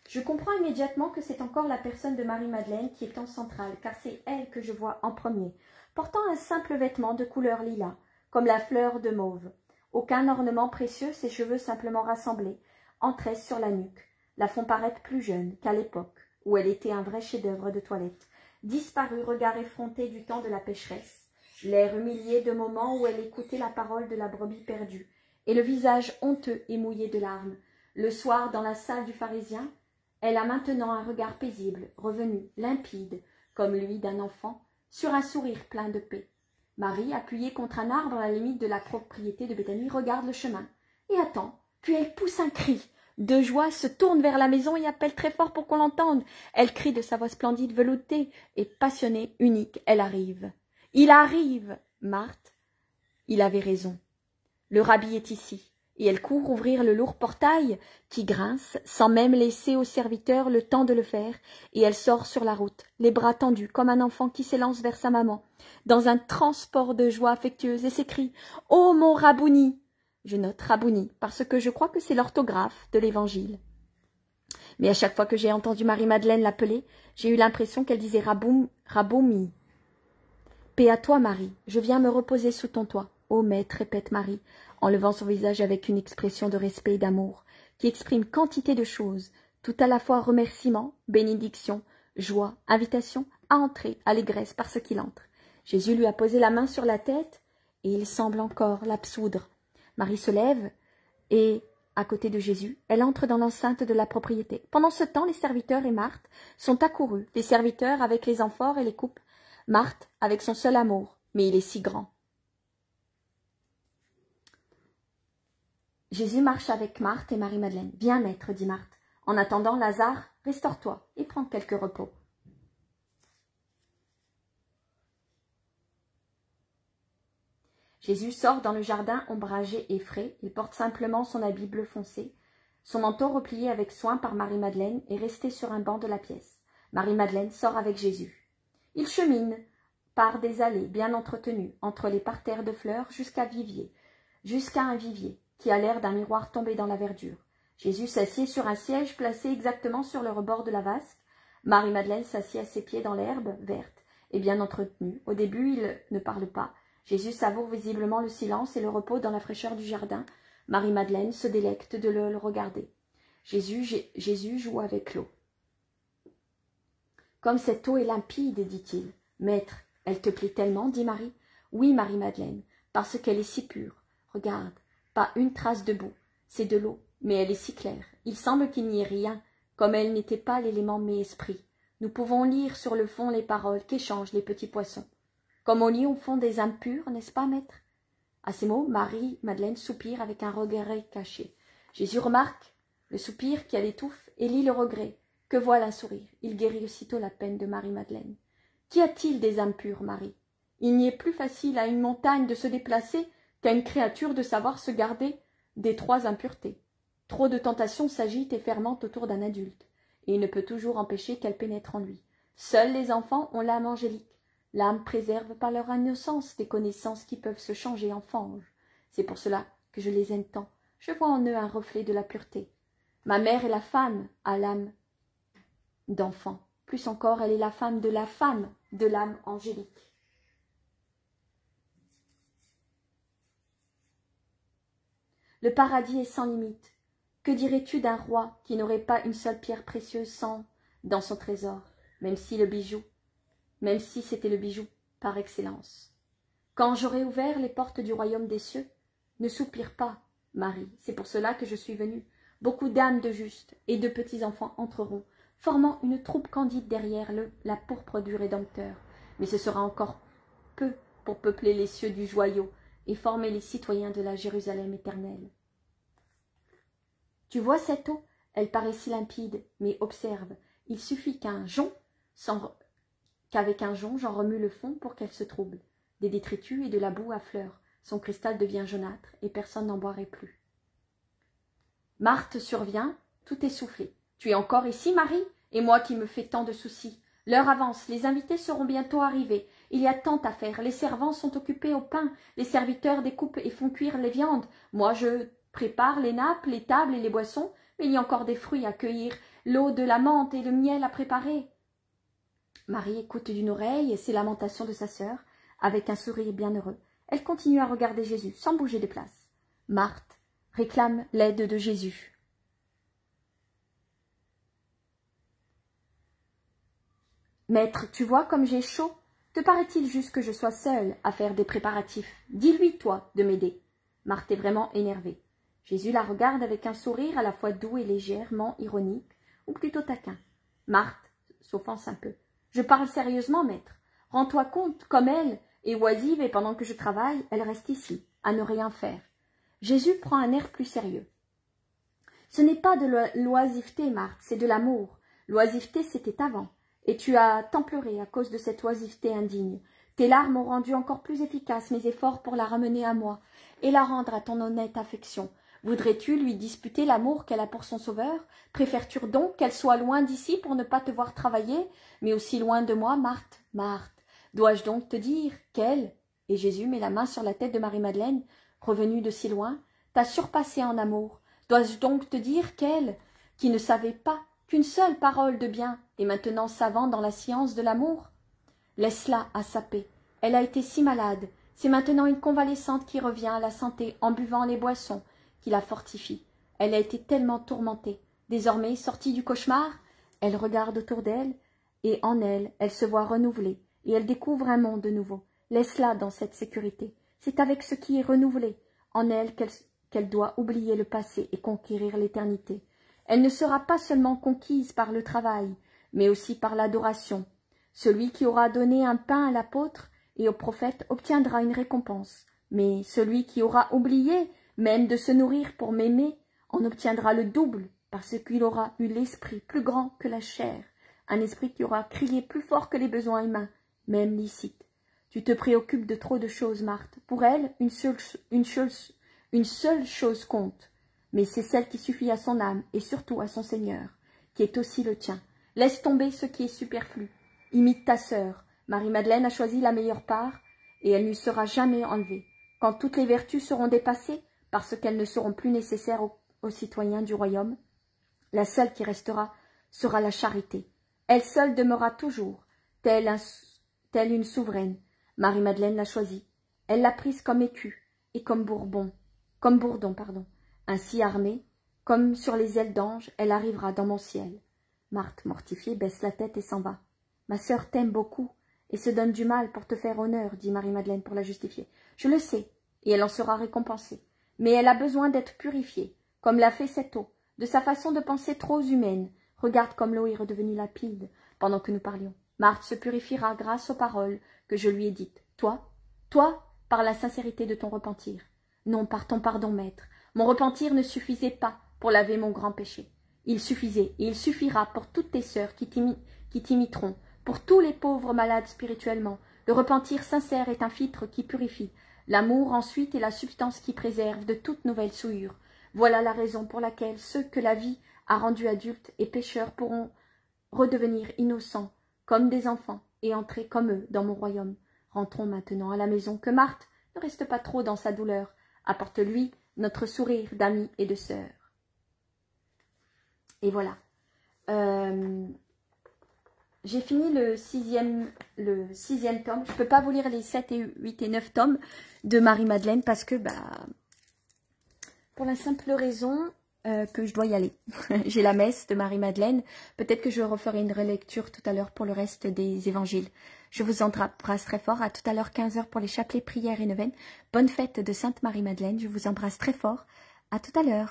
Je comprends immédiatement que c'est encore la personne de Marie-Madeleine qui est en centrale, car c'est elle que je vois en premier, portant un simple vêtement de couleur lilas, comme la fleur de mauve. Aucun ornement précieux, ses cheveux simplement rassemblés, en tresse sur la nuque, la font paraître plus jeune qu'à l'époque, où elle était un vrai chef-d'œuvre de toilette. disparut, regard effronté du temps de la pécheresse, l'air humilié de moments où elle écoutait la parole de la brebis perdue, et le visage honteux et mouillé de larmes. Le soir, dans la salle du pharisien, elle a maintenant un regard paisible, revenu, limpide, comme lui d'un enfant, sur un sourire plein de paix. Marie, appuyée contre un arbre à la limite de la propriété de Béthanie, regarde le chemin et attend. Puis elle pousse un cri de joie, se tourne vers la maison et appelle très fort pour qu'on l'entende. Elle crie de sa voix splendide, veloutée et passionnée, unique. Elle arrive. Il arrive, Marthe. Il avait raison. Le rabbi est ici. Et elle court ouvrir le lourd portail qui grince, sans même laisser au serviteur le temps de le faire, et elle sort sur la route, les bras tendus, comme un enfant qui s'élance vers sa maman, dans un transport de joie affectueuse, et s'écrie « Oh, mon Rabouni !» Je note Rabouni, parce que je crois que c'est l'orthographe de l'Évangile. Mais à chaque fois que j'ai entendu Marie-Madeleine l'appeler, j'ai eu l'impression qu'elle disait Raboumi. Paix à toi, Marie, je viens me reposer sous ton toit. Ô maître, répète Marie, en levant son visage avec une expression de respect et d'amour, qui exprime quantité de choses, tout à la fois remerciement, bénédiction, joie, invitation à entrer, allégresse parce qu'il entre. Jésus lui a posé la main sur la tête, et il semble encore l'absoudre. Marie se lève, et, à côté de Jésus, elle entre dans l'enceinte de la propriété. Pendant ce temps, les serviteurs et Marthe sont accourus, les serviteurs avec les amphores et les coupes, Marthe avec son seul amour, mais il est si grand. Jésus marche avec Marthe et Marie-Madeleine. « Viens, maître, dit Marthe. En attendant, Lazare, restaure-toi et prends quelque repos. » Jésus sort dans le jardin ombragé et frais. Il porte simplement son habit bleu foncé. Son manteau replié avec soin par Marie-Madeleine est resté sur un banc de la pièce. Marie-Madeleine sort avec Jésus. Ils cheminent par des allées bien entretenues, entre les parterres de fleurs jusqu'à un vivier, qui a l'air d'un miroir tombé dans la verdure. Jésus s'assied sur un siège placé exactement sur le rebord de la vasque. Marie-Madeleine s'assied à ses pieds dans l'herbe verte et bien entretenue. Au début, il ne parle pas. Jésus savoure visiblement le silence et le repos dans la fraîcheur du jardin. Marie-Madeleine se délecte de le regarder. Jésus joue avec l'eau. « Comme cette eau est limpide, dit-il. « Maître, elle te plaît tellement, dit Marie. « Oui, Marie-Madeleine, parce qu'elle est si pure. Regarde. Pas une trace de boue, c'est de l'eau, mais elle est si claire. Il semble qu'il n'y ait rien, comme elle n'était pas l'élément mets-esprit. Nous pouvons lire sur le fond les paroles qu'échangent les petits poissons. Comme on lit au fond des impurs, n'est-ce pas, maître ?» À ces mots, Marie-Madeleine soupire avec un regret caché. Jésus remarque le soupir qui l'étouffe et lit le regret. Que voilà un sourire. Il guérit aussitôt la peine de Marie-Madeleine. Qu'y a-t-il des impurs, Marie? Il n'y est plus facile à une montagne de se déplacer qu'à une créature de savoir se garder des trois impuretés. Trop de tentations s'agitent et fermentent autour d'un adulte, et il ne peut toujours empêcher qu'elles pénètrent en lui. Seuls les enfants ont l'âme angélique. L'âme préserve par leur innocence des connaissances qui peuvent se changer en fange. C'est pour cela que je les aime tant. Je vois en eux un reflet de la pureté. Ma mère est la femme à l'âme d'enfant. Plus encore, elle est la femme de l'âme angélique. Le paradis est sans limite. Que dirais-tu d'un roi qui n'aurait pas une seule pierre précieuse dans son trésor, même si c'était le bijou par excellence? Quand j'aurai ouvert les portes du royaume des cieux, ne soupire pas, Marie, c'est pour cela que je suis venue. Beaucoup d'âmes de justes et de petits-enfants entreront, formant une troupe candide derrière la pourpre du Rédempteur. Mais ce sera encore peu pour peupler les cieux du joyau et former les citoyens de la Jérusalem éternelle. Tu vois cette eau? Elle paraît si limpide, mais observe, il suffit qu'avec un jonc, j'en remue le fond pour qu'elle se trouble. Des détritus et de la boue affleurent, son cristal devient jaunâtre, et personne n'en boirait plus. Marthe survient, tout essoufflée. Tu es encore ici, Marie? Et moi qui me fais tant de soucis. L'heure avance, les invités seront bientôt arrivés. Il y a tant à faire, les servants sont occupés au pain, les serviteurs découpent et font cuire les viandes. Moi je prépare les nappes, les tables et les boissons, mais il y a encore des fruits à cueillir, l'eau de la menthe et le miel à préparer. Marie écoute d'une oreille ces lamentations de sa sœur, avec un sourire bienheureux. Elle continue à regarder Jésus, sans bouger de place. Marthe réclame l'aide de Jésus. Maître, tu vois comme j'ai chaud. Te paraît-il juste que je sois seule à faire des préparatifs? Dis-lui, toi, de m'aider. » Marthe est vraiment énervée. Jésus la regarde avec un sourire à la fois doux et légèrement ironique, ou plutôt taquin. Marthe s'offense un peu. « Je parle sérieusement, maître. Rends-toi compte, comme elle est oisive et pendant que je travaille, elle reste ici, à ne rien faire. » Jésus prend un air plus sérieux. « Ce n'est pas de l'oisiveté, Marthe, c'est de l'amour. L'oisiveté, c'était avant. Et tu as tant pleuré à cause de cette oisiveté indigne. Tes larmes ont rendu encore plus efficaces mes efforts pour la ramener à moi et la rendre à ton honnête affection. Voudrais-tu lui disputer l'amour qu'elle a pour son sauveur? Préfères-tu donc qu'elle soit loin d'ici pour ne pas te voir travailler, mais aussi loin de moi, Marthe? Marthe, dois-je donc te dire qu'elle, et Jésus met la main sur la tête de Marie-Madeleine, revenue de si loin, t'a surpassée en amour? Dois-je donc te dire qu'elle, qui ne savait pas qu'une seule parole de bien, est maintenant savante dans la science de l'amour? Laisse-la à sa paix. Elle a été si malade. C'est maintenant une convalescente qui revient à la santé en buvant les boissons qui la fortifient. Elle a été tellement tourmentée. Désormais, sortie du cauchemar, elle regarde autour d'elle, et en elle, elle se voit renouvelée, et elle découvre un monde nouveau. Laisse-la dans cette sécurité. C'est avec ce qui est renouvelé en elle qu'elle doit oublier le passé et conquérir l'éternité. Elle ne sera pas seulement conquise par le travail, mais aussi par l'adoration. Celui qui aura donné un pain à l'apôtre et au prophète obtiendra une récompense, mais celui qui aura oublié même de se nourrir pour m'aimer en obtiendra le double, parce qu'il aura eu l'esprit plus grand que la chair, un esprit qui aura crié plus fort que les besoins humains, même licites. Tu te préoccupes de trop de choses, Marthe. Pour elle, une seule chose compte, mais c'est celle qui suffit à son âme et surtout à son Seigneur, qui est aussi le tien. Laisse tomber ce qui est superflu. Imite ta sœur. Marie-Madeleine a choisi la meilleure part, et elle ne lui sera jamais enlevée. Quand toutes les vertus seront dépassées, parce qu'elles ne seront plus nécessaires aux citoyens du royaume, la seule qui restera sera la charité. Elle seule demeurera toujours, telle une souveraine. Marie-Madeleine l'a choisie. Elle l'a prise comme écu et comme bourdon. Ainsi armée, comme sur les ailes d'ange, elle arrivera dans mon ciel. Marthe, mortifiée, baisse la tête et s'en va. Ma sœur t'aime beaucoup et se donne du mal pour te faire honneur, dit Marie-Madeleine pour la justifier. Je le sais, et elle en sera récompensée. Mais elle a besoin d'être purifiée, comme l'a fait cette eau, de sa façon de penser trop humaine. Regarde comme l'eau est redevenue limpide pendant que nous parlions. Marthe se purifiera grâce aux paroles que je lui ai dites. Toi, par la sincérité de ton repentir. Non, par ton pardon, maître. Mon repentir ne suffisait pas pour laver mon grand péché. Il suffisait, et il suffira pour toutes tes sœurs qui t'imiteront, pour tous les pauvres malades spirituellement. Le repentir sincère est un filtre qui purifie. L'amour ensuite est la substance qui préserve de toute nouvelle souillure. Voilà la raison pour laquelle ceux que la vie a rendus adultes et pécheurs pourront redevenir innocents, comme des enfants, et entrer comme eux dans mon royaume. Rentrons maintenant à la maison, que Marthe ne reste pas trop dans sa douleur. Apporte-lui notre sourire d'amis et de sœurs. Et voilà. J'ai fini le sixième tome. Je ne peux pas vous lire les 7 et 8 et 9 tomes de Marie-Madeleine parce que, pour la simple raison que je dois y aller. J'ai la messe de Marie-Madeleine. Peut-être que je referai une relecture tout à l'heure pour le reste des évangiles. Je vous embrasse très fort. À tout à l'heure 15h pour les chapelets, prières et neuvaines. Bonne fête de Sainte Marie-Madeleine. Je vous embrasse très fort. À tout à l'heure.